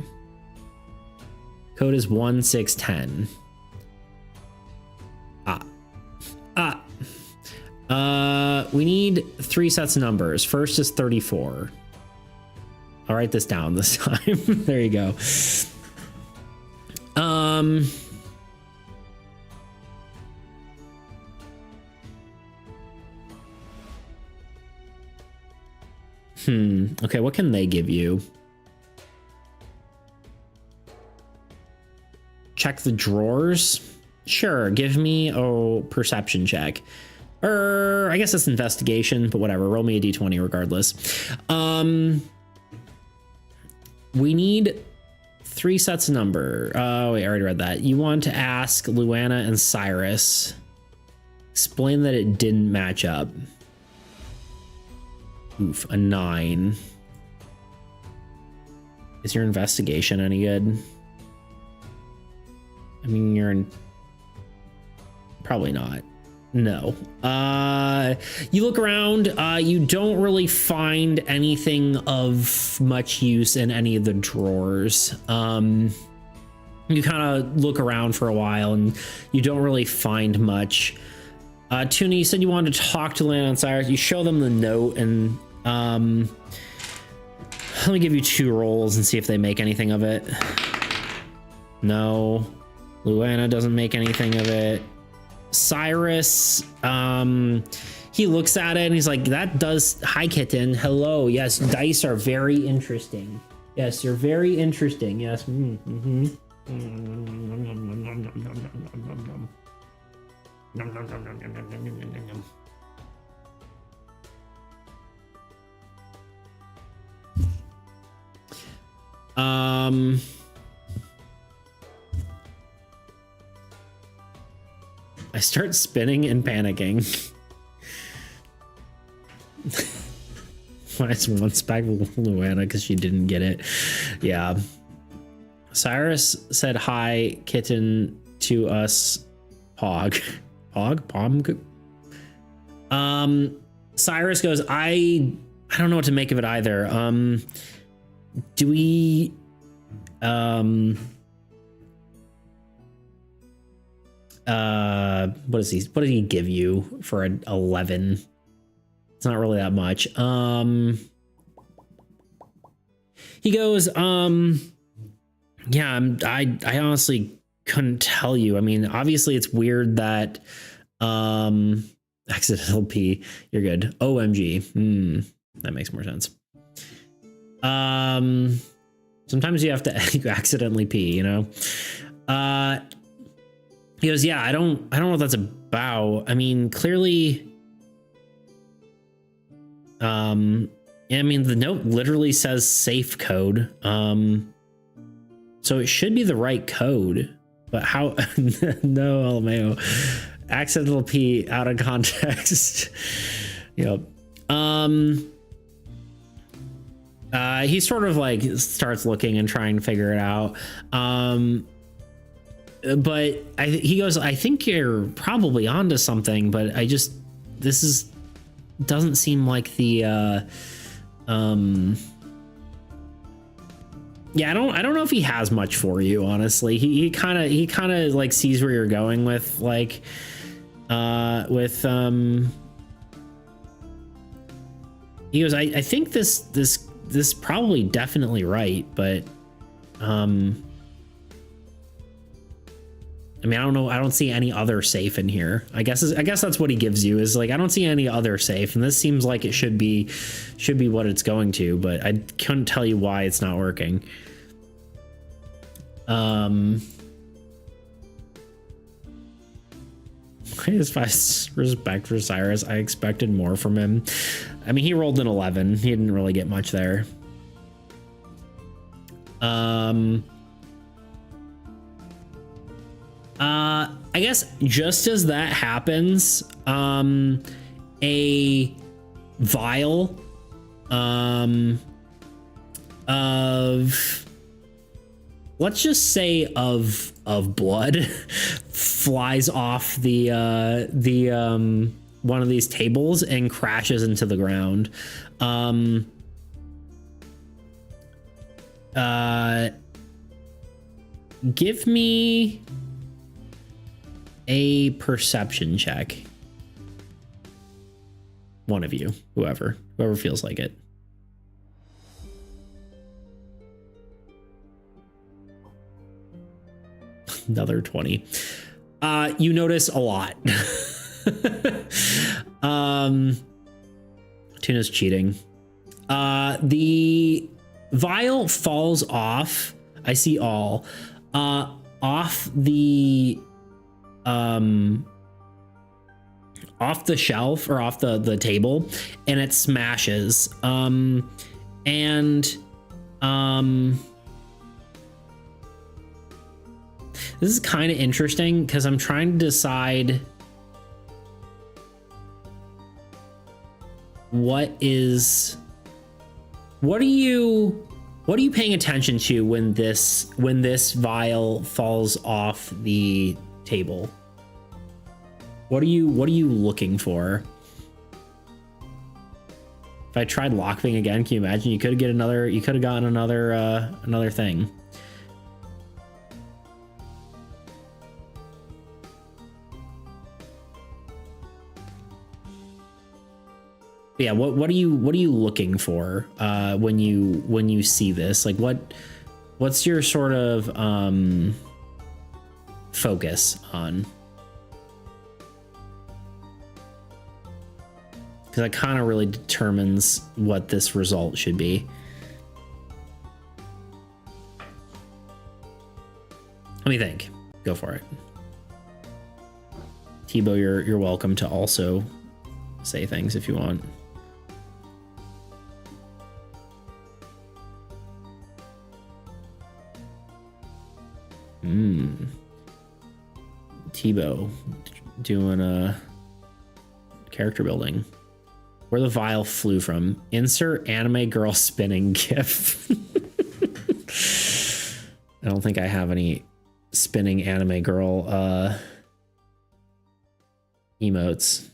Code is 1610. We need 3 sets of numbers. First is 34. I'll write this down this time. There you go. Okay, what can they give you? Check the drawers? Sure, give me a perception check. Or I guess it's investigation, but whatever. Roll me a d20 regardless. We need 3 sets of number. Oh, wait, I already read that. You want to ask Luana and Cyrus. Explain that it didn't match up. Oof, a 9. Is your investigation any good? I mean, you're in... Probably not. No. You look around, you don't really find anything of much use in any of the drawers. You kind of look around for a while and you don't really find much. Tuna, you said you wanted to talk to Lana and Cyrus. You show them the note and let me give you 2 rolls and see if they make anything of it. No. Luana doesn't make anything of it. Cyrus, he looks at it and he's like, that does, hi kitten, hello, yes, dice are very interesting. Yes, you're very interesting, yes. I start spinning and panicking. I just one spec Luana because she didn't get it. Yeah. Cyrus said hi kitten to us. Pog. Cyrus goes, I don't know what to make of it either. Do we what did he give you for an 11? It's not really that much. He goes, yeah, I honestly couldn't tell you. I mean, obviously it's weird that accidental P, you're good. OMG. That makes more sense. Sometimes you have to accidentally pee, you know? He goes, yeah, I don't know what that's about. I mean, clearly, I mean, the note literally says safe code. So it should be the right code, but how? No, LMAO. Accidental P out of context. Yep. He sort of like starts looking and trying to figure it out. But he goes, I think you're probably onto something, but doesn't seem like the, yeah, I don't know if he has much for you, honestly. He kind of like sees where you're going with like, he goes, I think this probably definitely right, but, I mean, I don't know. I don't see any other safe in here. I guess that's what he gives you is like, I don't see any other safe. And this seems like it should be what it's going to, but I couldn't tell you why it's not working. His respect for Cyrus. I expected more from him. I mean, he rolled an 11. He didn't really get much there. I guess just as that happens, a vial of let's just say of blood flies off the one of these tables and crashes into the ground. Give me a perception check. One of you, whoever feels like it. Another 20. You notice a lot. Tuna's cheating. The vial falls off. I see all off the shelf or off the table, and it smashes. This is kind of interesting because I'm trying to decide what are you paying attention to when this vial falls off the table? What are you looking for? If I tried lockpicking again, can you imagine? You could have gotten another thing. Yeah, what are you looking for when you see this? Like what's your sort of focus on? Because that kind of really determines what this result should be. Let me think. Go for it. Tebow, you're welcome to also say things if you want. Tebow doing a character building. Where the vial flew from. Insert anime girl spinning gif. I don't think I have any spinning anime girl emotes.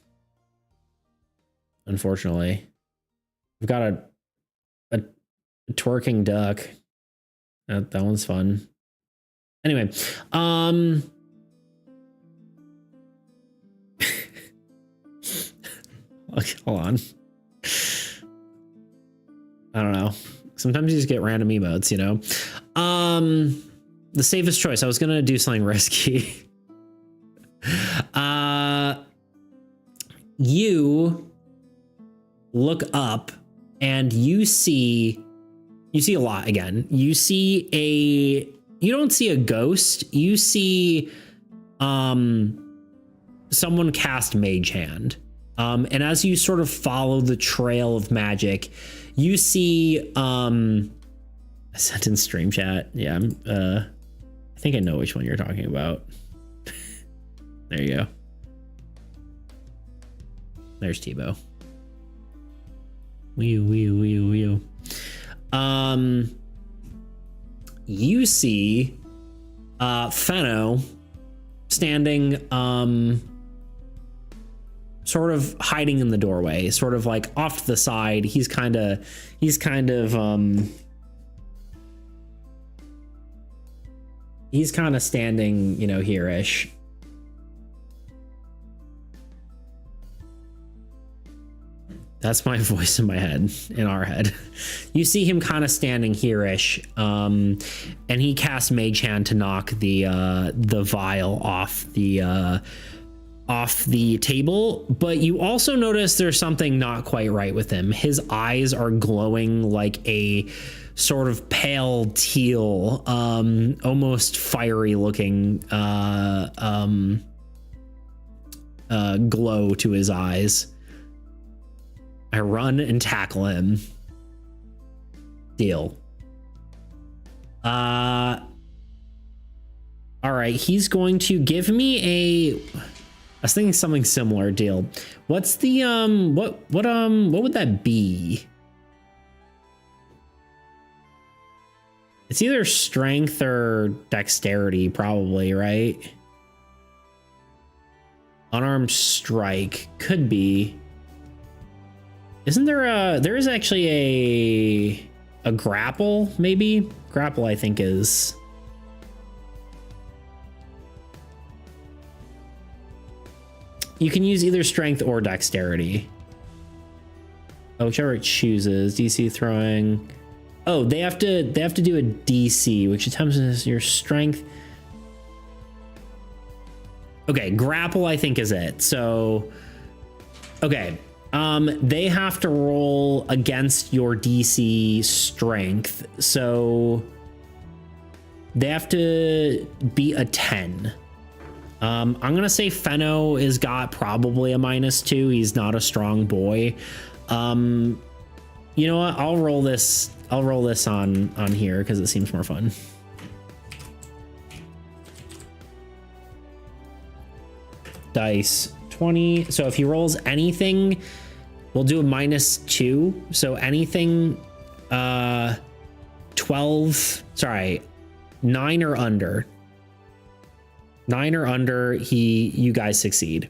Unfortunately. We've got a twerking duck. That one's fun. Anyway, hold on. I don't know. Sometimes you just get random emotes, you know? The safest choice. I was going to do something risky. You look up and you see a lot again. You don't see a ghost. You see someone cast Mage Hand. And as you sort of follow the trail of magic, you see I sent in stream chat. Yeah, I think I know which one you're talking about. There you go. There's Tebow. Wee. You see Fenno standing sort of hiding in the doorway, sort of like off to the side. He's kind of standing, you know, here-ish. That's my voice in my head, in our head. You see him kind of standing here-ish, and he casts Mage Hand to knock the vial off the table. But you also notice there's something not quite right with him. His eyes are glowing like a sort of pale teal, almost fiery looking glow to his eyes. I run and tackle him. Deal. All right, he's going to give me a... I was thinking something similar. Deal. What's the what would that be? It's either strength or dexterity, probably, right? Unarmed strike could be. Isn't there there is actually a grapple, maybe? Grapple, I think, is. You can use either strength or dexterity. Oh, whichever it chooses. DC throwing. Oh, they have to do a DC, which attempts your strength. Okay, grapple, I think, is it. So, okay. They have to roll against your DC strength. So they have to beat a 10. I'm gonna say Fenno is got probably a -2. He's not a strong boy. You know what? I'll roll this on here because it seems more fun. Dice 20. So if he rolls anything, we'll do a -2. So anything 12, sorry, 9 or under. 9 or under, you guys succeed.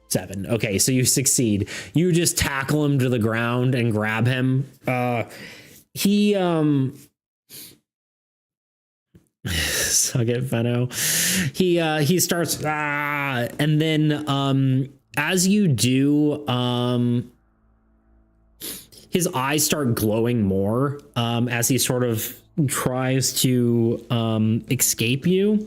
7. Okay, so you succeed. You just tackle him to the ground and grab him. He suck it, Fenno. He starts and then as you do, his eyes start glowing more as he sort of tries to escape you.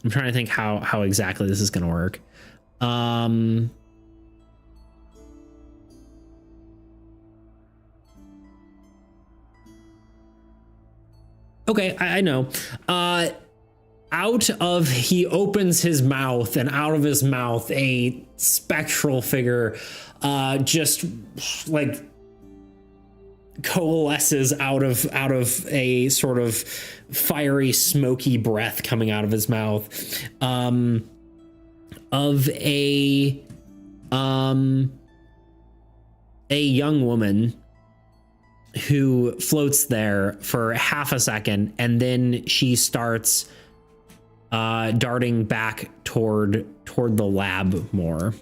I'm trying to think how exactly this is going to work. Okay, I know. He opens his mouth, and out of his mouth, a spectral figure just like coalesces out of a sort of fiery, smoky breath coming out of his mouth, of a young woman who floats there for half a second, and then she starts darting back toward the lab more.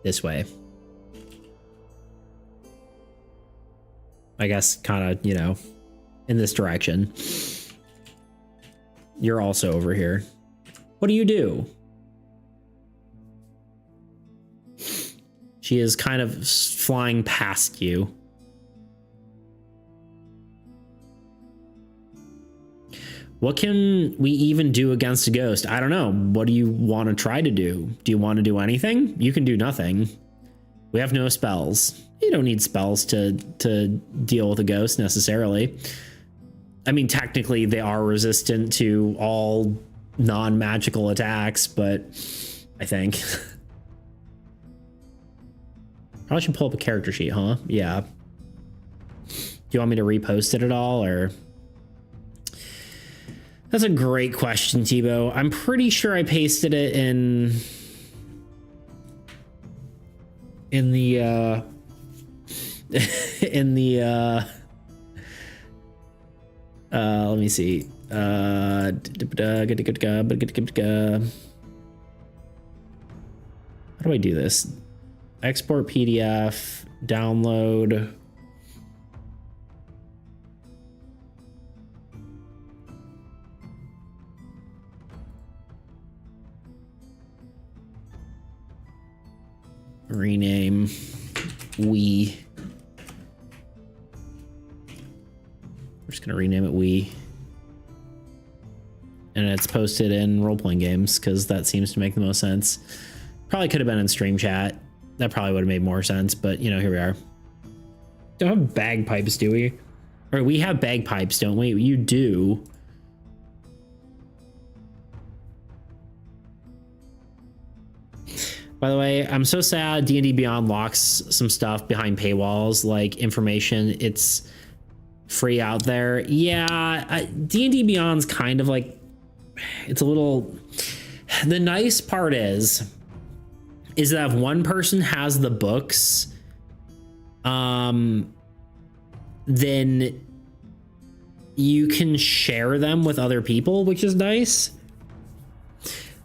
This way. I guess kind of, you know, in this direction. You're also over here. What do you do? She is kind of flying past you. What can we even do against a ghost? I don't know. What do you want to try to do? Do you want to do anything? You can do nothing. We have no spells. You don't need spells to deal with a ghost necessarily. I mean, technically they are resistant to all non-magical attacks, but I think probably should pull up a character sheet, huh? Yeah. Do you want me to repost it at all, or? That's a great question, Tebow. I'm pretty sure I pasted it in the let me see. How do I do this? Export PDF, download. Rename we. We're just gonna rename it we. And it's posted in role-playing games because that seems to make the most sense. Probably could have been in stream chat. That probably would have made more sense, but you know, here we are. Don't have bagpipes, do we? Or we have bagpipes, don't we? You do. By the way, I'm so sad D&D Beyond locks some stuff behind paywalls, like information. It's free out there. Yeah, D&D Beyond's kind of like, it's a little, The nice part is that if one person has the books, then you can share them with other people, which is nice.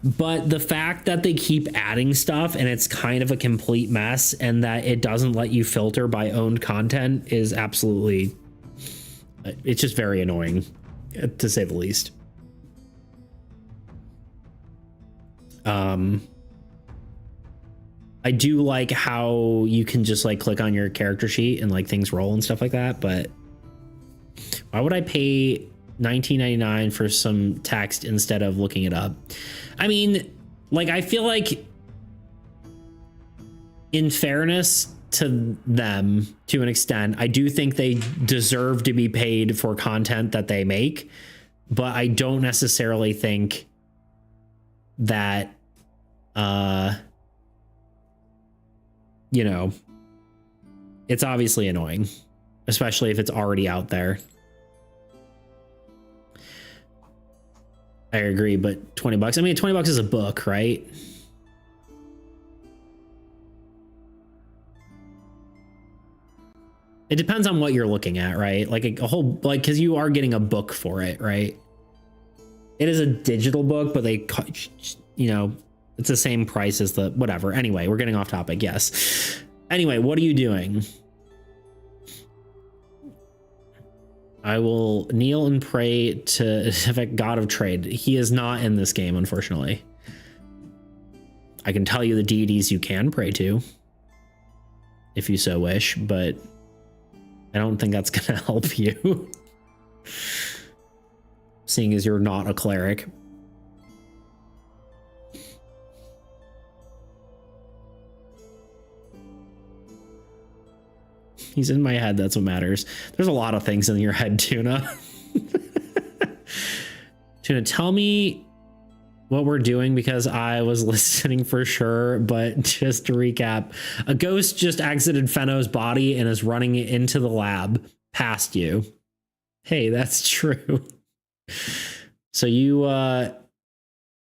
But the fact that they keep adding stuff and it's kind of a complete mess and that it doesn't let you filter by owned content is absolutely, it's just very annoying, to say the least. I do like how you can just like click on your character sheet and like things roll and stuff like that, but why would I pay $19.99 for some text instead of looking it up? I mean, like, I feel like in fairness to them, to an extent, I do think they deserve to be paid for content that they make, but I don't necessarily think that, you know, it's obviously annoying, especially if it's already out there. I agree, but $20. I mean, $20 is a book, right? It depends on what you're looking at, right? Like a whole, like, because you are getting a book for it, right? It is a digital book, but they, you know, it's the same price as the whatever. Anyway, we're getting off topic. Yes. Anyway, what are you doing? I will kneel and pray to the god of trade. He is not in this game, unfortunately. I can tell you the deities you can pray to, if you so wish, but I don't think that's going to help you, seeing as you're not a cleric. He's in my head. That's what matters. There's a lot of things in your head, Tuna. Tuna, tell me what we're doing, because I was listening for sure. But just to recap, a ghost just exited Fenno's body and is running into the lab past you. Hey, that's true. So you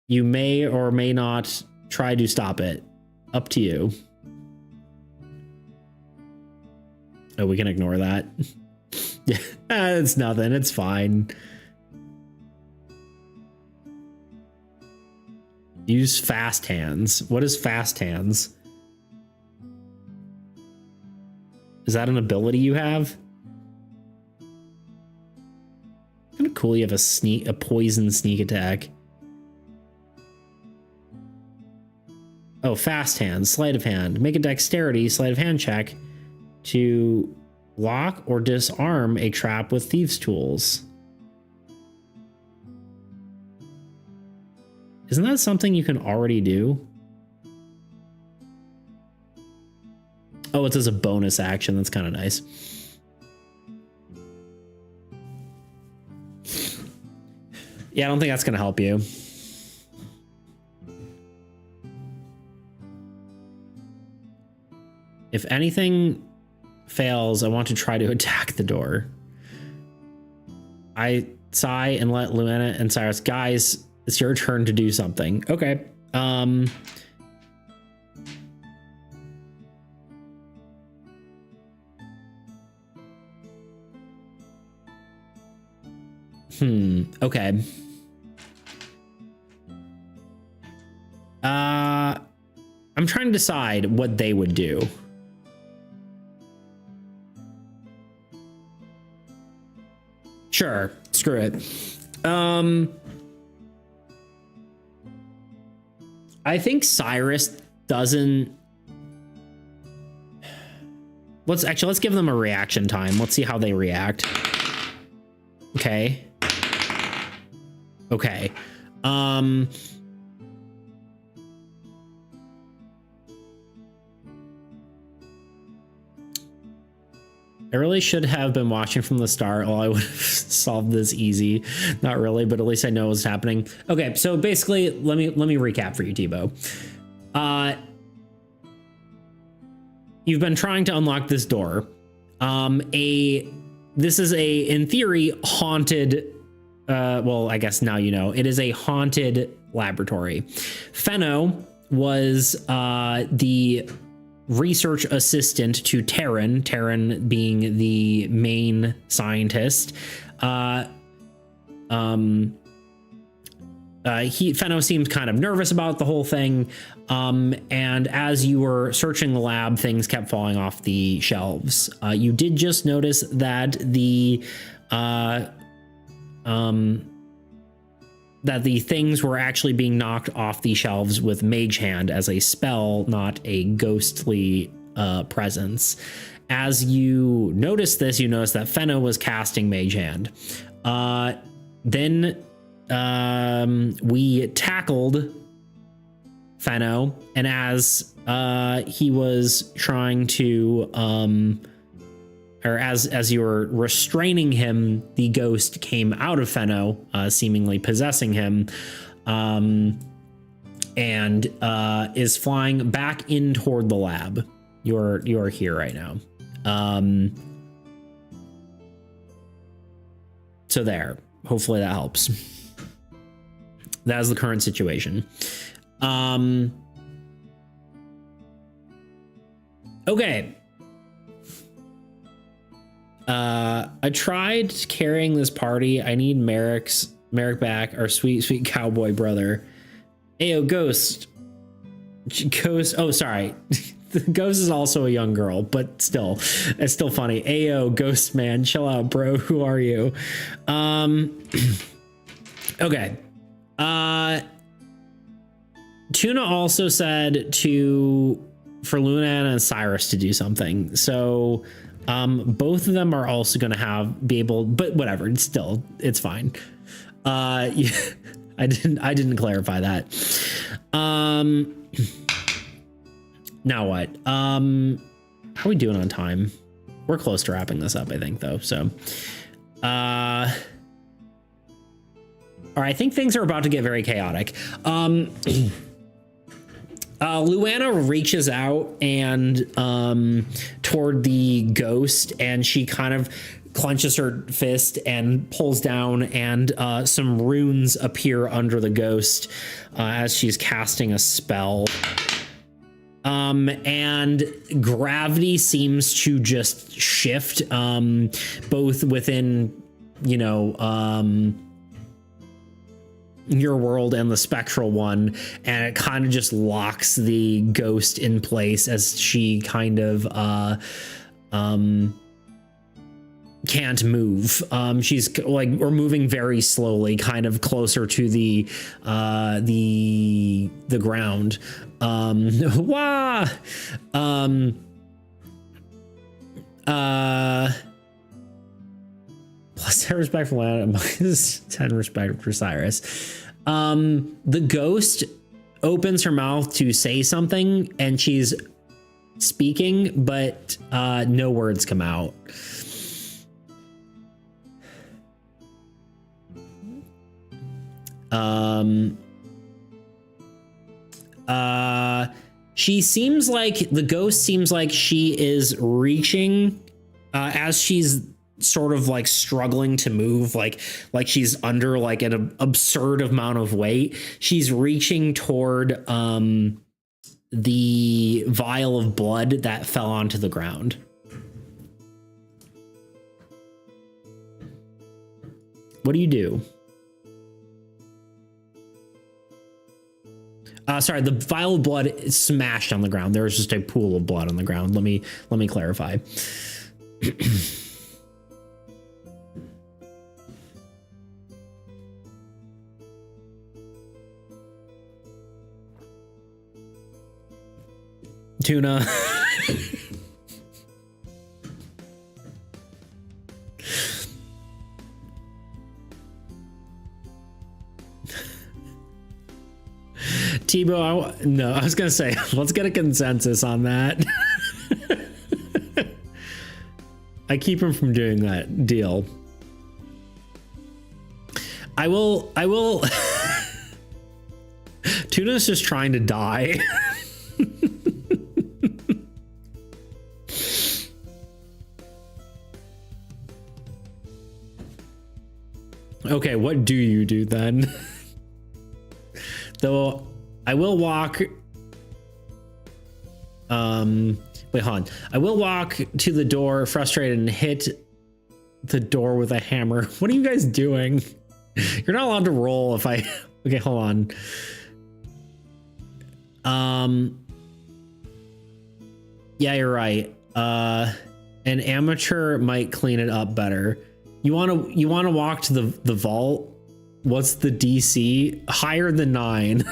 may or may not try to stop it. Up to you. Oh, we can ignore that. Yeah, it's nothing. It's fine. Use fast hands. What is fast hands? Is that an ability you have? Kind of cool. You have a poison sneak attack. Oh, fast hands, sleight of hand. Make a dexterity sleight of hand check to lock or disarm a trap with thieves' tools. Isn't that something you can already do? Oh, it's as a bonus action. That's kind of nice. Yeah, I don't think that's going to help you. If anything fails, I want to try to attack the door. I sigh and let Luana and Cyrus, guys, it's your turn to do something. Okay. Okay. I'm trying to decide what they would do. Sure, screw it. I think Cyrus doesn't. Let's give them a reaction time. Let's see how they react. Okay. Okay. I really should have been watching from the start. I would have solved this easy. Not really, but at least I know what's happening. Okay, so basically, let me recap for you, Tebow. You've been trying to unlock this door. This is in theory, haunted well, I guess now you know, it is a haunted laboratory. Fenno was the research assistant to Terran being the main scientist. Fenno seems kind of nervous about the whole thing. And as you were searching the lab, things kept falling off the shelves. You did just notice that the things were actually being knocked off the shelves with Mage Hand as a spell, not a ghostly presence. As you noticed this, you noticed that Fenno was casting Mage Hand. Then we tackled Fenno, and as he was trying to or as you were restraining him, the ghost came out of Fenno, seemingly possessing him, and is flying back in toward the lab. You're here right now. So there. Hopefully that helps. That is the current situation. Okay. I tried carrying this party. I need Merrick back, our sweet cowboy brother. Ayo, Ghost. Oh, sorry. The Ghost is also a young girl, but still, it's still funny. Ayo, Ghost man, chill out, bro. Who are you? Okay. Tuna also said for Luna and Cyrus to do something. So both of them are also going to be able, but whatever, it's fine. Yeah, I didn't clarify that. Now what? How are we doing on time? We're close to wrapping this up, I think, though. So, all right, I think things are about to get very chaotic. Luana reaches out and toward the ghost, and she kind of clenches her fist and pulls down, and some runes appear under the ghost as she's casting a spell. And gravity seems to just shift, both within, your world and the spectral one, and it kind of just locks the ghost in place as she kind of can't move. She's like, we're moving very slowly, kind of closer to the ground. Wah! Plus 10 respect for Lana, minus 10 respect for Cyrus. The ghost opens her mouth to say something, and she's speaking, but no words come out. She seems like, the ghost seems like she is reaching, as she's sort of like struggling to move, like she's under like an absurd amount of weight. She's reaching toward the vial of blood that fell onto the ground. What do you do? Sorry, the vial of blood is smashed on the ground. There was just a pool of blood on the ground. Let me clarify. Tuna. Tebow, I was gonna say, let's get a consensus on that. I keep him from doing that deal. I will. Tuna's just trying to die. Okay, what do you do then? Though I will walk. Wait, hold on. I will walk to the door, frustrated, and hit the door with a hammer. What are you guys doing? You're not allowed to roll if I. Okay, hold on. Yeah, you're right. An amateur might clean it up better. You wanna walk to the vault? What's the DC? Higher than 9.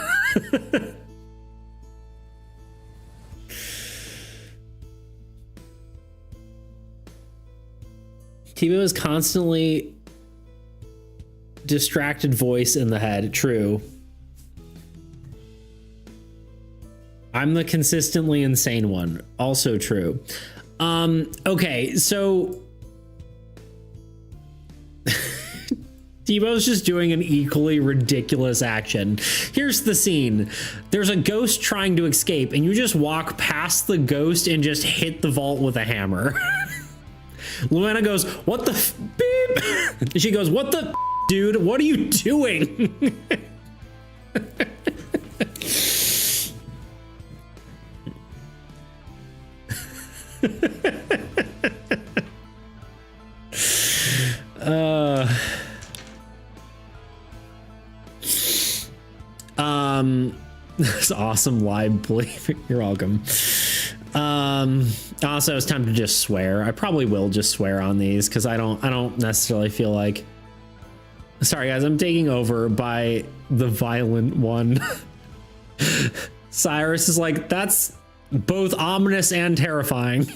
Tebow is constantly distracted voice in the head. True. I'm the consistently insane one. Also true. Okay, so Tebow's just doing an equally ridiculous action. Here's the scene. There's a ghost trying to escape, and you just walk past the ghost and just hit the vault with a hammer. Luana goes, what the beep? She goes, what the dude? What are you doing? This awesome live belief. You're welcome. Also, it's time to just swear. I probably will just swear on these because I don't necessarily feel like. Sorry guys, I'm taking over by the violent one. Cyrus is like, that's both ominous and terrifying.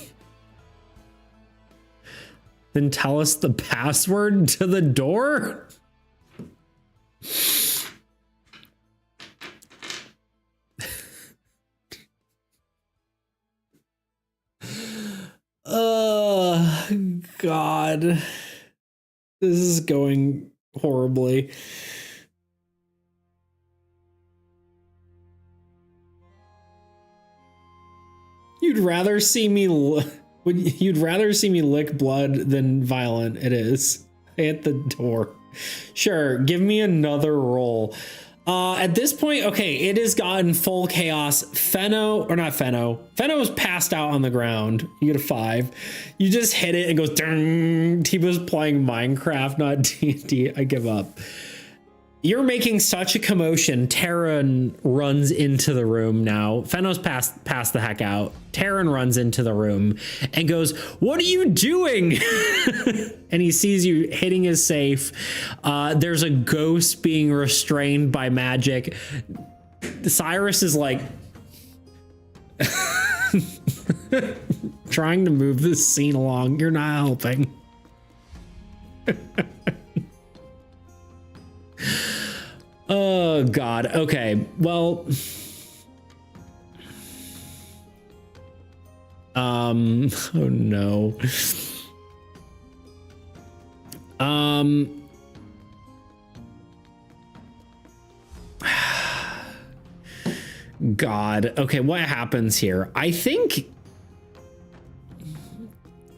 Then tell us the password to the door? Oh, God. This is going horribly. You'd rather see me lick blood than violent. It is. I hit the door. Sure, give me another roll. At this point, okay, it has gotten full chaos. Fenno's passed out on the ground. You get a 5. You just hit it and goes, ding. Tebow's playing Minecraft, not D&D. I give up. You're making such a commotion. Taryn runs into the room now. Fenno's passed the heck out. Taryn runs into the room and goes, what are you doing? And he sees you hitting his safe. There's a ghost being restrained by magic. Cyrus is like trying to move this scene along. You're not helping. Oh God. Okay. Well, oh no. God. Okay, what happens here? I think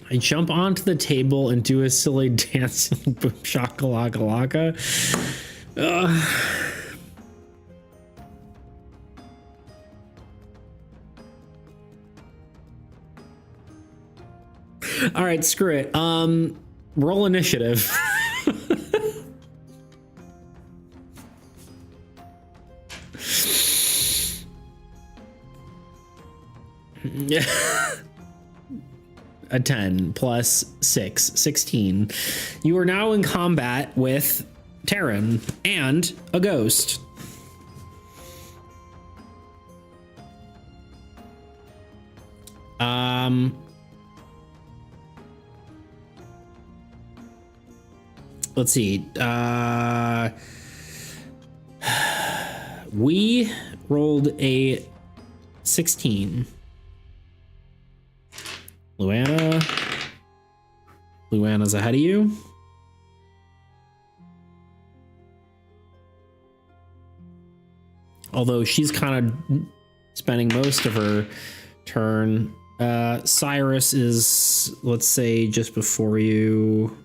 I jump onto the table and do a silly dancing boom shakalaka. All right, screw it. Roll initiative. Yeah. A 10 plus 6, 16. You are now in combat with Taryn and a ghost. Let's see. We rolled a 16. Luana's ahead of you. Although she's kind of spending most of her turn. Cyrus is, let's say, just before you.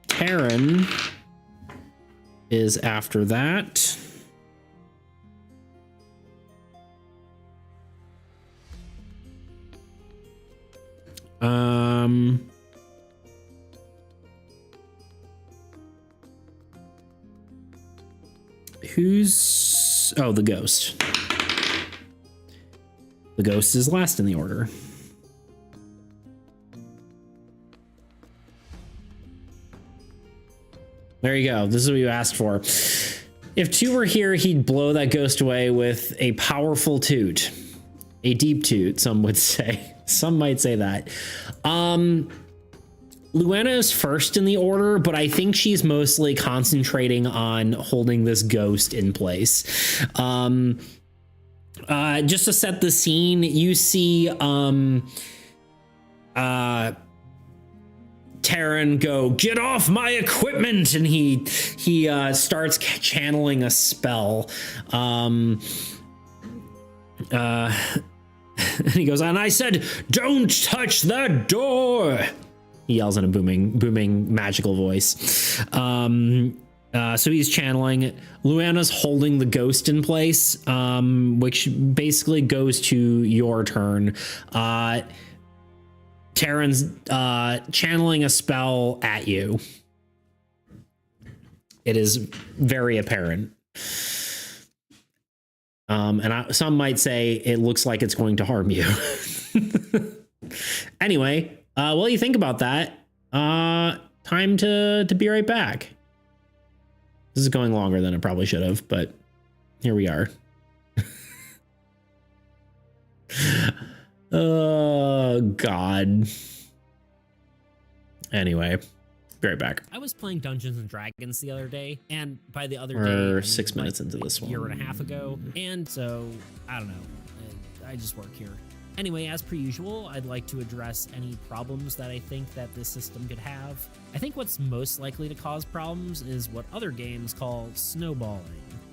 Tavern is after that. Who's... Oh, the ghost. The ghost is last in the order. There you go. This is what you asked for. If 2 were here, he'd blow that ghost away with a powerful toot. A deep toot, some would say. Some might say that. Luana is first in the order, but I think she's mostly concentrating on holding this ghost in place. Just to set the scene, you see Tavern go, "Get off my equipment!" And he starts channeling a spell. And he goes, "And I said, don't touch that door!" He yells in a booming magical voice. So he's channeling. Luana's holding the ghost in place, which basically goes to your turn. Terran's channeling a spell at you. It is very apparent. Some might say it looks like it's going to harm you. Anyway, while you think about that, time to be right back. This is going longer than it probably should have, but here we are. Oh, God. Anyway, be right back. I was playing Dungeons and Dragons the other day, and by the other day, We're 6 minutes into this one. A year and a half ago, and so, I don't know. I just work here. Anyway, as per usual, I'd like to address any problems that I think that this system could have. I think what's most likely to cause problems is what other games call snowballing.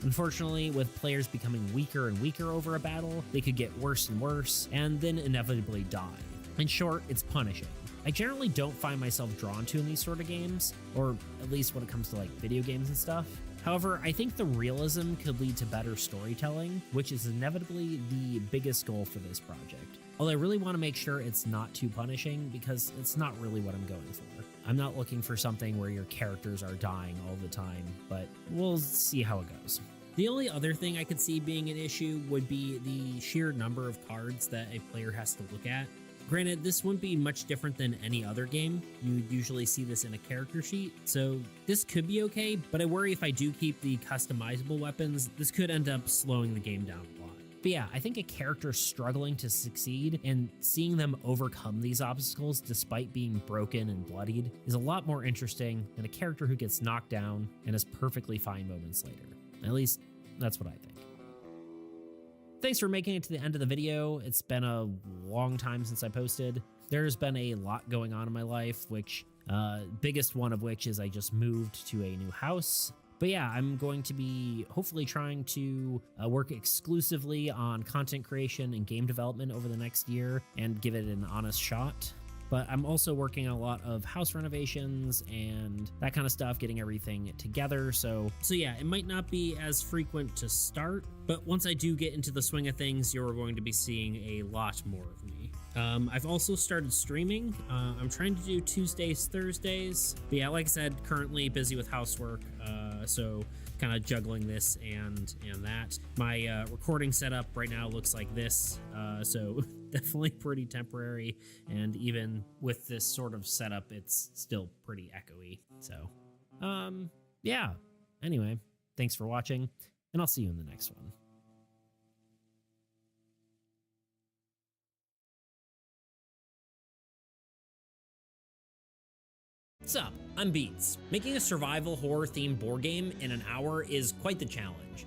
Unfortunately, with players becoming weaker and weaker over a battle, they could get worse and worse, and then inevitably die. In short, it's punishing. I generally don't find myself drawn to in these sort of games, or at least when it comes to like video games and stuff. However, I think the realism could lead to better storytelling, which is inevitably the biggest goal for this project. Although I really want to make sure it's not too punishing, because it's not really what I'm going for. I'm not looking for something where your characters are dying all the time, but we'll see how it goes. The only other thing I could see being an issue would be the sheer number of cards that a player has to look at. Granted, this wouldn't be much different than any other game. You usually see this in a character sheet, so this could be okay, but I worry if I do keep the customizable weapons, this could end up slowing the game down a lot. But yeah, I think a character struggling to succeed and seeing them overcome these obstacles despite being broken and bloodied is a lot more interesting than a character who gets knocked down and is perfectly fine moments later. At least, that's what I think. Thanks for making it to the end of the video. It's been a long time since I posted. There's been a lot going on in my life, which biggest one of which is I just moved to a new house. But yeah, I'm going to be hopefully trying to work exclusively on content creation and game development over the next year and give it an honest shot. But I'm also working on a lot of house renovations and that kind of stuff, getting everything together. So yeah, it might not be as frequent to start, but once I do get into the swing of things, you're going to be seeing a lot more of me. I've also started streaming. I'm trying to do Tuesdays, Thursdays. But yeah, like I said, currently busy with housework. So kind of juggling this and that. My recording setup right now looks like this. So definitely pretty temporary. And even with this sort of setup, it's still pretty echoey. So, yeah. Anyway, thanks for watching, and I'll see you in the next one. Sup, I'm Beats. Making a survival horror themed board game in an hour is quite the challenge.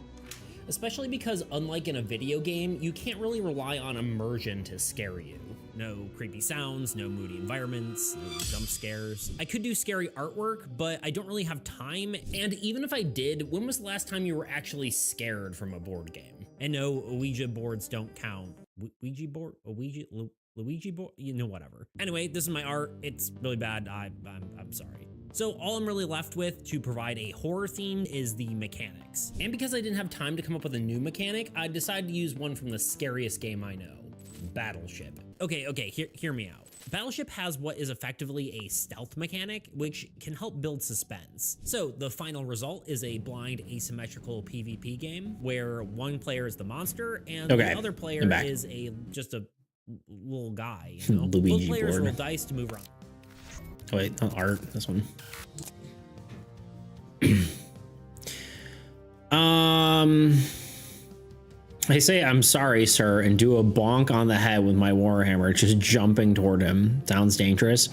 Especially because unlike in a video game, you can't really rely on immersion to scare you. No creepy sounds, no moody environments, no jump scares. I could do scary artwork, but I don't really have time, and even if I did, when was the last time you were actually scared from a board game? And no, Ouija boards don't count. Ouija board, Luigi board, you know, whatever. Anyway, this is my art. It's really bad. I'm sorry. So all I'm really left with to provide a horror theme is the mechanics. And because I didn't have time to come up with a new mechanic, I decided to use one from the scariest game I know, Battleship. Okay, hear me out. Battleship has what is effectively a stealth mechanic, which can help build suspense. So the final result is a blind asymmetrical PvP game where one player is the monster and the other player is just a little guy, you know? Luigi Both players board. roll dice to move around. Oh, wait, not art, this one. I say, I'm sorry, sir, and do a bonk on the head with my warhammer, just jumping toward him. Sounds dangerous.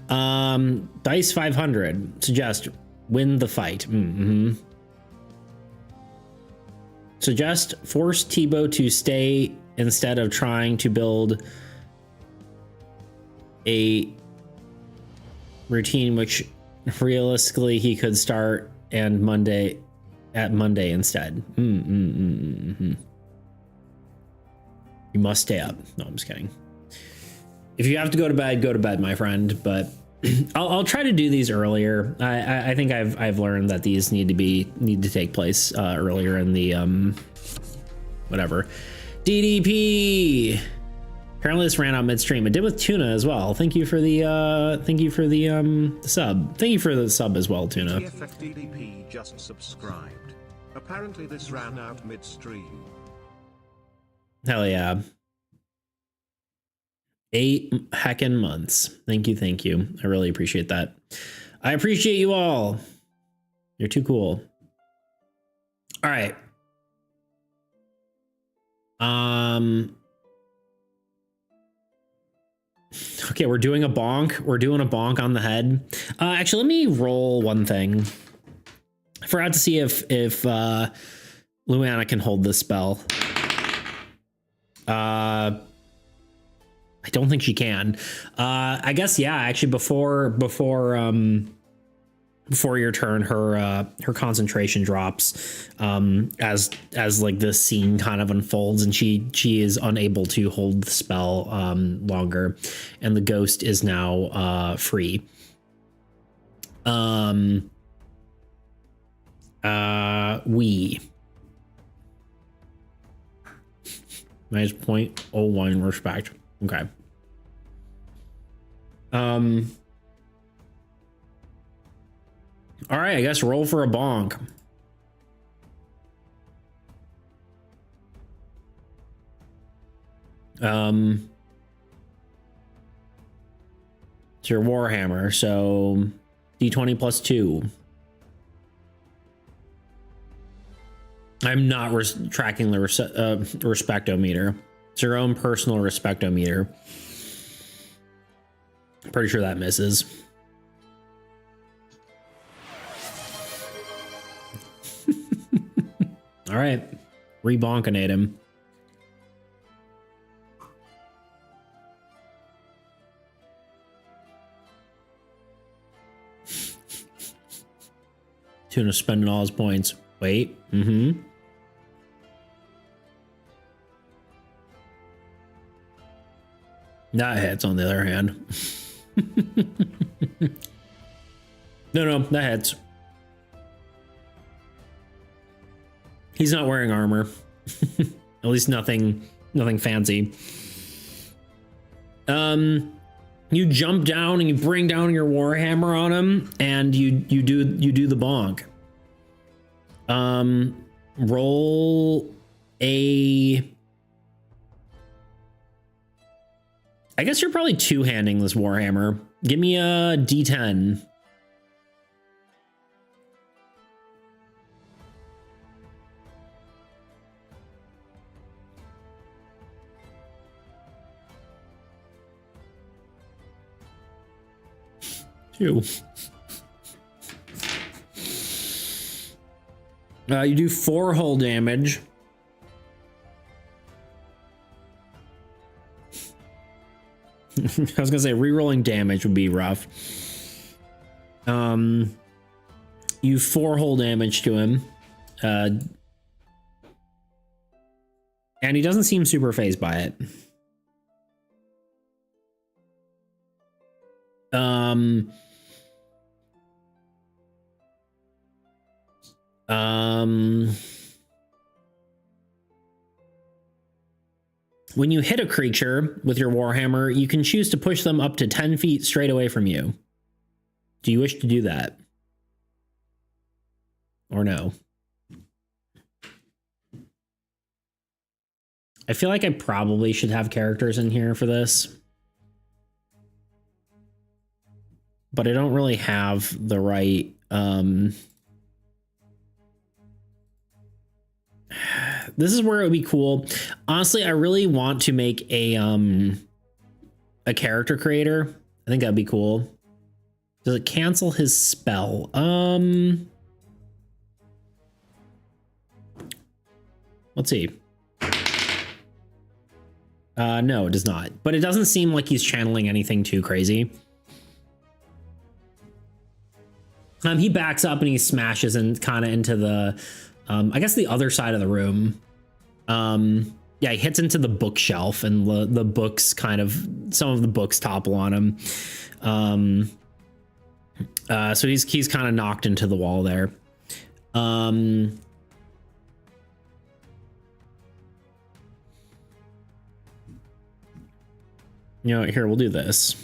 Dice 500. Suggest win the fight. Suggest force Tebow to stay instead of trying to build a routine which realistically he could start and Monday instead. You must stay up. No, I'm just kidding. If you have to go to bed, my friend. But I'll try to do these earlier. I think I've learned that these need to take place earlier in the whatever. DDP. Apparently this ran out midstream. It did with Tuna as well. Thank you for the sub. Thank you for the sub as well, Tuna. TFFDDP just subscribed. Apparently this ran out midstream. Hell yeah. 8 heckin' months. Thank you. I really appreciate that. I appreciate you all. You're too cool. All right. Okay, we're doing a bonk. We're doing a bonk on the head. Actually, let me roll one thing. I forgot to see if Luana can hold this spell. I don't think she can. I guess, yeah, actually before your turn, her concentration drops as like this scene kind of unfolds, and she is unable to hold the spell longer, and the ghost is now free. We minus 0.01 respect. Okay. All right, I guess roll for a bonk. It's your warhammer, so d20 plus 2. I'm not tracking the respectometer. It's your own personal respectometer. Pretty sure that misses. All right, rebonkinate him. Tuna spending all his points. Wait. That hits, on the other hand. No, that hits. He's not wearing armor. At least nothing fancy. You jump down and you bring down your warhammer on him, and you do the bonk. Roll a. I guess you're probably two-handing this warhammer. Give me a D10. Two. You do 4 hull damage. I was gonna say re-rolling damage would be rough. You 4 hull damage to him, And he doesn't seem super fazed by it. When you hit a creature with your Warhammer, you can choose to push them up to 10 feet straight away from you. Do you wish to do that? Or no? I feel like I probably should have characters in here for this. But I don't really have the right... This is where it would be cool. Honestly, I really want to make a character creator. I think that'd be cool. Does it cancel his spell? Let's see. No, it does not. But it doesn't seem like he's channeling anything too crazy. He backs up and he smashes and kind of into the, I guess the other side of the room. Yeah, he hits into the bookshelf and the books kind of, some of the books topple on him. So he's kind of knocked into the wall there. You know, here, we'll do this.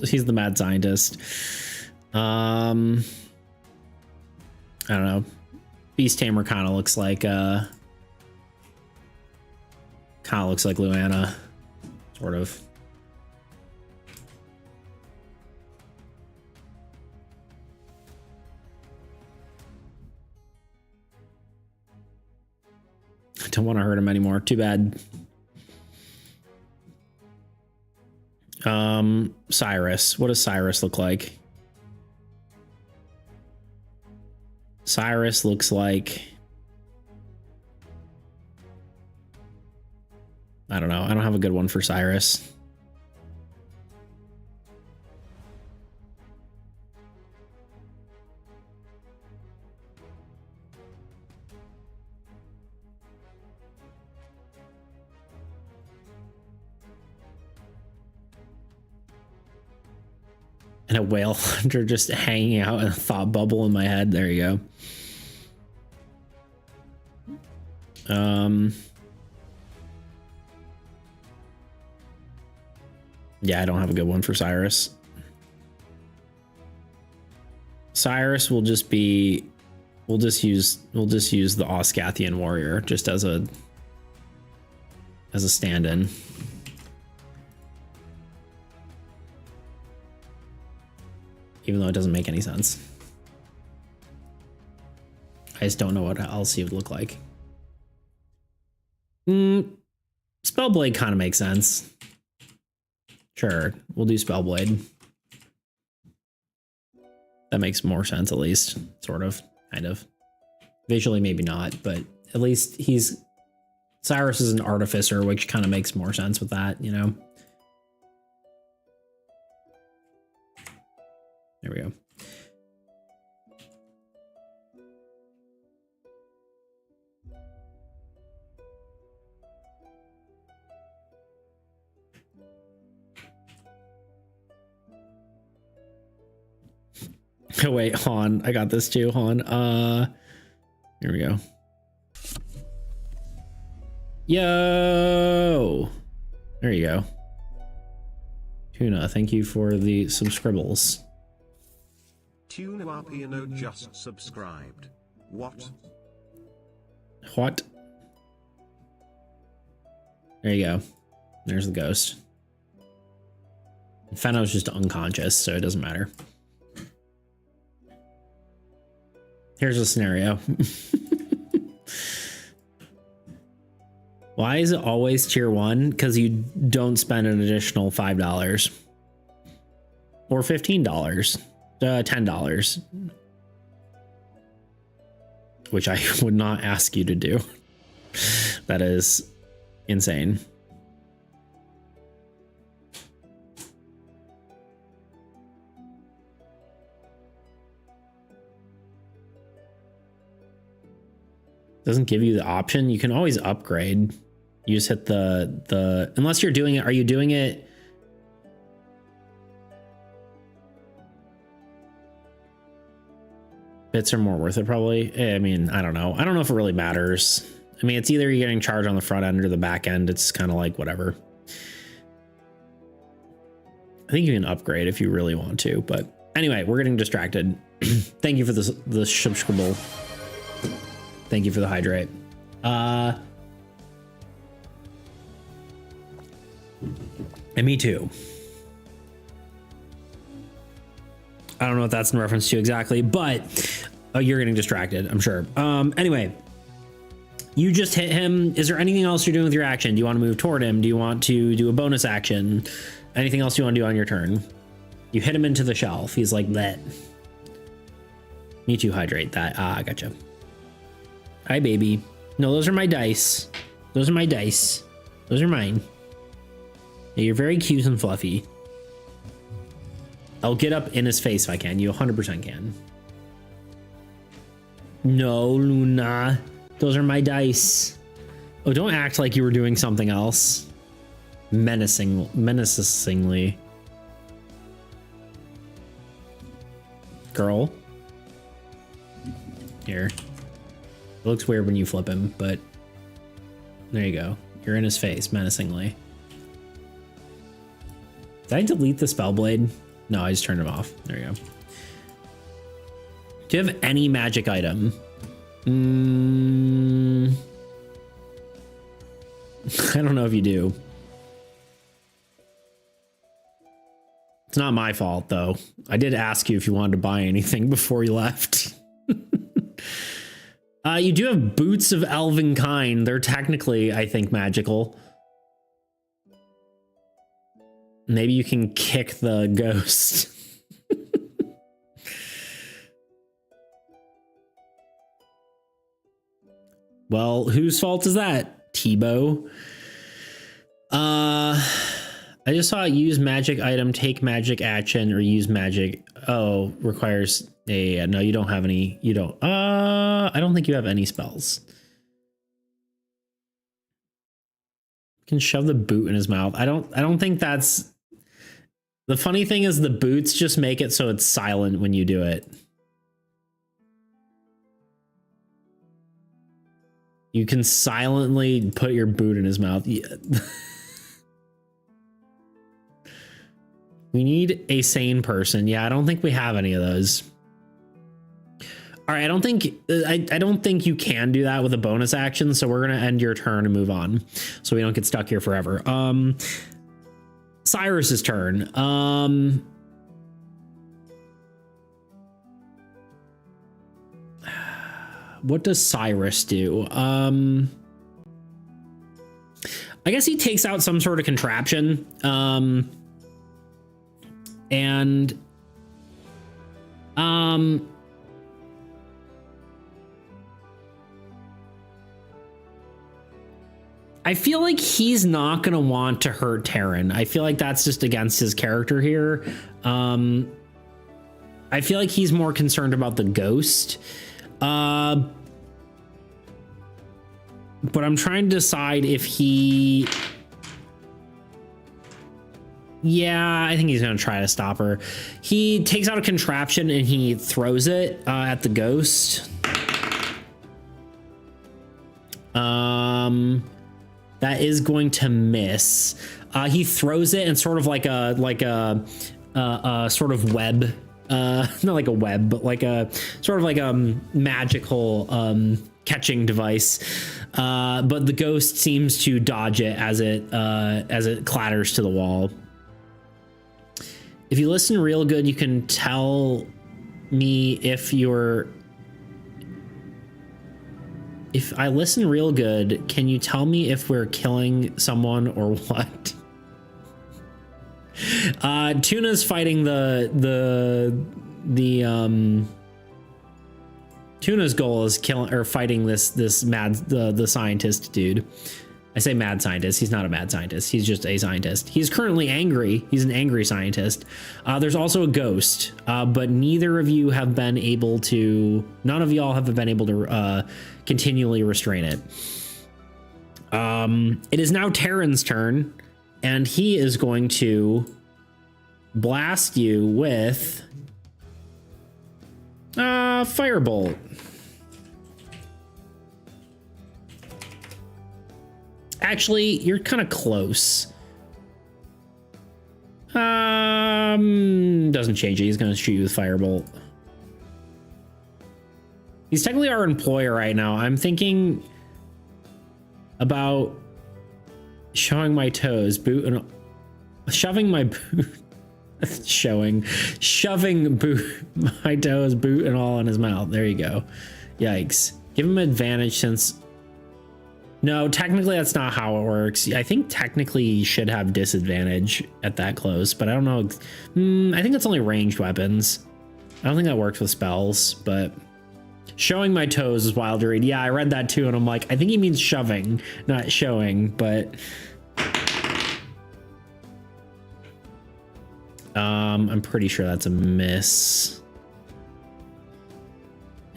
He's the mad scientist. I don't know. Beast Tamer kind of looks like Luana, sort of. I don't want to hurt him anymore. Too bad. Cyrus. What does Cyrus look like? Cyrus looks like... I don't know. I don't have a good one for Cyrus. And a whale hunter just hanging out in a thought bubble in my head. There you go. Yeah, I don't have a good one for Cyrus. Cyrus will just be, we'll just use the Oscathian warrior just as a stand-in. Even though it doesn't make any sense. I just don't know what else he would look like. Spellblade kind of makes sense. Sure, we'll do Spellblade. That makes more sense, at least. Sort of, kind of. Visually, maybe not, but at least Cyrus is an artificer, which kind of makes more sense with that, you know? There we go. Oh, wait, Han. I got this too, Han. Here we go. Yo! There you go. Tuna, thank you for the subscribbles. Tuna Arpiano just subscribed. What? What? There you go. There's the ghost. Fenno's just unconscious, so it doesn't matter. Here's a scenario. Why is it always tier 1? Because you don't spend an additional $5 or $15, $10, which I would not ask you to do. That is insane. Doesn't give you the option. You can always upgrade. You just hit the unless you're doing it. Are you doing it? Bits are more worth it, probably. I mean, I don't know. I don't know if it really matters. I mean, it's either you're getting charged on the front end or the back end. It's kind of like whatever. I think you can upgrade if you really want to, but anyway, we're getting distracted. Thank you for this, the subscribe. Thank you for the hydrate. And me too. I don't know what that's in reference to exactly, but you're getting distracted, I'm sure. Anyway, you just hit him. Is there anything else you're doing with your action? Do you want to move toward him? Do you want to do a bonus action? Anything else you want to do on your turn? You hit him into the shelf. He's like that. Need to hydrate that. Ah, gotcha. Hi, baby. No, those are my dice. Those are my dice. Those are mine. Yeah, you're very cute and fluffy. I'll get up in his face if I can. You 100% can. No, Luna. Those are my dice. Oh, don't act like you were doing something else. Menacingly. Girl. Here. It looks weird when you flip him, but there you go. You're in his face, menacingly. Did I delete the spell blade? No, I just turned it off. There you go. Do you have any magic item? I don't know if you do. It's not my fault, though. I did ask you if you wanted to buy anything before you left. You do have boots of elven kind. They're technically, I think, magical. Maybe you can kick the ghost. Well, whose fault is that? Tebow. I just saw use magic item, take magic action, or use magic. Oh, requires a no, you don't have any. You don't. I don't think you have any spells. You can shove the boot in his mouth. I don't think that's. The funny thing is the boots just make it so it's silent when you do it. You can silently put your boot in his mouth. Yeah. We need a sane person. Yeah, I don't think we have any of those. All right, I don't think you can do that with a bonus action, so we're gonna end your turn and move on, so we don't get stuck here forever. Cyrus's turn. What does Cyrus do? I guess he takes out some sort of contraption. I feel like he's not going to want to hurt Taryn. I feel like that's just against his character here. I feel like he's more concerned about the ghost. But I'm trying to decide if he... Yeah, I think he's going to try to stop her. He takes out a contraption and he throws it at the ghost. That is going to miss. He throws it and sort of like a sort of web. Not like a web, but like a sort of like a magical catching device. But the ghost seems to dodge it as it clatters to the wall. If you listen real good, you can tell me if if I listen real good, can you tell me if we're killing someone or what? Tuna's fighting Tuna's goal is killing or fighting this mad the scientist dude. I say mad scientist. He's not a mad scientist. He's just a scientist. He's currently angry. He's an angry scientist. There's also a ghost, but neither of you have been able to. None of y'all have been able to continually restrain it. It is now Terran's turn, and he is going to blast you with firebolt. Actually, you're kind of close. Doesn't change it. He's going to shoot you with firebolt. He's technically our employer right now. I'm thinking about showing my toes, boot and shoving my boot, shoving boot, my toes, boot and all in his mouth. There you go. Yikes. Give him advantage since. No, technically that's not how it works. I think technically you should have disadvantage at that close, but I don't know. I think it's only ranged weapons. I don't think that works with spells, but showing my toes is wild to read. Yeah, I read that too, and I'm like, I think he means shoving, not showing, but I'm pretty sure that's a miss.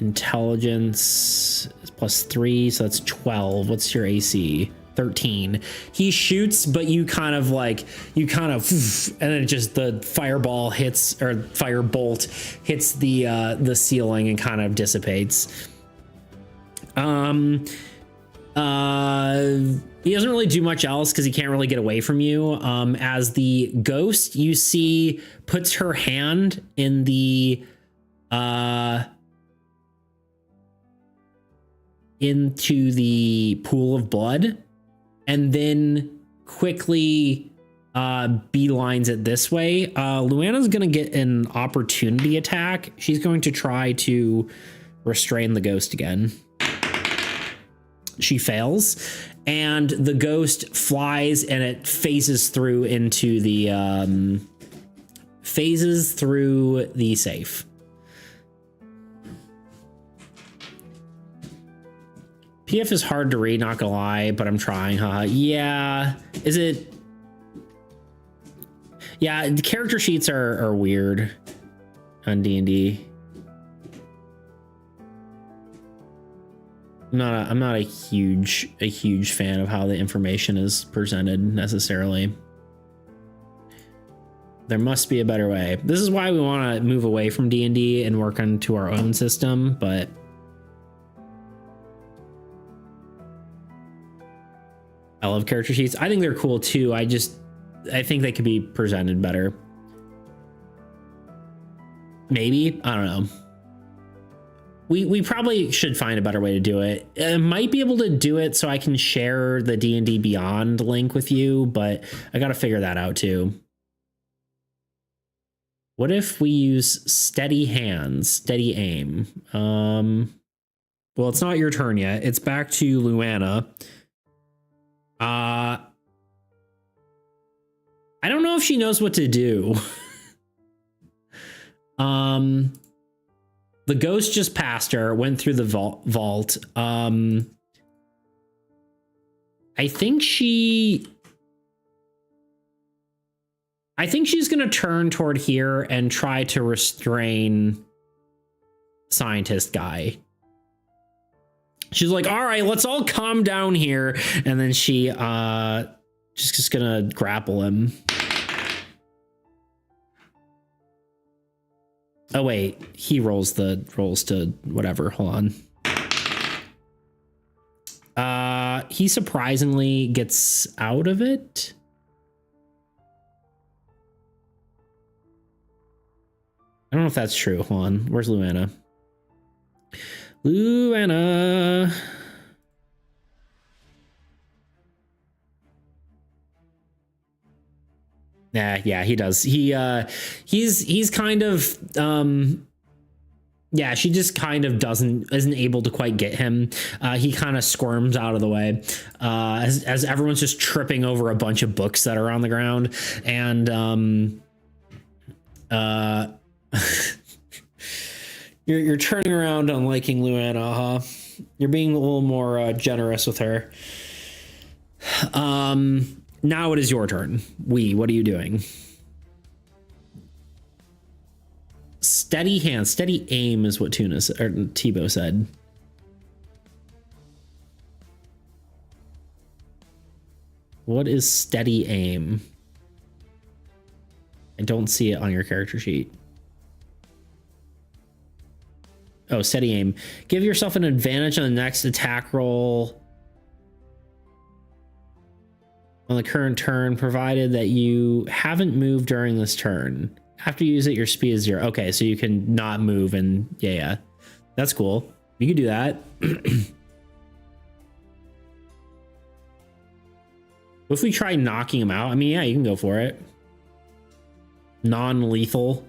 Intelligence is +3, so that's 12. What's your AC? 13. He shoots, but you kind of and then it just the fireball hits, or firebolt hits the ceiling and kind of dissipates. He doesn't really do much else because he can't really get away from you. As the ghost you see puts her hand in the into the pool of blood and then quickly beelines it this way. Luana's gonna get an opportunity attack. She's going to try to restrain the ghost again. She fails, and the ghost flies and it phases through into the safe. PF is hard to read, not gonna lie, but I'm trying, haha. Yeah, is it? Yeah, the character sheets are weird on D&D. I'm not a huge fan of how the information is presented necessarily. There must be a better way. This is why we want to move away from D&D and work onto our own system, but I love character sheets. I think they're cool too. I think they could be presented better. Maybe, I don't know. We probably should find a better way to do it. I might be able to do it so I can share the D&D Beyond link with you, but I got to figure that out too. What if we use steady hands, steady aim? Well, it's not your turn yet. It's back to Luana. I don't know if she knows what to do. The ghost just passed her, went through the vault. I think she's gonna turn toward here and try to restrain scientist guy. She's like, all right, let's all calm down here. And then she just gonna grapple him. Oh wait, he rolls to whatever. Hold on. He surprisingly gets out of it. I don't know if that's true. Hold on. Where's Luana? Luana. Yeah, he does. He's kind of Yeah, she just kind of isn't able to quite get him. He kind of squirms out of the way as everyone's just tripping over a bunch of books that are on the ground. And you're turning around on liking Luana, huh? You're being a little more generous with her. Now it is your turn. What are you doing? Steady hand, steady aim is what Tebow said. What is steady aim? I don't see it on your character sheet. Oh, steady aim. Give yourself an advantage on the next attack roll on the current turn, provided that you haven't moved during this turn. After you use it, your speed is 0. Okay, so you can not move, and yeah. That's cool. You can do that. If we try knocking him out, I mean, yeah, you can go for it. Non-lethal.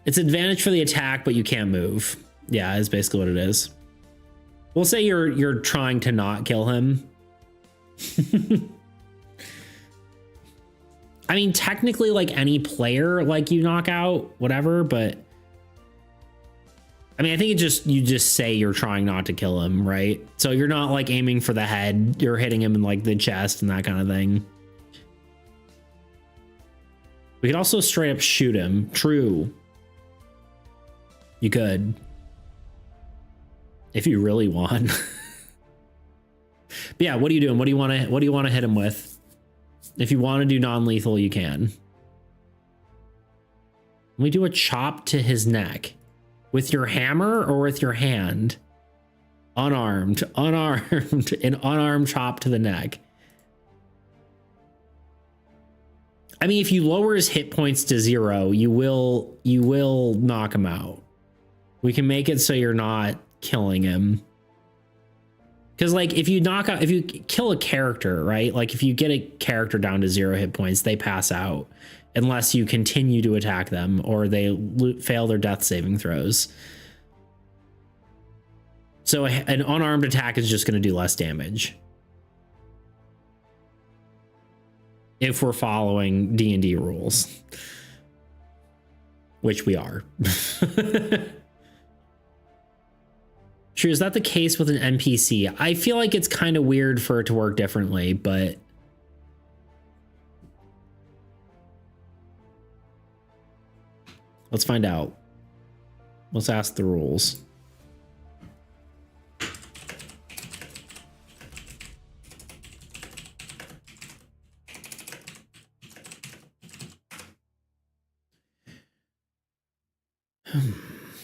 It's advantage for the attack, but you can't move. Yeah, is basically what it is. We'll say you're trying to not kill him. I mean, technically, like any player, like you knock out, whatever, but I mean, I think you just say you're trying not to kill him, right? So you're not like aiming for the head, you're hitting him in like the chest and that kind of thing. We could also straight up shoot him. True. You could. If you really want. But yeah, what are you doing? What do you want to hit him with? If you want to do non-lethal, you can. We do a chop to his neck. With your hammer or with your hand? Unarmed. An unarmed chop to the neck. I mean, if you lower his hit points to 0, you will knock him out. We can make it so you're not killing him. Because like if you kill a character, right? Like if you get a character down to 0 hit points, they pass out unless you continue to attack them or they fail their death saving throws. So an unarmed attack is just going to do less damage. If we're following D&D rules, which we are. True, is that the case with an NPC? I feel like it's kind of weird for it to work differently, but let's find out. Let's ask the rules.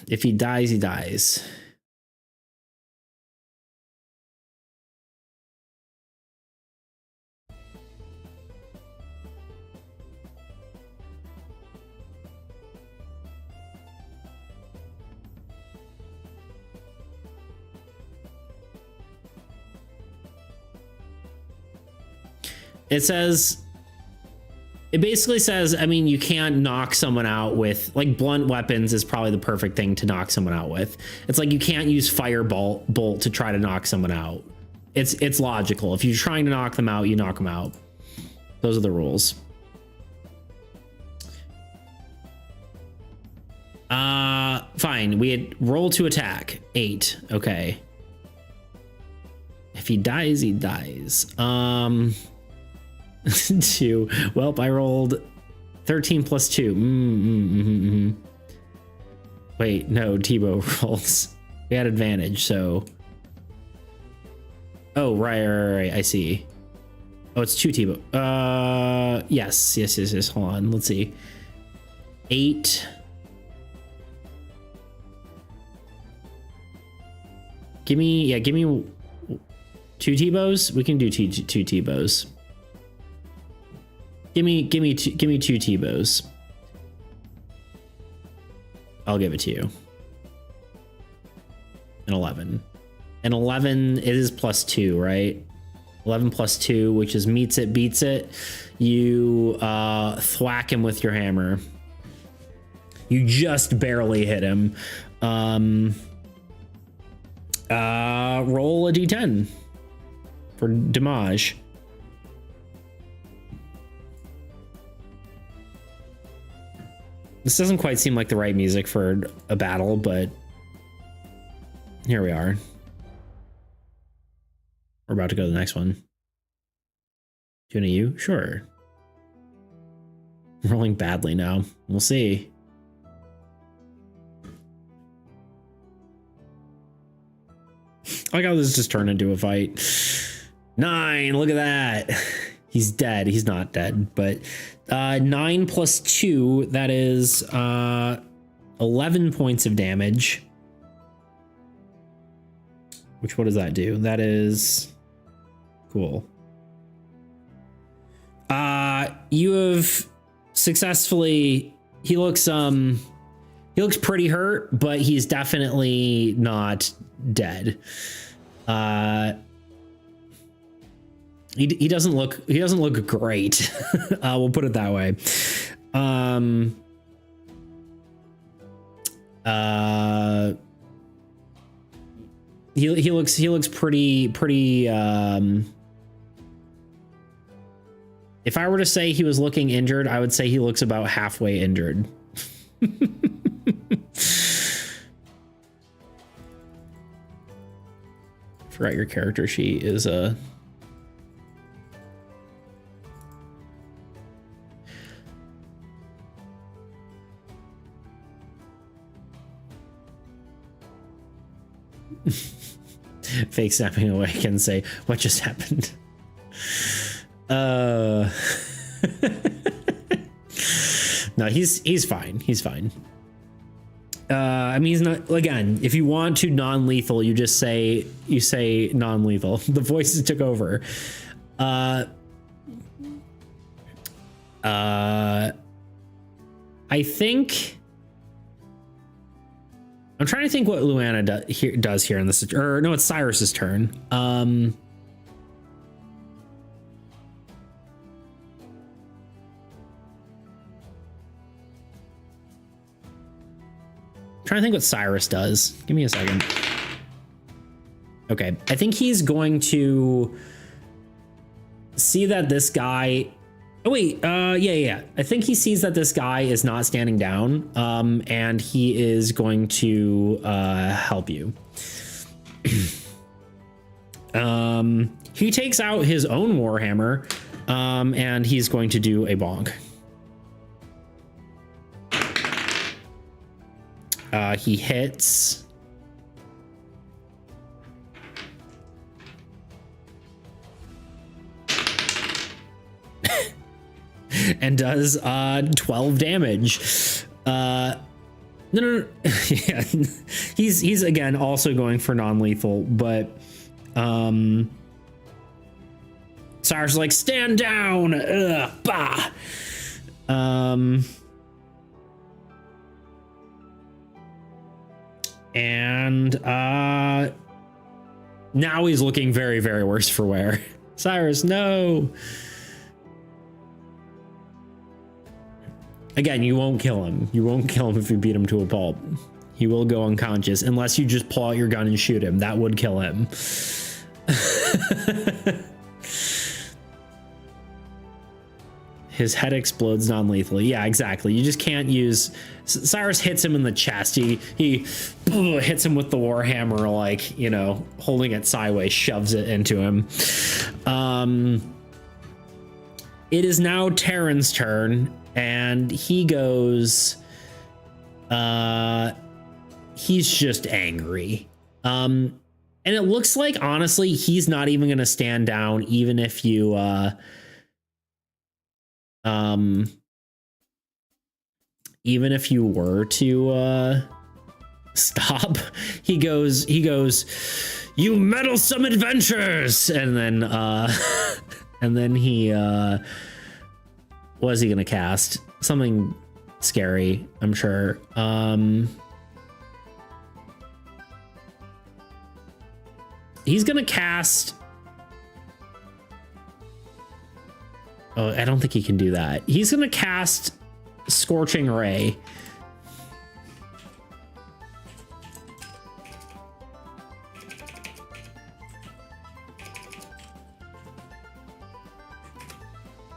If he dies, he dies. It basically says, I mean, you can't knock someone out with, like, blunt weapons is probably the perfect thing to knock someone out with. It's like you can't use bolt to try to knock someone out. It's logical. If you're trying to knock them out, you knock them out. Those are the rules. Fine. We had roll to attack. 8. Okay. If he dies, he dies. 2. Well, I rolled 13 plus 2. Wait, no, Tebow rolls. We had advantage, so. Oh, right. I see. Oh, it's 2 Tebow. Yes. Hold on. Let's see. 8. Give me 2 Tebows. We can do two Tebows. Give me 2 Tebows. I'll give it to you. An 11. An 11 is plus 2, right? 11 plus 2, which is meets it, beats it. You thwack him with your hammer. You just barely hit him. Roll a d10 for damage. This doesn't quite seem like the right music for a battle, but here we are. We're about to go to the next one. Doing a U? Sure. I'm rolling badly now. We'll see. I like how this just turned into a fight. 9, look at that. He's dead. He's not dead, but 9 plus 2, that is 11 points of damage. Which, what does that do? That is cool. You have successfully, he looks pretty hurt, but he's definitely not dead. He doesn't look great. We'll put it that way. He looks pretty if I were to say he was looking injured, I would say he looks about halfway injured. Forgot your character sheet is a fake snapping away can say, what just happened? No, he's fine. He's fine. I mean, he's not, again, if you want to non-lethal, you just say, non-lethal. The voices took over. I think I'm trying to think what Luana does here in this, or no, it's Cyrus's turn. Trying to think what Cyrus does. Give me a second. Okay, I think he's going to see that this guy. Oh wait, yeah. I think he sees that this guy is not standing down, and he is going to help you. He takes out his own warhammer, and he's going to do a bonk. He hits. And does 12 damage. No. Yeah. He's again also going for non-lethal, but Cyrus is like, stand down. Ugh, bah. And now he's looking very, very worse for wear. Cyrus, no. Again, you won't kill him. You won't kill him if you beat him to a pulp. He will go unconscious unless you just pull out your gun and shoot him. That would kill him. His head explodes non-lethally. Yeah, exactly. You just can't use... Cyrus hits him in the chest. He hits him with the warhammer, like, you know, holding it sideways, shoves it into him. It is now Terran's turn, and he goes... he's just angry. And it looks like, honestly, he's not even going to stand down, even if you... even if you were to stop, he goes, you meddlesome adventurers, and then he what is he gonna cast? Something scary, I'm sure. He's gonna cast... Oh, I don't think he can do that. He's going to cast Scorching Ray.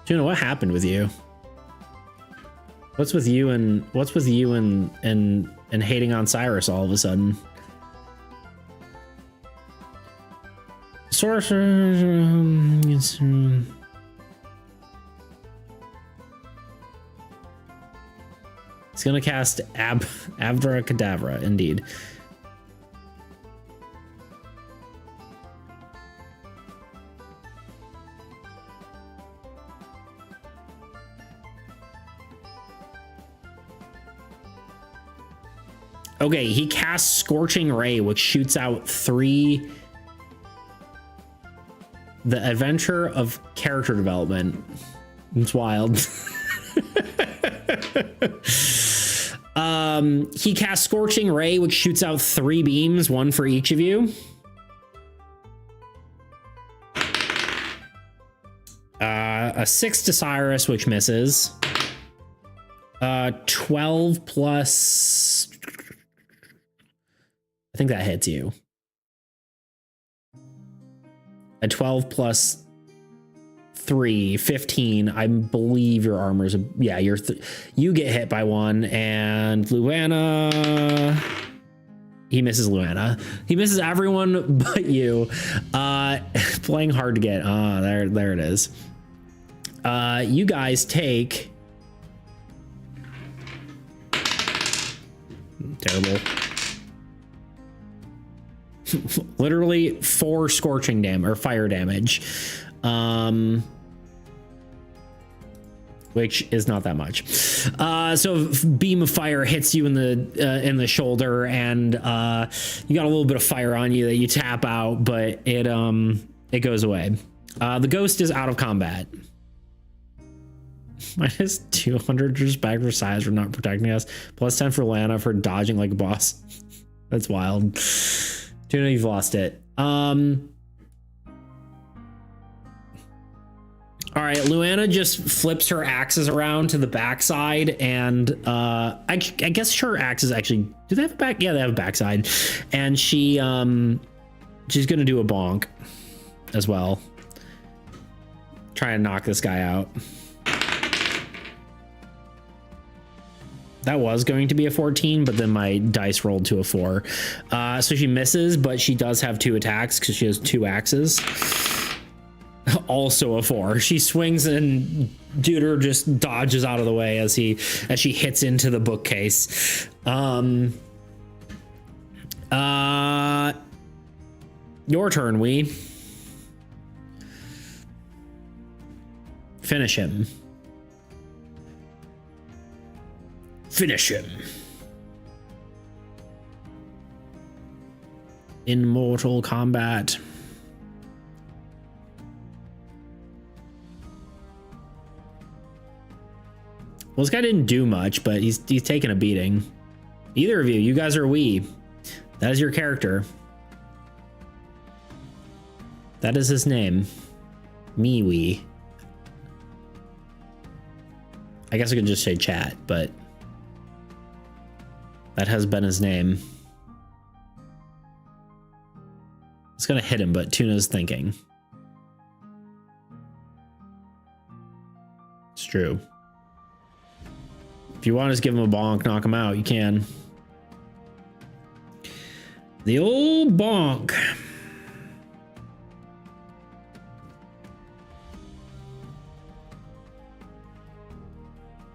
Tuna, what happened with you? What's with you and hating on Cyrus all of a sudden? Sorcerer. He's gonna cast Abdra Cadavra, indeed. Okay, he casts Scorching Ray, which shoots out 3. The Adventure of Character Development. It's wild. He casts Scorching Ray, which shoots out 3 beams, 1 for each of you. A 6 to Cyrus, which misses. 12 plus... I think that hits you. A 12 plus 3, 15. I believe your armor's yeah, you get hit by 1, and Luana, he misses Luana. He misses everyone but you. Playing hard to get. There it is. You guys take terrible. Literally 4 scorching damage or fire damage, which is not that much. So beam of fire hits you in the shoulder, and you got a little bit of fire on you that you tap out, but it goes away. The ghost is out of combat. Minus 200 respect for size for not protecting us. Plus 10 for Lana for dodging like a boss. That's wild. Tuna, you've lost it. All right, Luana just flips her axes around to the backside, and I guess her axes actually, do they have a back? Yeah, they have a backside, and she's gonna do a bonk as well. Try and knock this guy out. That was going to be a 14, but then my dice rolled to a 4. So she misses, but she does have 2 attacks because she has 2 axes. Also a 4. She swings, and Duder just dodges out of the way as she hits into the bookcase. Your turn, Wee. Finish him. Finish him. In Mortal Kombat. Well, this guy didn't do much, but he's taking a beating. Either of you guys are Wee. That is your character. That is his name. MeWee. I guess I could just say chat, but that has been his name. It's gonna hit him, but Tuna's thinking. It's true. If you want to just give him a bonk, knock him out, you can. The old bonk.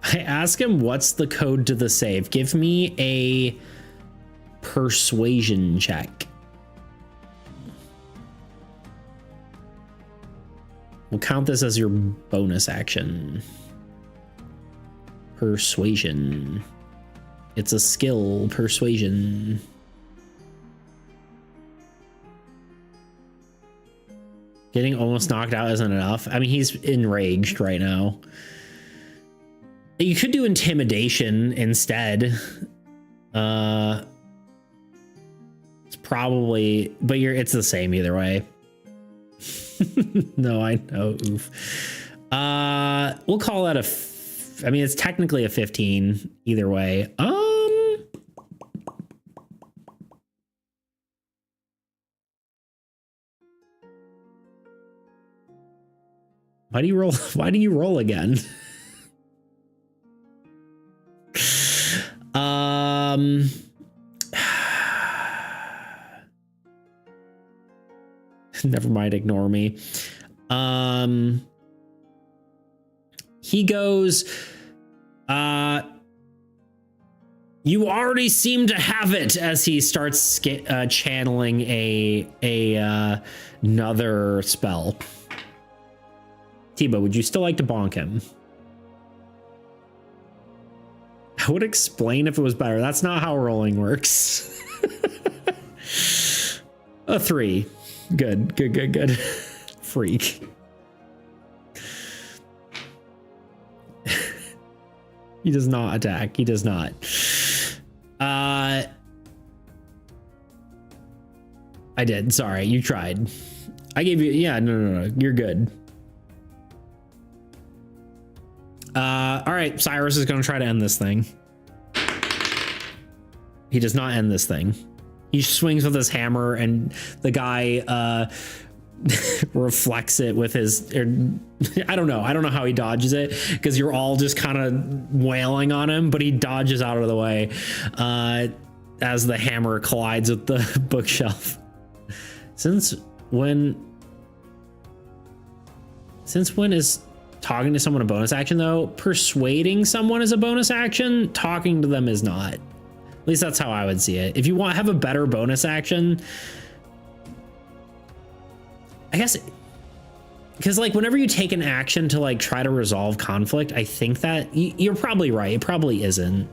I ask him, what's the code to the save? Give me a persuasion check. We'll count this as your bonus action. Persuasion. It's a skill, persuasion. Getting almost knocked out isn't enough. I mean, he's enraged right now. You could do intimidation instead. It's probably, but it's the same either way. No, I know. Oof. We'll call that I mean, it's technically a 15 either way. Why do you roll? Why do you roll again? Never mind, ignore me. He goes, you already seem to have it, as he starts channeling another spell. Tibo, would you still like to bonk him? I would explain if it was better. That's not how rolling works. A 3. Good, good, good, good. Freak. He does not attack. He does not. I did. Sorry, you tried. I gave you. Yeah, no. You're good. All right, Cyrus is going to try to end this thing. He does not end this thing. He swings with his hammer, and the guy reflects it with his. I don't know. I don't know how he dodges it, because you're all just kind of wailing on him, but he dodges out of the way as the hammer collides with the bookshelf. Since when is talking to someone a bonus action, though? Persuading someone is a bonus action. Talking to them is not. At least that's how I would see it. If you want to have a better bonus action, I guess, because like whenever you take an action to like try to resolve conflict, I think that you're probably right. It probably isn't.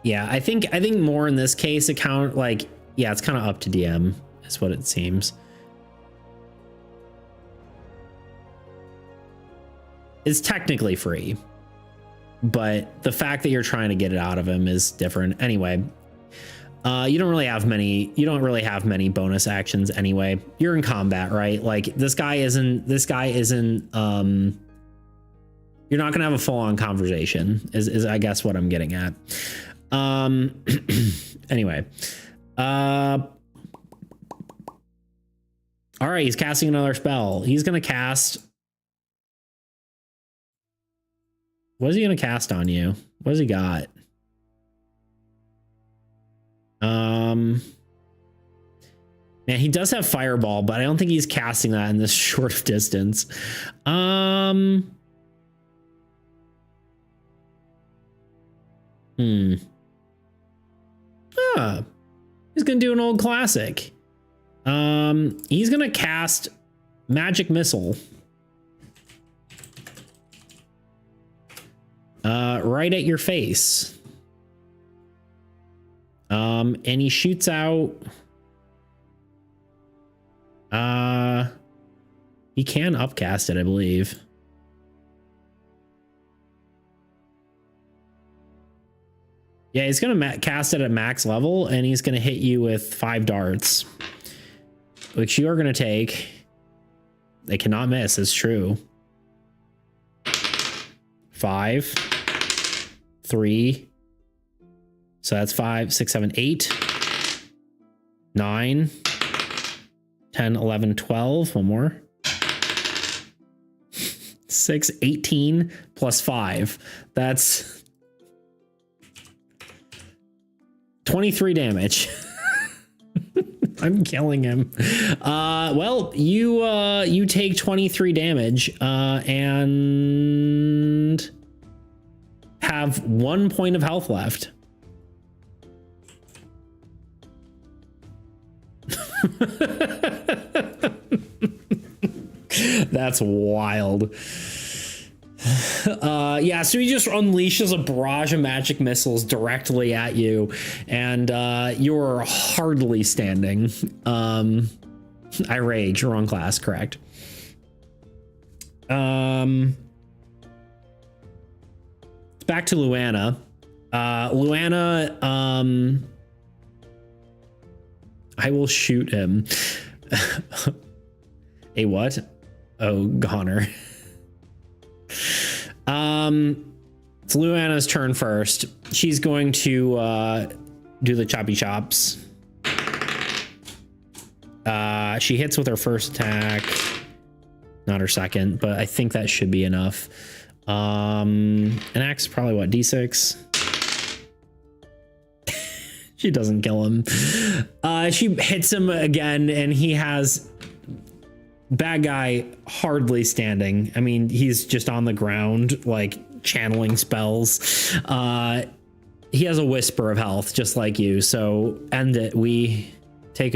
Yeah, I think more in this case, it's kind of up to DM is what it seems. It's technically free, but the fact that you're trying to get it out of him is different. Anyway, you don't really have many bonus actions anyway. You're in combat, right? Like this guy isn't you're not gonna have a full-on conversation is I guess what I'm getting at. Anyway, all right, he's casting another spell. He's gonna cast. What is he gonna cast on you? What has he got? Man, he does have fireball, but I don't think he's casting that in this short of distance. He's gonna do an old classic. He's gonna cast Magic Missile. Right at your face. And he shoots out. He can upcast it, I believe. Yeah, he's gonna cast it at max level, and he's gonna hit you with 5 darts, which you are gonna take. They cannot miss. It's true. 5, 3. So that's 5, 6, 7, 8, 9, 10, 11, 12. One more. 6, 18 plus 5. That's 23 damage. I'm killing him. Well, you take 23 damage and have 1 point of health left. That's wild. Yeah, so he just unleashes a barrage of magic missiles directly at you, and you're hardly standing. I rage. Wrong class, correct. Back to Luana. Luana, I will shoot him. A what? Oh, goner. It's Luana's turn first. She's going to do the choppy chops. She hits with her first attack, not her second, but I think that should be enough. An axe, probably what, D6? She doesn't kill him. She hits him again, and he has bad guy hardly standing. I mean, he's just on the ground, like channeling spells. He has a whisper of health, just like you. So end it. We take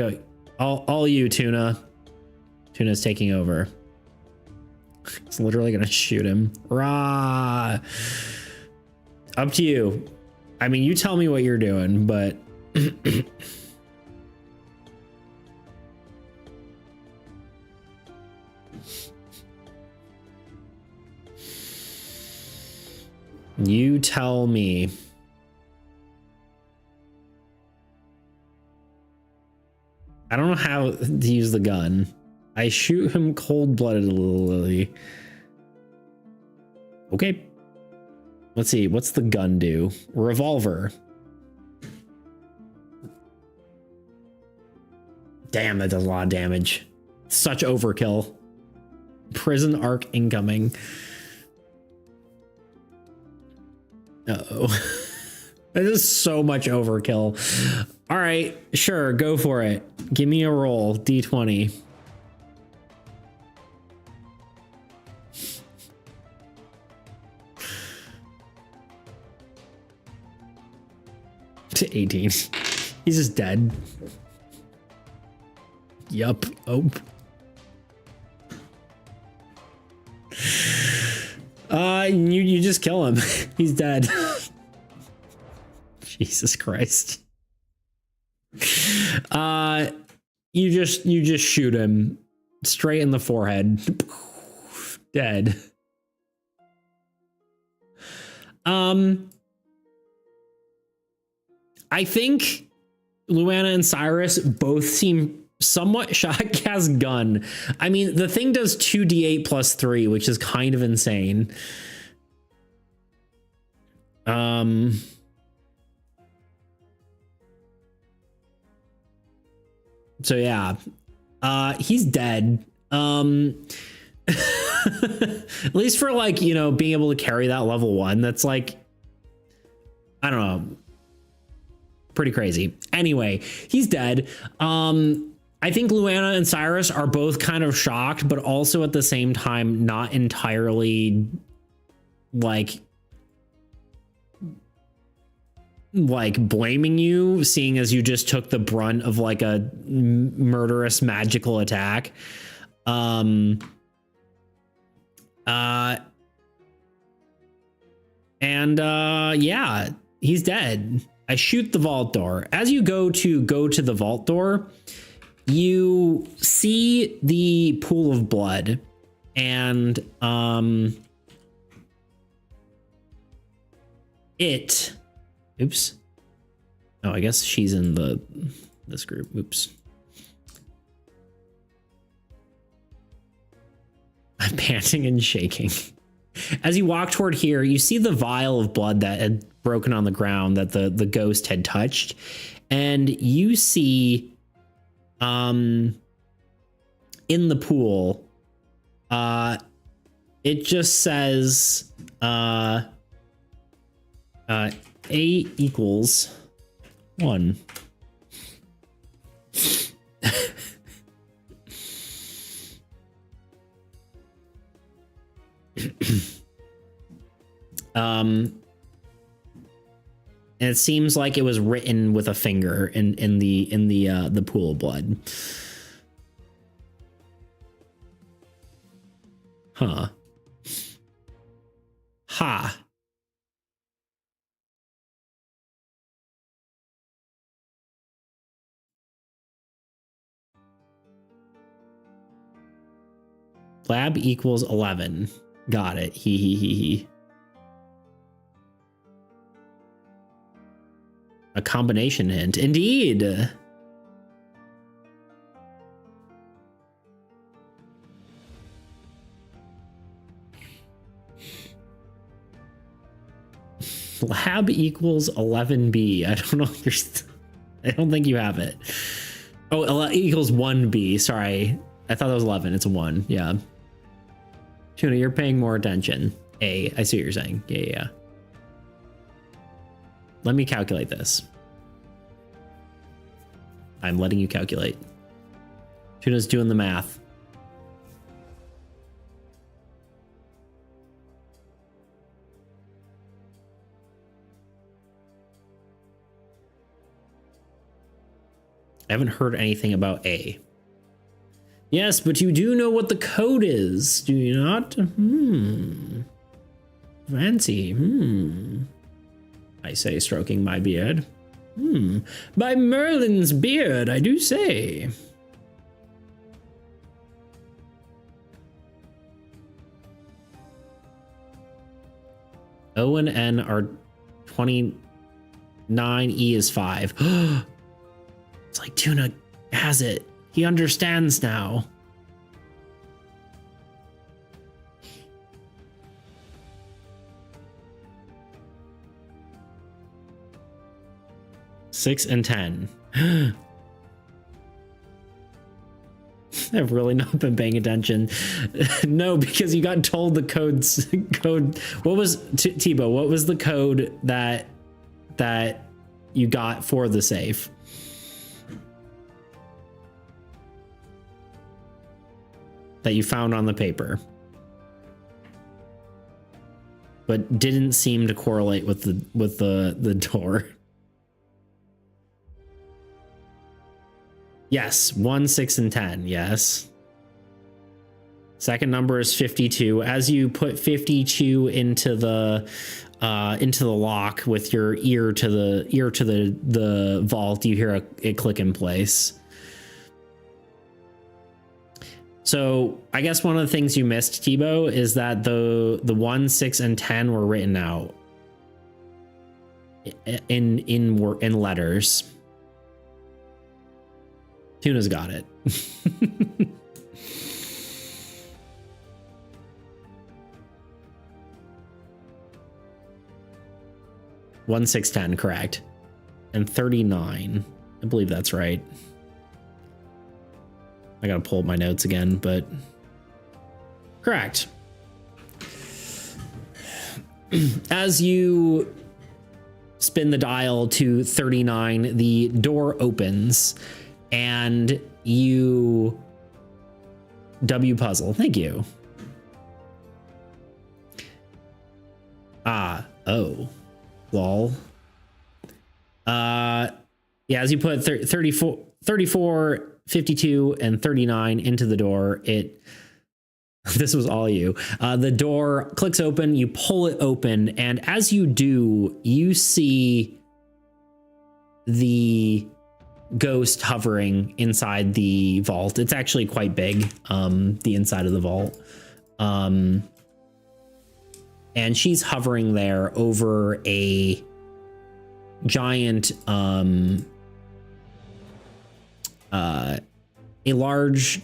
all you, Tuna. Tuna's taking over. It's literally gonna shoot him. Rah! Up to you. I mean, you tell me what you're doing, but you tell me. I don't know how to use the gun. I shoot him cold-bloodedly. Okay. Let's see. What's the gun do? Revolver. Damn, that does a lot of damage. Such overkill. Prison arc incoming. Uh-oh. That is so much overkill. All right, sure, go for it. Give me a roll, D20. To 18. He's just dead. Yup. Oh. You just kill him. He's dead. Jesus Christ. You just shoot him straight in the forehead. Dead. I think Luana and Cyrus both seem somewhat shocked as gun. I mean, the thing does 2d8 plus 3, which is kind of insane. So yeah, he's dead. At least for like, you know, being able to carry that level 1, that's like, I don't know, pretty crazy. Anyway, he's dead. I think Luana and Cyrus are both kind of shocked, but also at the same time not entirely like blaming you, seeing as you just took the brunt of like a murderous magical attack. Yeah, he's dead. I shoot the vault door. As you go to the vault door, you see the pool of blood, and oops. Oh, I guess she's in this group. Oops. I'm panting and shaking. As you walk toward here, you see the vial of blood that had broken on the ground that the ghost had touched, and you see in the pool it just says A equals 1. And it seems like it was written with a finger in the pool of blood. Huh. Ha. Lab equals 11. Got it. He. A combination hint. Indeed. Lab equals 11B. I don't know if you're I don't think you have it. Oh, equals 1B. Sorry. I thought that was 11. It's a 1. Yeah. Tuna, you're paying more attention. I see what you're saying. Yeah. Let me calculate this. I'm letting you calculate. Tuna's doing the math. I haven't heard anything about A. Yes, but you do know what the code is, do you not? Fancy. I say, stroking my beard. By Merlin's beard, I do say. O and N are 29. E is 5. It's like Tuna has it. He understands now. Six and 10. I've really not been paying attention. No, because you got told the code. What was Tebow? What was the code that you got for the safe? That you found on the paper, but didn't seem to correlate with the door. Yes, 1, 6, and 10. Yes. Second number is 52. As you put 52 into the lock with your ear to the vault, you hear it click in place. So I guess one of the things you missed, Tebow, is that the 1, 6, and 10 were written out in letters. Tuna's got it. One, 6, 10, correct. And 39. I believe that's right. I gotta pull up my notes again, but correct. As you spin the dial to 39, the door opens and you W puzzle. Thank you. Oh. Lol. Yeah, as you put 34, 52, and 39 into the door, this was all you. The door clicks open, you pull it open, and as you do, you see the ghost hovering inside the vault. It's actually quite big, the inside of the vault. And she's hovering there over a giant, a large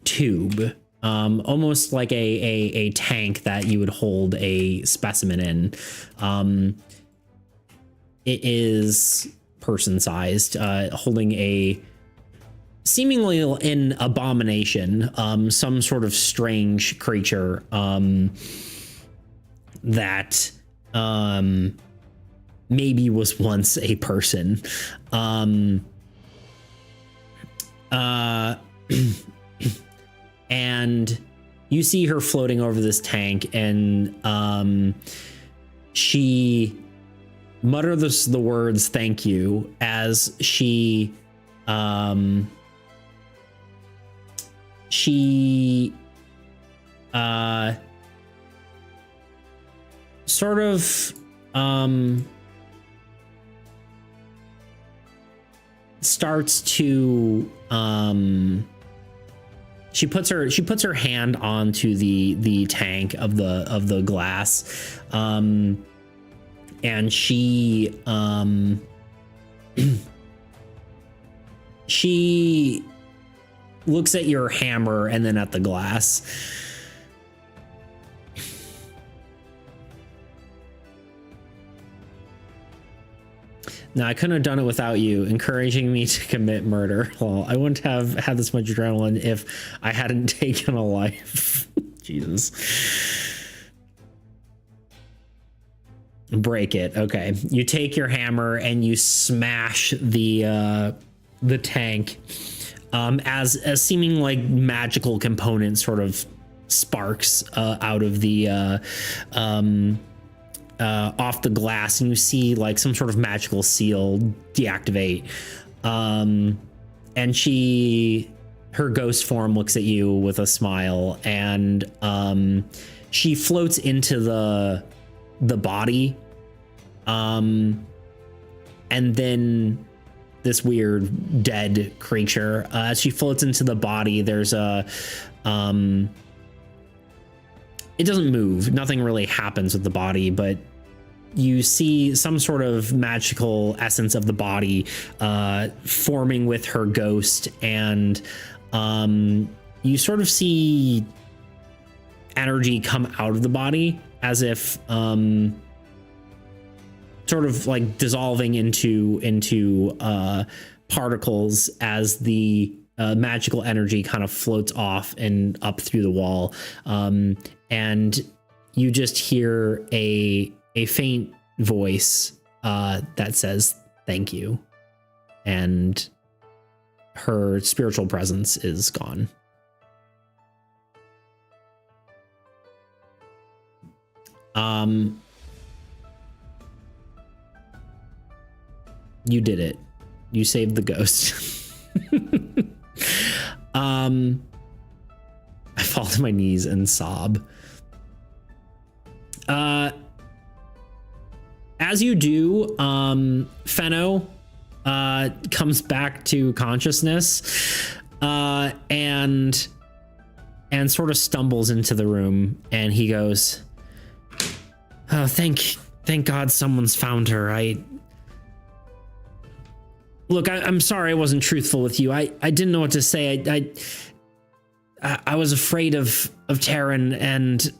tube, almost like a tank that you would hold a specimen in. It is person-sized, holding a seemingly an abomination, some sort of strange creature that maybe was once a person. And you see her floating over this tank, and she mutters the words "thank you" as she sort of starts to she puts her hand onto the tank of the glass, and she she looks at your hammer and then at the glass. Now, I couldn't have done it without you, encouraging me to commit murder. Well, I wouldn't have had this much adrenaline if I hadn't taken a life. Jesus. Break it. Okay. You take your hammer and you smash the tank as seeming like magical component sort of sparks out of the off the glass, and you see like some sort of magical seal deactivate. And her ghost form looks at you with a smile, and she floats into the body. And then this weird dead creature, as she floats into the body, there's a it doesn't move. Nothing really happens with the body, but you see some sort of magical essence of the body forming with her ghost, and you sort of see energy come out of the body as if sort of like dissolving into particles as the magical energy kind of floats off and up through the wall. And you just hear a faint voice that says, "Thank you." And her spiritual presence is gone. You did it. You saved the ghost. I fall to my knees and sob. As you do, Fenno comes back to consciousness and sort of stumbles into the room, and he goes, "Oh, thank God someone's found her. Look, I'm sorry I wasn't truthful with you. I didn't know what to say. I was afraid of Taryn, and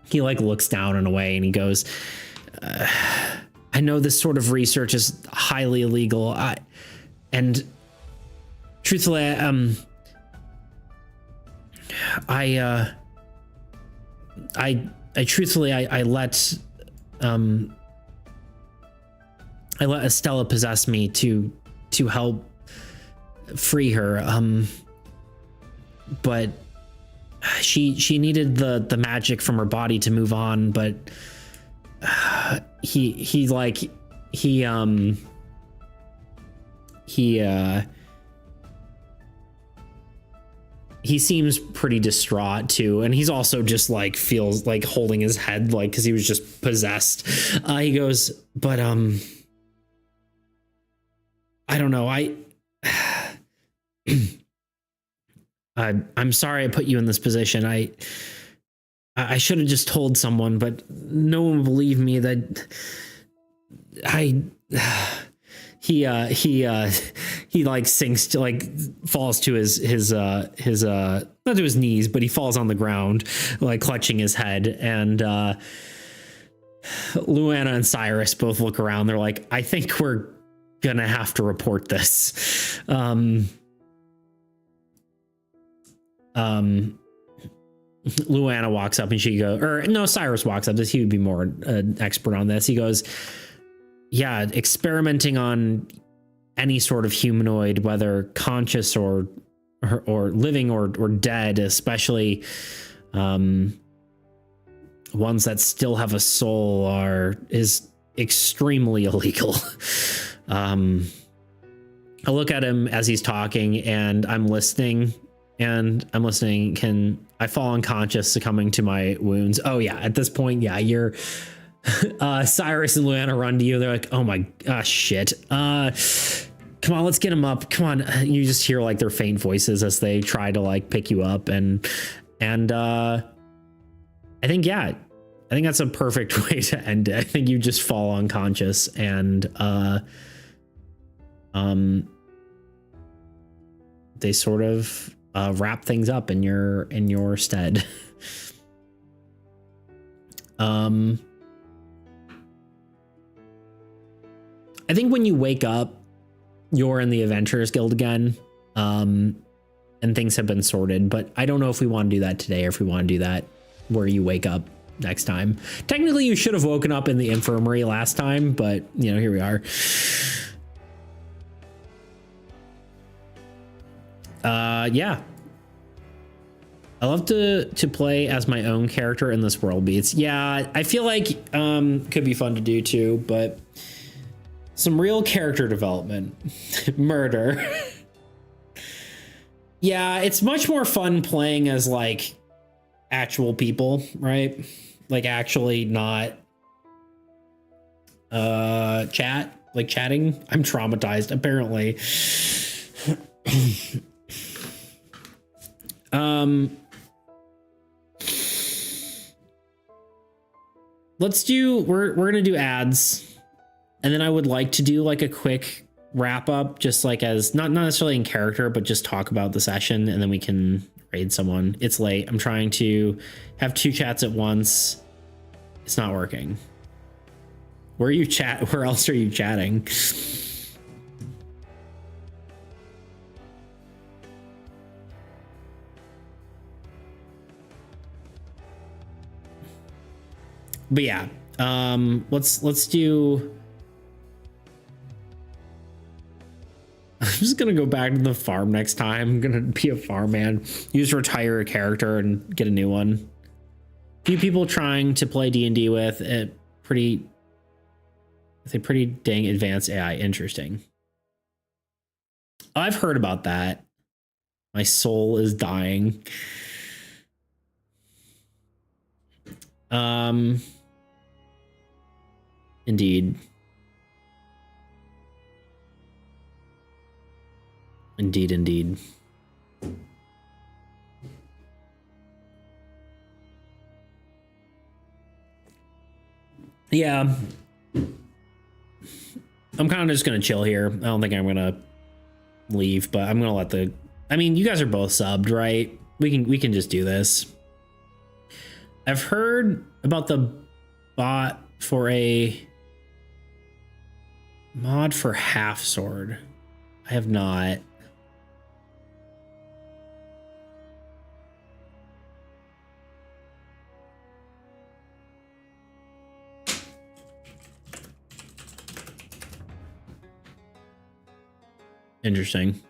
he like looks down and away, and he goes, I know this sort of research is highly illegal. And truthfully, I let Estella possess me to help free her. But she needed the magic from her body to move on, but he seems pretty distraught too, and he's also just like feels like holding his head, like, because he was just possessed. He goes, but I don't know. I'm sorry I put you in this position. I should have just told someone, but no one believed me. That he like sinks to, like, falls to his not to his knees, but he falls on the ground, like clutching his head. And Luana and Cyrus both look around. They're like, I think we're gonna have to report this. Luana walks up and she goes, or no, Cyrus walks up. He would be more an expert on this. He goes, yeah, experimenting on any sort of humanoid, whether conscious or living or dead, especially ones that still have a soul, is extremely illegal. I look at him as he's talking, and I'm listening. Can I fall unconscious, succumbing to my wounds? Oh yeah, at this point, yeah, you're Cyrus and Luana run to you. They're like, oh my gosh, shit. Come on, let's get him up. Come on. You just hear like their faint voices as they try to like pick you up, and I think, yeah, I think that's a perfect way to end it. I think you just fall unconscious and they sort of wrap things up in your stead. I think when you wake up, you're in the Adventurers Guild again, and things have been sorted, but I don't know if we want to do that today or if we want to do that where you wake up next time. Technically, you should have woken up in the infirmary last time, but you know, here we are. Yeah. I love to play as my own character in this world beats. Yeah, I feel like could be fun to do too, but some real character development. Murder. Yeah, it's much more fun playing as like actual people, right? Like actually not chatting. I'm traumatized apparently. We're gonna do ads, and then I would like to do like a quick wrap up, just like as not necessarily in character, but just talk about the session, and then we can raid someone. It's late. I'm trying to have 2 chats at once. It's not working. Where else are you chatting? But yeah, let's do. I'm just gonna go back to the farm next time. I'm gonna be a farm man. Use retire a character and get a new one. Few people trying to play D&D with a pretty dang advanced AI. Interesting. I've heard about that. My soul is dying. Indeed. Indeed. Yeah. I'm kind of just going to chill here. I don't think I'm going to leave, but I'm going to I mean, you guys are both subbed, right? We can just do this. I've heard about the bot for a mod for half sword. I have not. Interesting.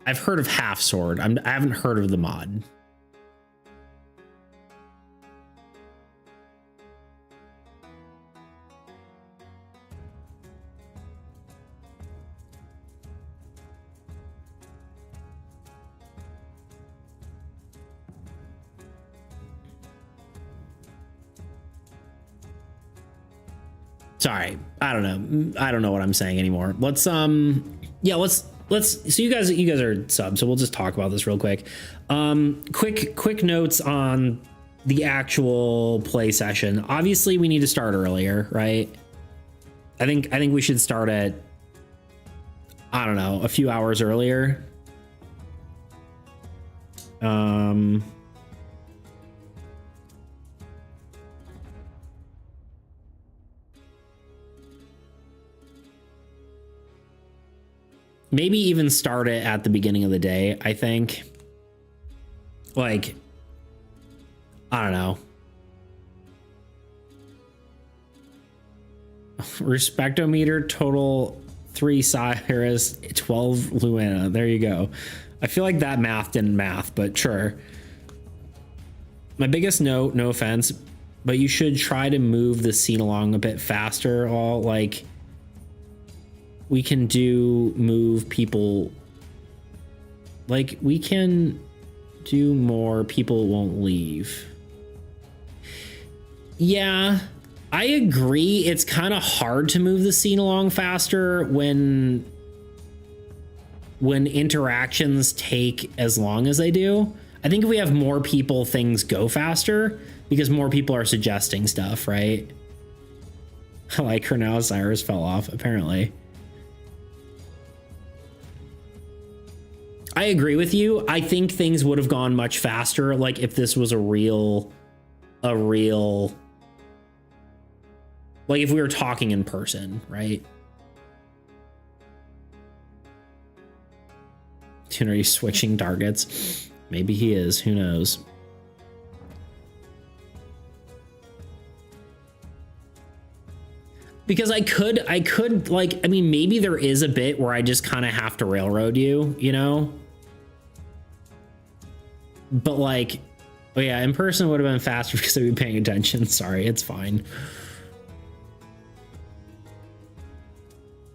I've heard of half sword. I haven't heard of the mod. Sorry, I don't know what I'm saying anymore. Let's so you guys are subs, so we'll just talk about this real quick. Quick notes on the actual play session. Obviously we need to start earlier, right? I think we should start at, I don't know, a few hours earlier. Maybe even start it at the beginning of the day, I think. Like, I don't know. Respectometer, total 3 Cyrus, 12 Luana. There you go. I feel like that math didn't math, but sure. My biggest note, no offense, but you should try to move the scene along a bit faster. All like, we can move people, like we can do more, people won't leave. Yeah, I agree. It's kind of hard to move the scene along faster when when interactions take as long as they do. I think if we have more people, things go faster because more people are suggesting stuff, right? I like her now. Cyrus fell off, apparently. I agree with you. I think things would have gone much faster, like if this was a real, like if we were talking in person, right? Are you switching targets? Maybe he is. Who knows? Because I could like, I mean, maybe there is a bit where I just kind of have to railroad you, you know? But like, oh yeah, in person would have been faster because I'd be paying attention. Sorry, it's fine.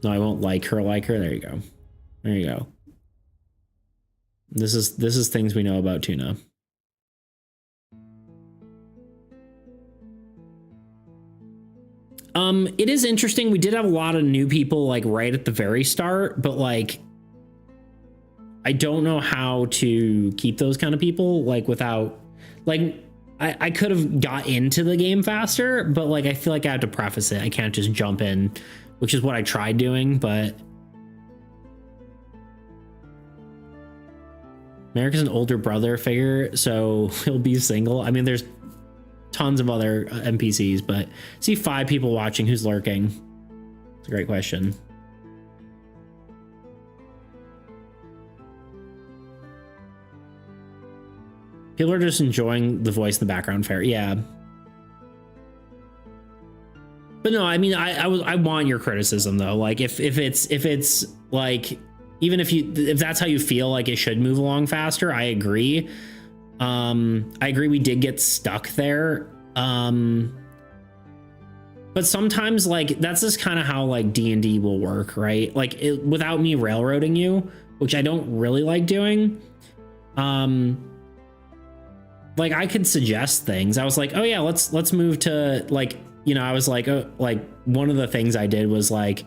No, I won't like her. There you go. There you go. This is things we know about Tuna. It is interesting. We did have a lot of new people like right at the very start, but like I don't know how to keep those kind of people like without like I could have got into the game faster, but like I feel like I have to preface it. I can't just jump in, which is what I tried doing, but America's an older brother figure, so he'll be single. I mean, there's tons of other NPCs, but I see 5 people watching. Who's lurking? It's a great question. People are just enjoying the voice in the background. Fair, yeah. But no, I mean, I want your criticism though. Like if it's like, even if that's how you feel like it should move along faster, I agree. I agree we did get stuck there. But sometimes like that's just kind of how like D&D will work, right? Like without me railroading you, which I don't really like doing. Like I could suggest things. I was like, oh yeah, let's move to like, you know, I was like, oh, like one of the things I did was like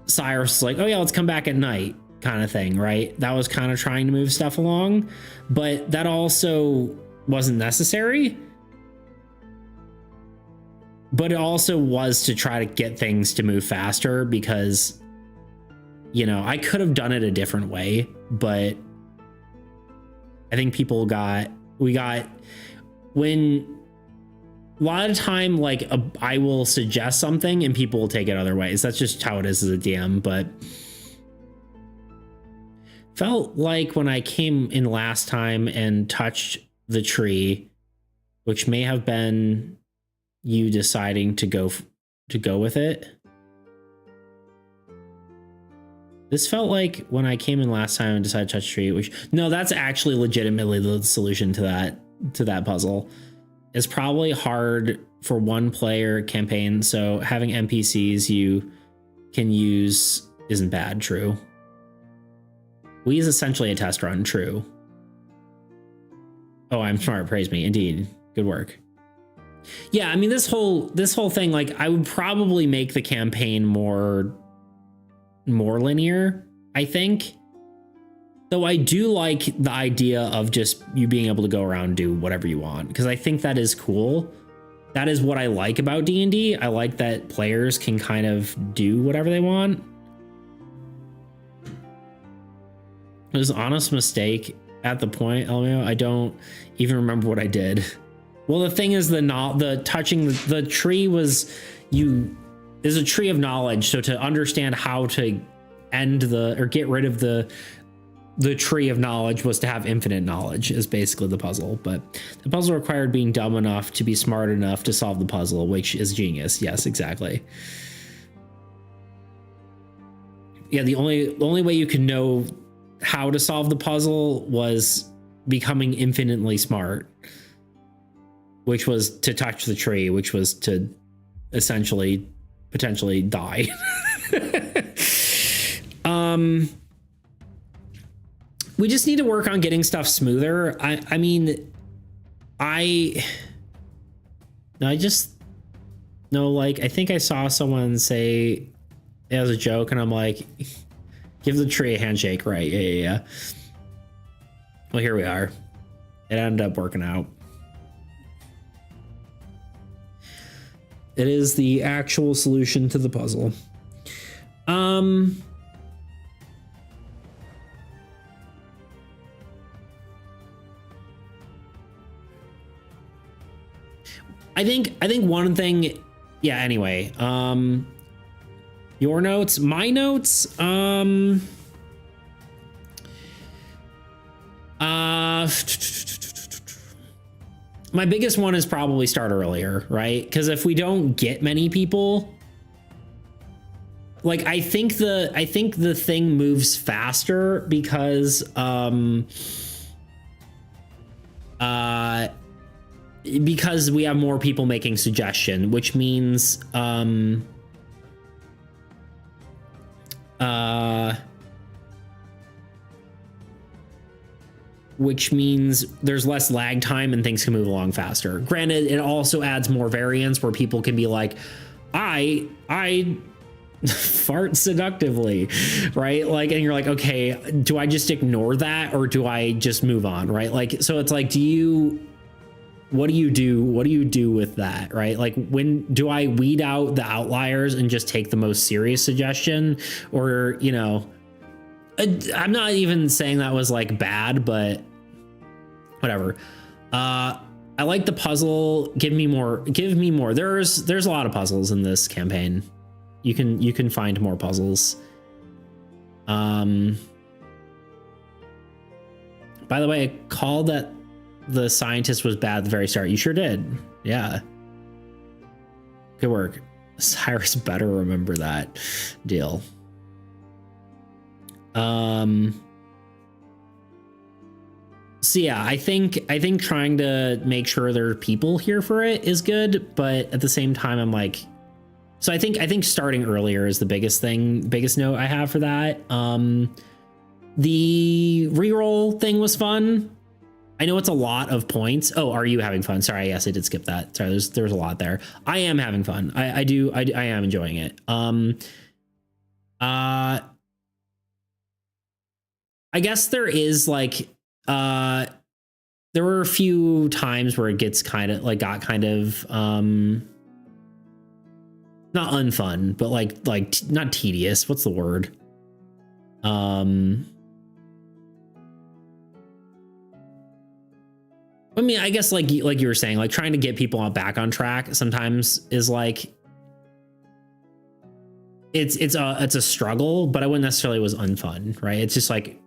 Cyrus was like, oh yeah, let's come back at night kind of thing, right? That was kind of trying to move stuff along, but that also wasn't necessary. But it also was to try to get things to move faster because, you know, I could have done it a different way, but I think when a lot of time, like I will suggest something and people will take it other ways. That's just how it is as a DM, but felt like when I came in last time and touched the tree, which may have been you deciding to go with it. This felt like when I came in last time and decided to touch the tree, which no, that's actually legitimately the solution to that puzzle. It's probably hard for one player campaign, so having NPCs you can use isn't bad. True. We is essentially a test run. True. Oh, I'm smart. Praise me. Indeed. Good work. Yeah, I mean, this whole thing, like I would probably make the campaign more linear, I think. Though I do like the idea of just you being able to go around and do whatever you want, because I think that is cool. That is what I like about D&D. I like that players can kind of do whatever they want. It was an honest mistake at the point, Elmio. I don't even remember what I did. Well, the thing is, the touching the tree is a tree of knowledge. So to understand how to get rid of the tree of knowledge was to have infinite knowledge is basically the puzzle. But the puzzle required being dumb enough to be smart enough to solve the puzzle, which is genius. Yes, exactly. Yeah, the only way you could know how to solve the puzzle was becoming infinitely smart, which was to touch the tree, which was to essentially potentially die. We just need to work on getting stuff smoother. I mean, I think I saw someone say it as a joke, and I'm like, Give the tree a handshake, right? Yeah. Well, here we are. It ended up working out. It is the actual solution to the puzzle. I think one thing, yeah, anyway, your notes, my notes, my biggest one is probably start earlier, right? Because if we don't get many people, like I think the thing moves faster because we have more people making suggestion, which means there's less lag time and things can move along faster. Granted, it also adds more variance where people can be like, I fart seductively, right? Like, and you're like, okay, do I just ignore that or do I just move on, right? Like, so it's like, what do you do with that, right? Like, when do I weed out the outliers and just take the most serious suggestion? Or, you know, I'm not even saying that was like bad, but whatever. I like the puzzle. Give me more. There's a lot of puzzles in this campaign. You can find more puzzles. By the way, I called that the scientist was bad at the very start. You sure did. Yeah. Good work. Cyrus better remember that deal. So yeah, I think trying to make sure there are people here for it is good, but at the same time, I'm like, so I think starting earlier is the biggest note I have for that. The reroll thing was fun. I know it's a lot of points. Oh, are you having fun? Sorry, yes, I did skip that. Sorry, there's a lot there. I am having fun. I am enjoying it. I guess there is like there were a few times where it got kind of not unfun, but like not tedious. What's the word? I mean, I guess like you were saying, like trying to get people back on track sometimes is like it's a struggle, but I wouldn't necessarily was unfun, right? It's just like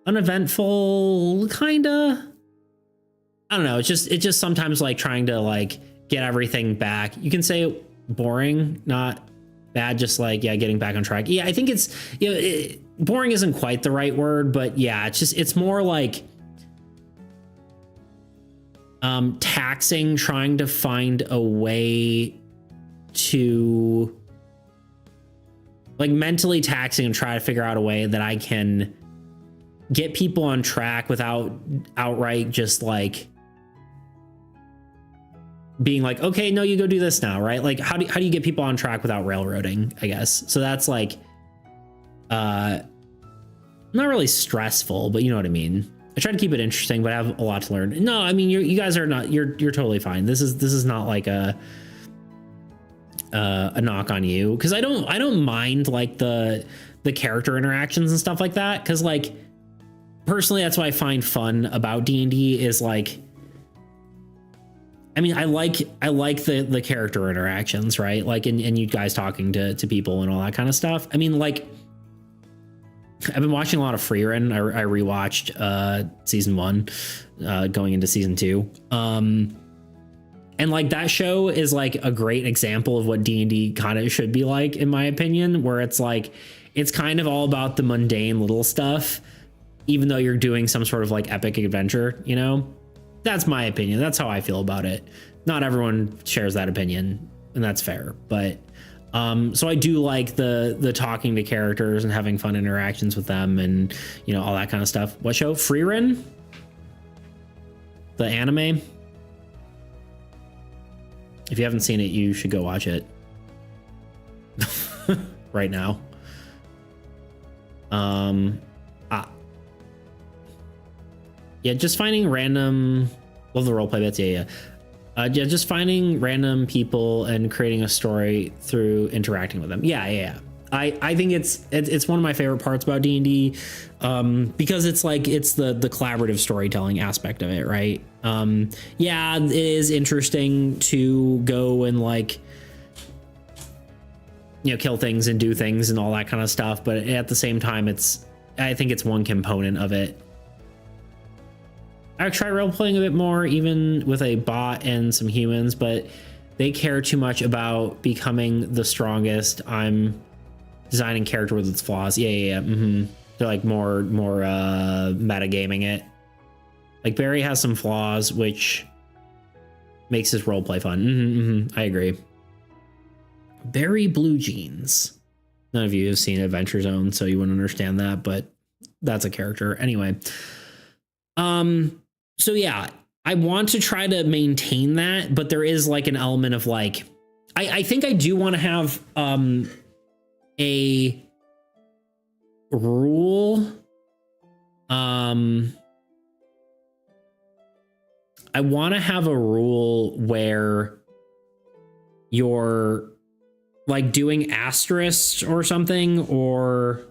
uneventful, kinda. I don't know. It's just sometimes like trying to like get everything back. You can say boring, not bad, just like, yeah, getting back on track. Yeah, I think it's, you know, boring isn't quite the right word, but yeah, it's more like taxing, trying to find a way to like mentally taxing and try to figure out a way that I can get people on track without outright just like being like, okay, no, you go do this now, right? Like how do you get people on track without railroading, I guess. So that's like not really stressful, but you know what I mean. I try to keep it interesting, but I have a lot to learn. No, I mean, you guys are not, you're totally fine. This is not like a knock on you, because I don't mind like the character interactions and stuff like that, because like personally that's what I find fun about D&D is like, I mean, I like the character interactions, right? Like and you guys talking to people and all that kind of stuff. I mean, like I've been watching a lot of Freerun. I rewatched season 1 going into season 2. And like that show is like a great example of what D&D kind of should be like, in my opinion, where it's like it's kind of all about the mundane little stuff, even though you're doing some sort of like epic adventure, you know? That's my opinion. That's how I feel about it. Not everyone shares that opinion, and that's fair. But so I do like the talking to characters and having fun interactions with them, and you know, all that kind of stuff. What show? Freerun? The anime? If you haven't seen it, you should go watch it right now. Yeah, just finding random, love the roleplay bits. Yeah. Yeah, just finding random people and creating a story through interacting with them. Yeah. I think it's one of my favorite parts about D&D, because it's like it's the collaborative storytelling aspect of it, right? Yeah, it is interesting to go and like, you know, kill things and do things and all that kind of stuff, but at the same time, I think it's one component of it. I try role playing a bit more, even with a bot and some humans, but they care too much about becoming the strongest. I'm designing character with its flaws. Yeah. They're like more metagaming it. Like Barry has some flaws, which makes his roleplay fun. I agree. Barry Blue Jeans. None of you have seen Adventure Zone, so you wouldn't understand that, but that's a character. Anyway. So yeah, I want to try to maintain that, but there is like an element of like, I think I do want to have a rule. I want to have a rule where you're like doing asterisks or something, or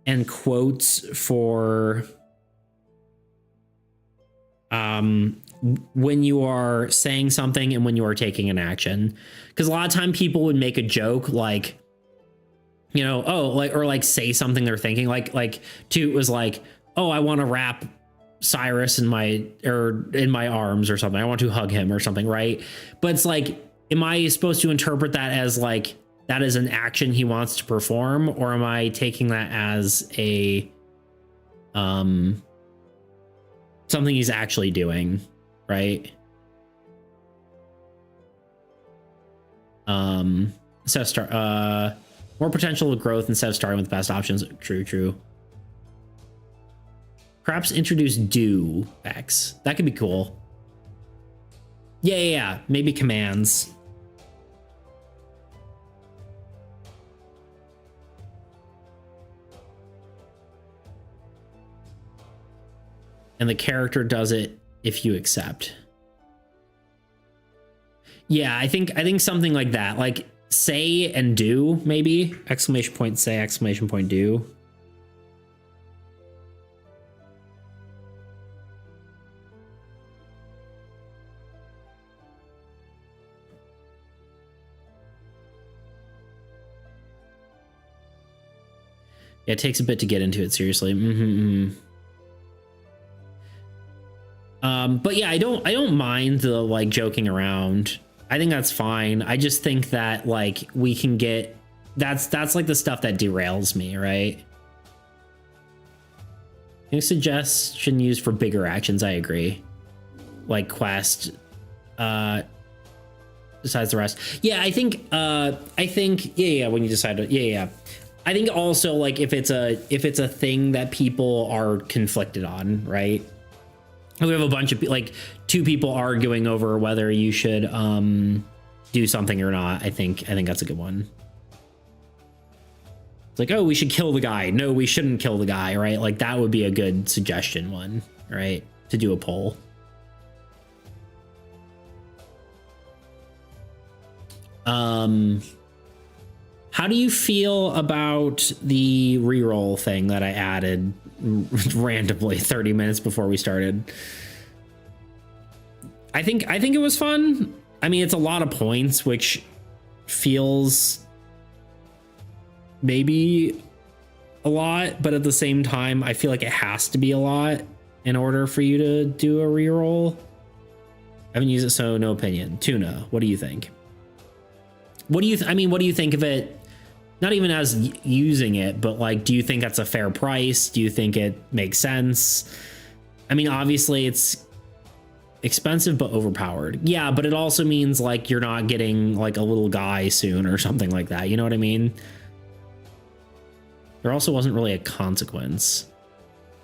and quotes for when you are saying something and when you are taking an action. Because a lot of time people would make a joke like, you know, oh, like, or like say something they're thinking, like Toot was like, oh, I want to wrap Cyrus in my arms or something. I want to hug him or something, right? But it's like, am I supposed to interpret that as like, that is an action he wants to perform, or am I taking that as a something he's actually doing, right? Instead of more potential growth instead of starting with the best options. True. Perhaps introduce do X. That could be cool. Yeah. Maybe commands. And the character does it if you accept. Yeah, I think something like that, like say and do, maybe exclamation point say, exclamation point do. Yeah, it takes a bit to get into it seriously. But yeah, I don't mind the like joking around. I think that's fine. I just think that like we can get that's like the stuff that derails me, right? Any suggestion used for bigger actions? I agree. Like quest, besides the rest. Yeah, I think yeah. When you decide to, yeah. I think also like if it's a thing that people are conflicted on, right? We have a bunch of like two people arguing over whether you should do something or not. I think that's a good one. It's like, oh, we should kill the guy. No, we shouldn't kill the guy, right? Like that would be a good suggestion one, right? To do a poll. How do you feel about the reroll thing that I added randomly 30 minutes before we started? I think it was fun. I mean, it's a lot of points, which feels maybe a lot, but at the same time, I feel like it has to be a lot in order for you to do a reroll. I haven't used it, so no opinion. Tuna, what do you think? What do you think of it? Not even as using it, but like, do you think that's a fair price? Do you think it makes sense? I mean, obviously it's expensive, but overpowered. Yeah, but it also means like you're not getting like a little guy soon or something like that. You know what I mean? There also wasn't really a consequence.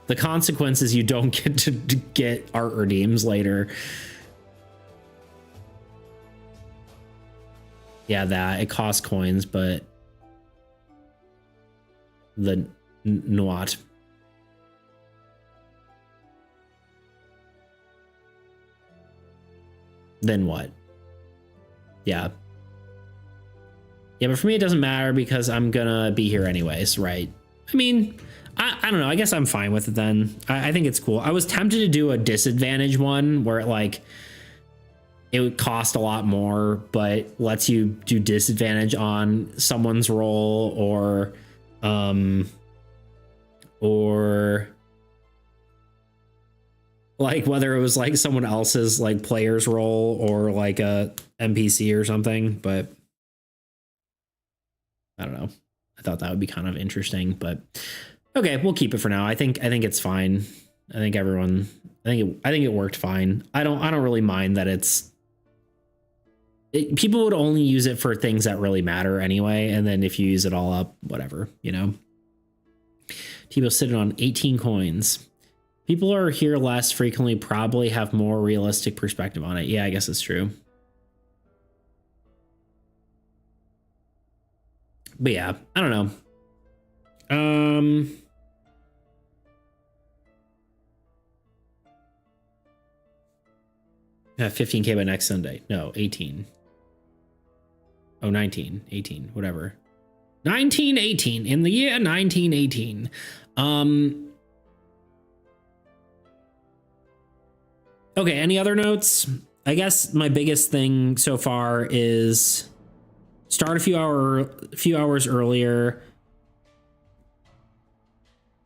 The consequence is you don't get to get art redeems later. Yeah, that it costs coins, but the Nuat. Then what? Yeah. Yeah, but for me, it doesn't matter because I'm gonna be here anyways, right? I mean, I don't know. I guess I'm fine with it then. I think it's cool. I was tempted to do a disadvantage one where it would cost a lot more, but lets you do disadvantage on someone's roll or like whether it was like someone else's like player's role or like a NPC or something, but I don't know. I thought that would be kind of interesting, but okay, we'll keep it for now. I think it's fine. I think it worked fine. I don't really mind that people would only use it for things that really matter anyway, and then if you use it all up, whatever, you know. Tebow sitting on 18 coins. People are here less frequently, probably have more realistic perspective on it. Yeah, I guess it's true. But yeah, I don't know. 15K by next Sunday. No, 18. Oh, 19, 18, whatever. 1918, in the year 1918. Okay, any other notes? I guess my biggest thing so far is start a few hours earlier.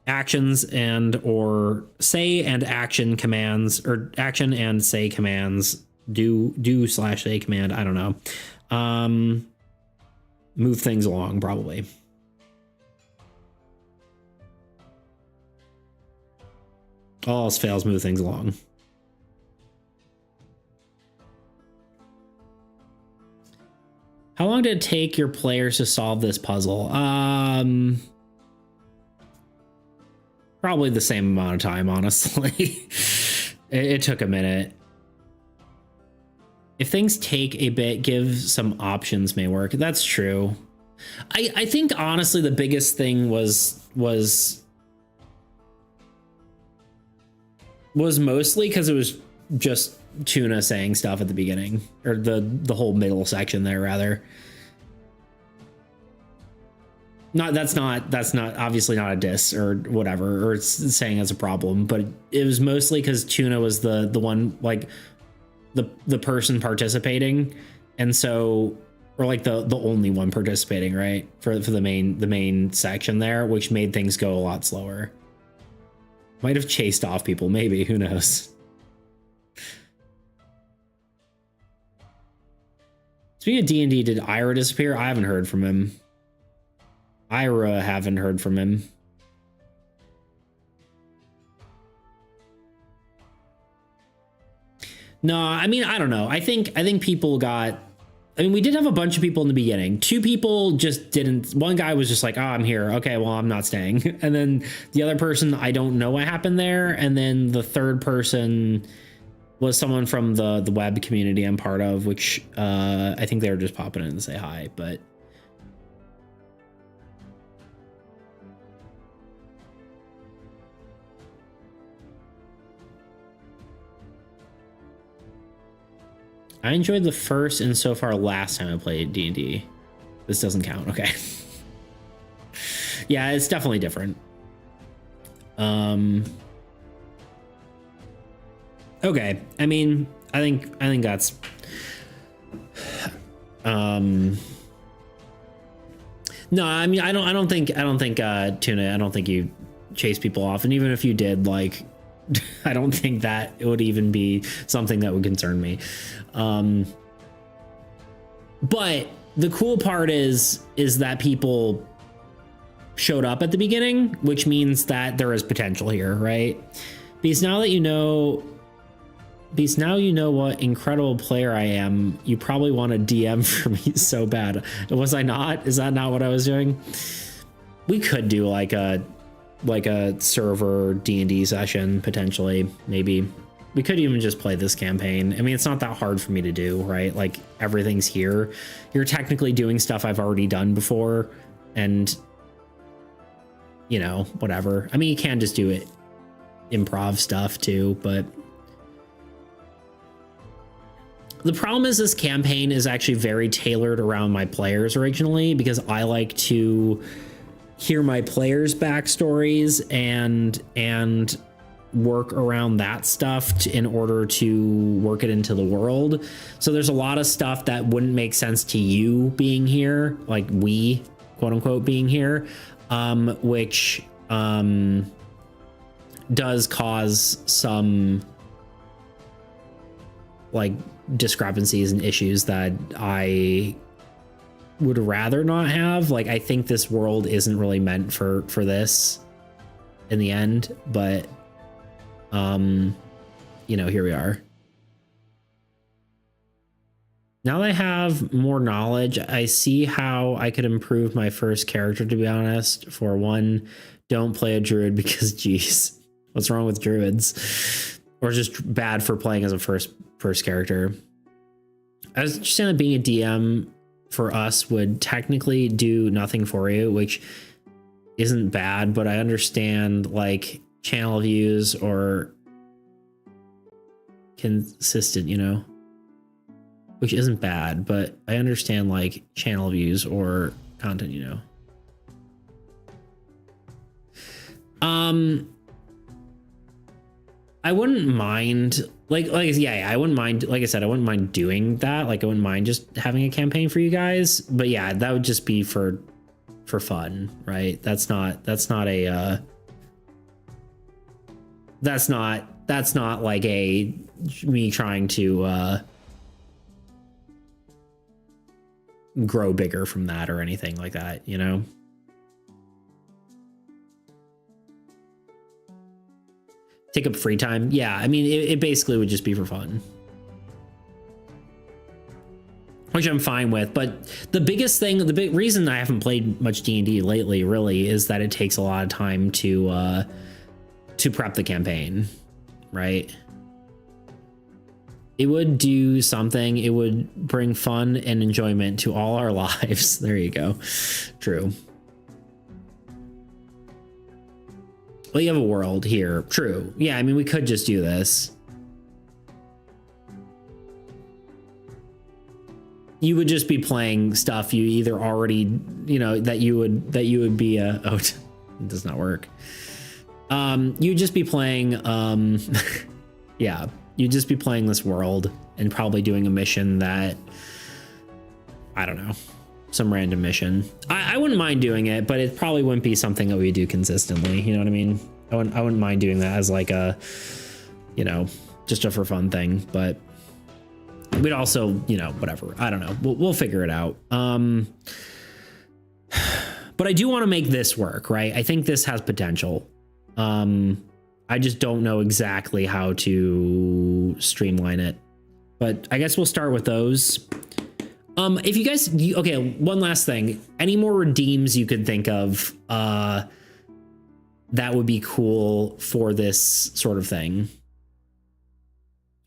Actions and or say and action commands, or action and say commands, do/say command, I don't know. Move things along, probably. All else fails, move things along. How long did it take your players to solve this puzzle? Probably the same amount of time, honestly. It took a minute. If things take a bit, give some options may work. That's true. I think honestly the biggest thing was mostly because it was just Tuna saying stuff at the beginning, or the whole middle section there rather. That's not obviously not a diss or whatever, or it's saying it's a problem, but it was mostly because Tuna was the one, like the person participating, and so, or like the only one participating, right, for the main section there, which made things go a lot slower. Might have chased off people, maybe, who knows. Speaking of D&D, did Ira disappear? I haven't heard from him. Haven't heard from him. No, I mean, I don't know. I think people got, I mean, we did have a bunch of people in the beginning. Two people just didn't. One guy was just like, oh, I'm here. Okay, well, I'm not staying. And then the other person, I don't know what happened there. And then the third person was someone from the web community I'm part of, which I think they were just popping in to say hi, but I enjoyed the first and so far last time I played D&D. This doesn't count. Okay. Yeah, it's definitely different. Okay. I mean, I think that's no, I mean, I don't think Tuna, I don't think you chase people off, and even if you did, like, I don't think that it would even be something that would concern me. But the cool part is that people showed up at the beginning, which means that there is potential here, right? Because now you know what incredible player I am, you probably want a DM for me so bad. Was I not? Is that not what I was doing? We could do like a server D&D session, potentially. Maybe we could even just play this campaign. I mean, it's not that hard for me to do, right? Like, everything's here. You're technically doing stuff I've already done before, and you know, whatever. I mean, you can just do it improv stuff too, but the problem is this campaign is actually very tailored around my players originally, because I like to hear my players' backstories and work around that stuff in order to work it into the world. So there's a lot of stuff that wouldn't make sense to you being here, like we, quote unquote, being here, which does cause some like discrepancies and issues that I would rather not have. Like, I think this world isn't really meant for this in the end, but you know, here we are. Now that I have more knowledge, I see how I could improve my first character, to be honest. For one, don't play a druid because, geez, what's wrong with druids? Or just bad for playing as a first character. I was understand that being a DM for us would technically do nothing for you, which isn't bad, but I understand like channel views or consistent, you know, which isn't bad, but I understand like channel views or content, you know. I wouldn't mind yeah, I wouldn't mind, like I said, I wouldn't mind doing that. Like, I wouldn't mind just having a campaign for you guys, but yeah, that would just be for fun, right? That's not like a me trying to grow bigger from that or anything like that, you know. Take up free time. Yeah, I mean, it basically would just be for fun, which I'm fine with. But the biggest thing, the big reason I haven't played much D&D lately really is that it takes a lot of time to prep the campaign, right? It would do something. It would bring fun and enjoyment to all our lives. There you go. True. Well, you have a world here. True. Yeah, I mean, we could just do this. You would just be playing stuff you either already, you know, that you would be oh, it does not work. You'd just be playing yeah, you'd just be playing this world and probably doing a mission that, I don't know, some random mission. I wouldn't mind doing it, but it probably wouldn't be something that we do consistently. You know what I mean? I wouldn't mind doing that as like a, you know, just a for fun thing, but we'd also, you know, whatever. I don't know. We'll figure it out. But I do want to make this work, right? I think this has potential. I just don't know exactly how to streamline it, but I guess we'll start with those. If you guys, okay, one last thing, any more redeems you could think of, that would be cool for this sort of thing.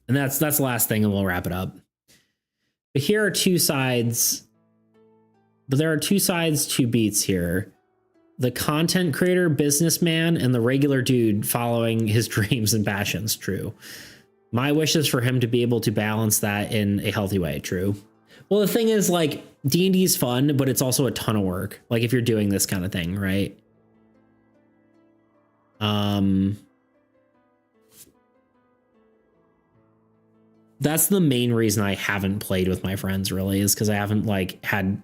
And that's the last thing, and we'll wrap it up. But here are two sides, but there are two sides, two beats here. The content creator, businessman, and the regular dude following his dreams and passions. True. My wish is for him to be able to balance that in a healthy way. True. Well, the thing is, like, D&D is fun, but it's also a ton of work. Like, if you're doing this kind of thing, right? That's the main reason I haven't played with my friends, really, is because I haven't, like, I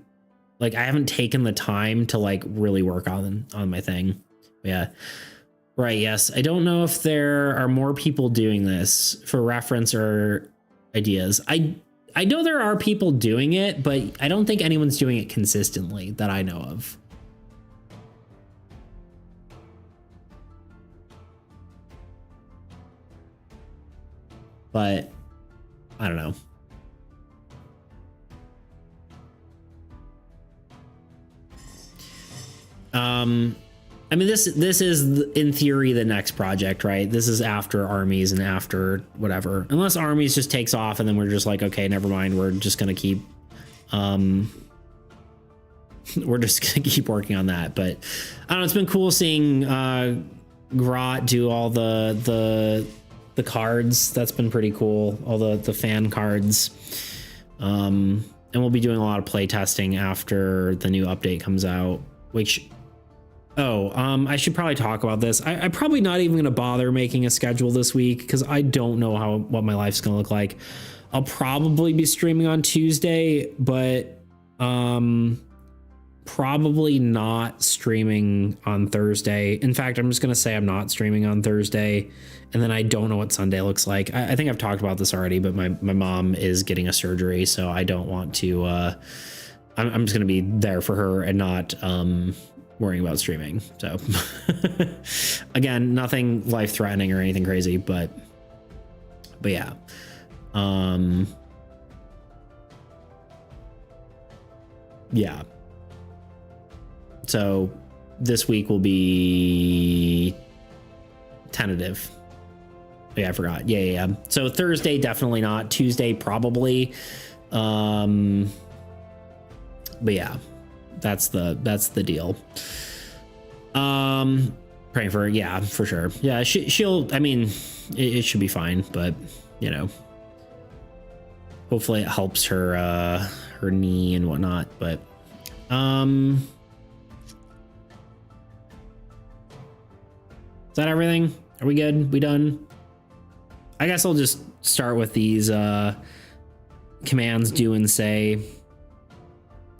haven't taken the time to, like, really work on my thing. Yeah. Right, yes. I don't know if there are more people doing this for reference or ideas. I know there are people doing it, but I don't think anyone's doing it consistently that I know of. But I don't know. I mean, this is in theory the next project, right? This is after armies and after whatever, unless armies just takes off and then we're just like, okay, never mind. We're just going to keep we're just gonna keep working on that. But I don't know, it's been cool seeing Grot do all the cards. That's been pretty cool, all the fan cards. And we'll be doing a lot of play testing after the new update comes out, which I should probably talk about this. I'm probably not even going to bother making a schedule this week because I don't know what my life's going to look like. I'll probably be streaming on Tuesday, but probably not streaming on Thursday. In fact, I'm just going to say I'm not streaming on Thursday, and then I don't know what Sunday looks like. I think I've talked about this already, but my mom is getting a surgery, so I don't want to. I'm just going to be there for her and not worrying about streaming. So again, nothing life threatening or anything crazy, but yeah. Yeah. So this week will be tentative. Yeah, I forgot. Yeah. So Thursday, definitely not. Tuesday, probably. But yeah, that's the deal. Praying for her. Yeah, for sure. Yeah, she'll, I mean, it should be fine, but you know, hopefully it helps her knee and whatnot. But is that everything? Are we good? We done? I guess I'll just start with these commands: do and say.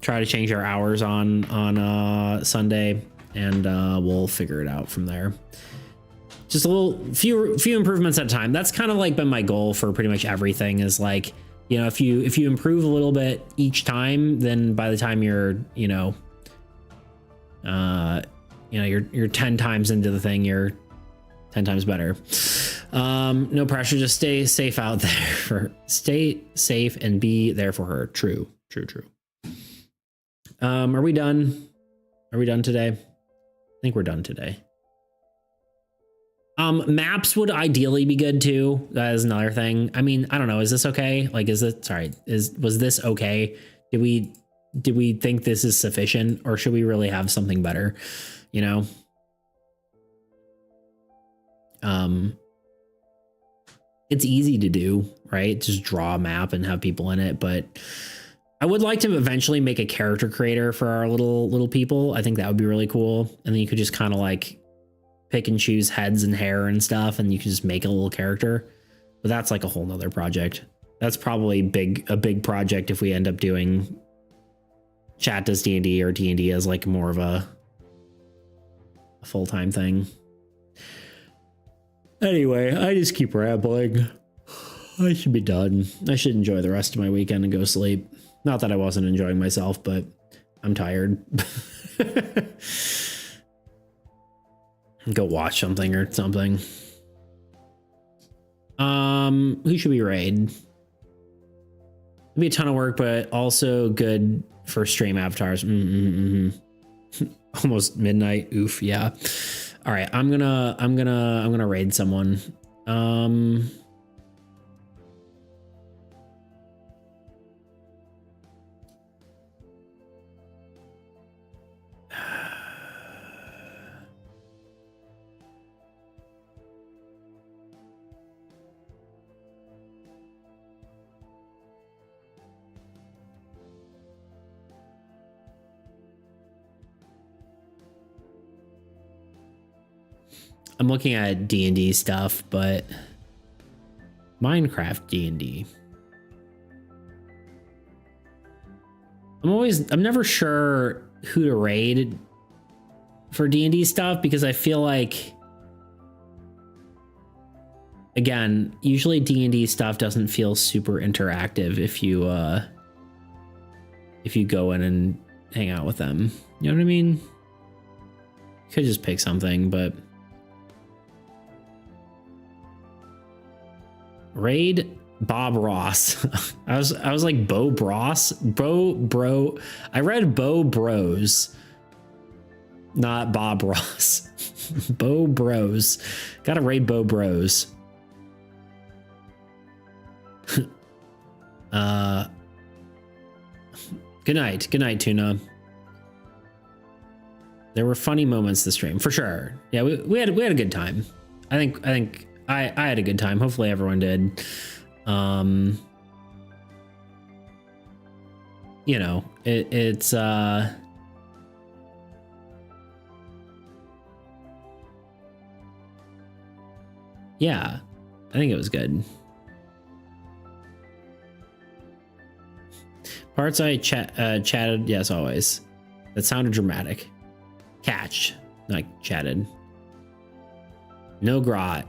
Try to change our hours on Sunday, and we'll figure it out from there. Just few improvements at a time. That's kind of like been my goal for pretty much everything, is like, you know, if you improve a little bit each time, then by the time you're you're 10 times into the thing, you're 10 times better. No pressure, just stay safe out there. Stay safe and be there for her. True. Are we done? Are we done today? I think we're done today. Maps would ideally be good too. That is another thing. I mean, I don't know. Is this okay? Like, was this okay? Did we think this is sufficient, or should we really have something better? You know? It's easy to do, right? Just draw a map and have people in it, but I would like to eventually make a character creator for our little people. I think that would be really cool. And then you could just kind of like pick and choose heads and hair and stuff, and you can just make a little character. But that's like a whole nother project. That's probably a big project if we end up doing Chat Does D&D or D&D as like more of a full-time thing. Anyway, I just keep rambling. I should be done. I should enjoy the rest of my weekend and go sleep. Not that I wasn't enjoying myself, but I'm tired. Go watch something or something. Who should we raid? It'd be a ton of work, but also good for stream avatars. Almost midnight. Oof. Yeah. All right. I'm gonna raid someone. I'm looking at D&D stuff, but Minecraft D&D. I'm never sure who to raid for D&D stuff, because I feel like, again, usually D&D stuff doesn't feel super interactive if you go in and hang out with them. You know what I mean? You could just pick something, but raid Bob Ross. I was like Bo Bros. Bro. I read Bo Bros, not Bob Ross. Bo Bros. Gotta raid Bo Bros. Good night, Tuna. There were funny moments this stream for sure. Yeah, we had a good time. I think I had a good time. Hopefully everyone did. You know, it's yeah, I think it was good. Parts I chatted, yes, always. That sounded dramatic. Catch, not chatted. No grot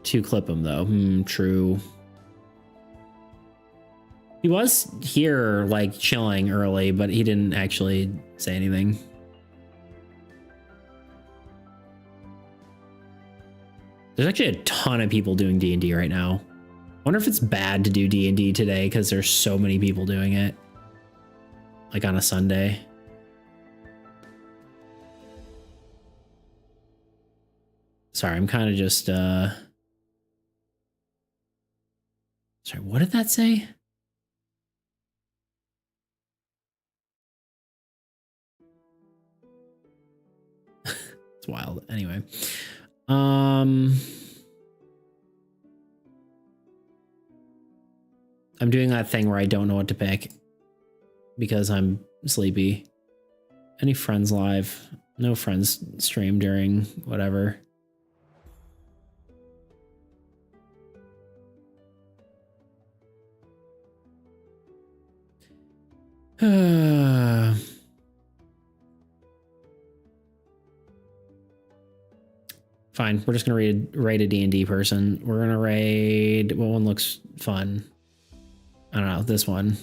to clip him though. True. He was here like chilling early, but he didn't actually say anything. There's actually a ton of people doing D&D right now. Wonder if it's bad to do D&D today because there's so many people doing it. Like on a Sunday. Sorry, I'm kind of just sorry, what did that say? It's wild. Anyway. I'm doing that thing where I don't know what to pick because I'm sleepy. Any friends live? No friends stream during whatever. Fine, we're just gonna raid a D&D person. We're gonna raid, what one looks fun? I don't know, this one.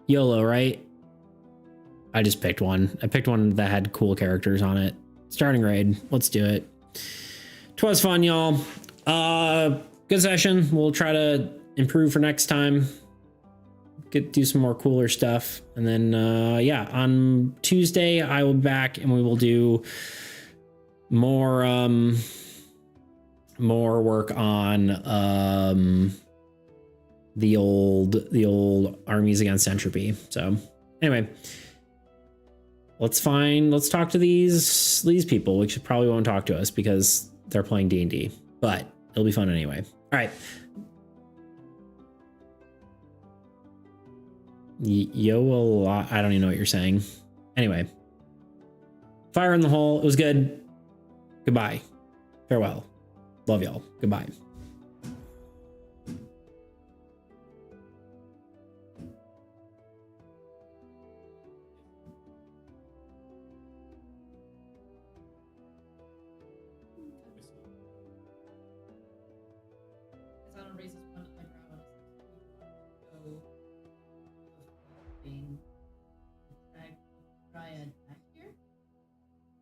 YOLO, right? I just picked one. I picked one that had cool characters on it. Starting raid, let's do it. 'Twas fun, y'all. Good session. We'll try to improve for next time. Do some more cooler stuff, and then yeah, on Tuesday I will be back and we will do more work on the old armies against Entropy. So anyway, let's talk to these people, which probably won't talk to us because they're playing D&D, but it'll be fun anyway. All right. Yo, a lot. I don't even know what you're saying. Anyway, fire in the hole. It was good. Goodbye. Farewell. Love y'all. Goodbye.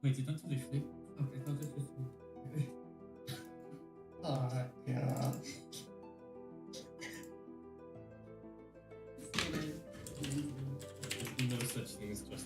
Wait, you don't do the flip? Okay, not the flip. Oh, yeah. No such thing as justice.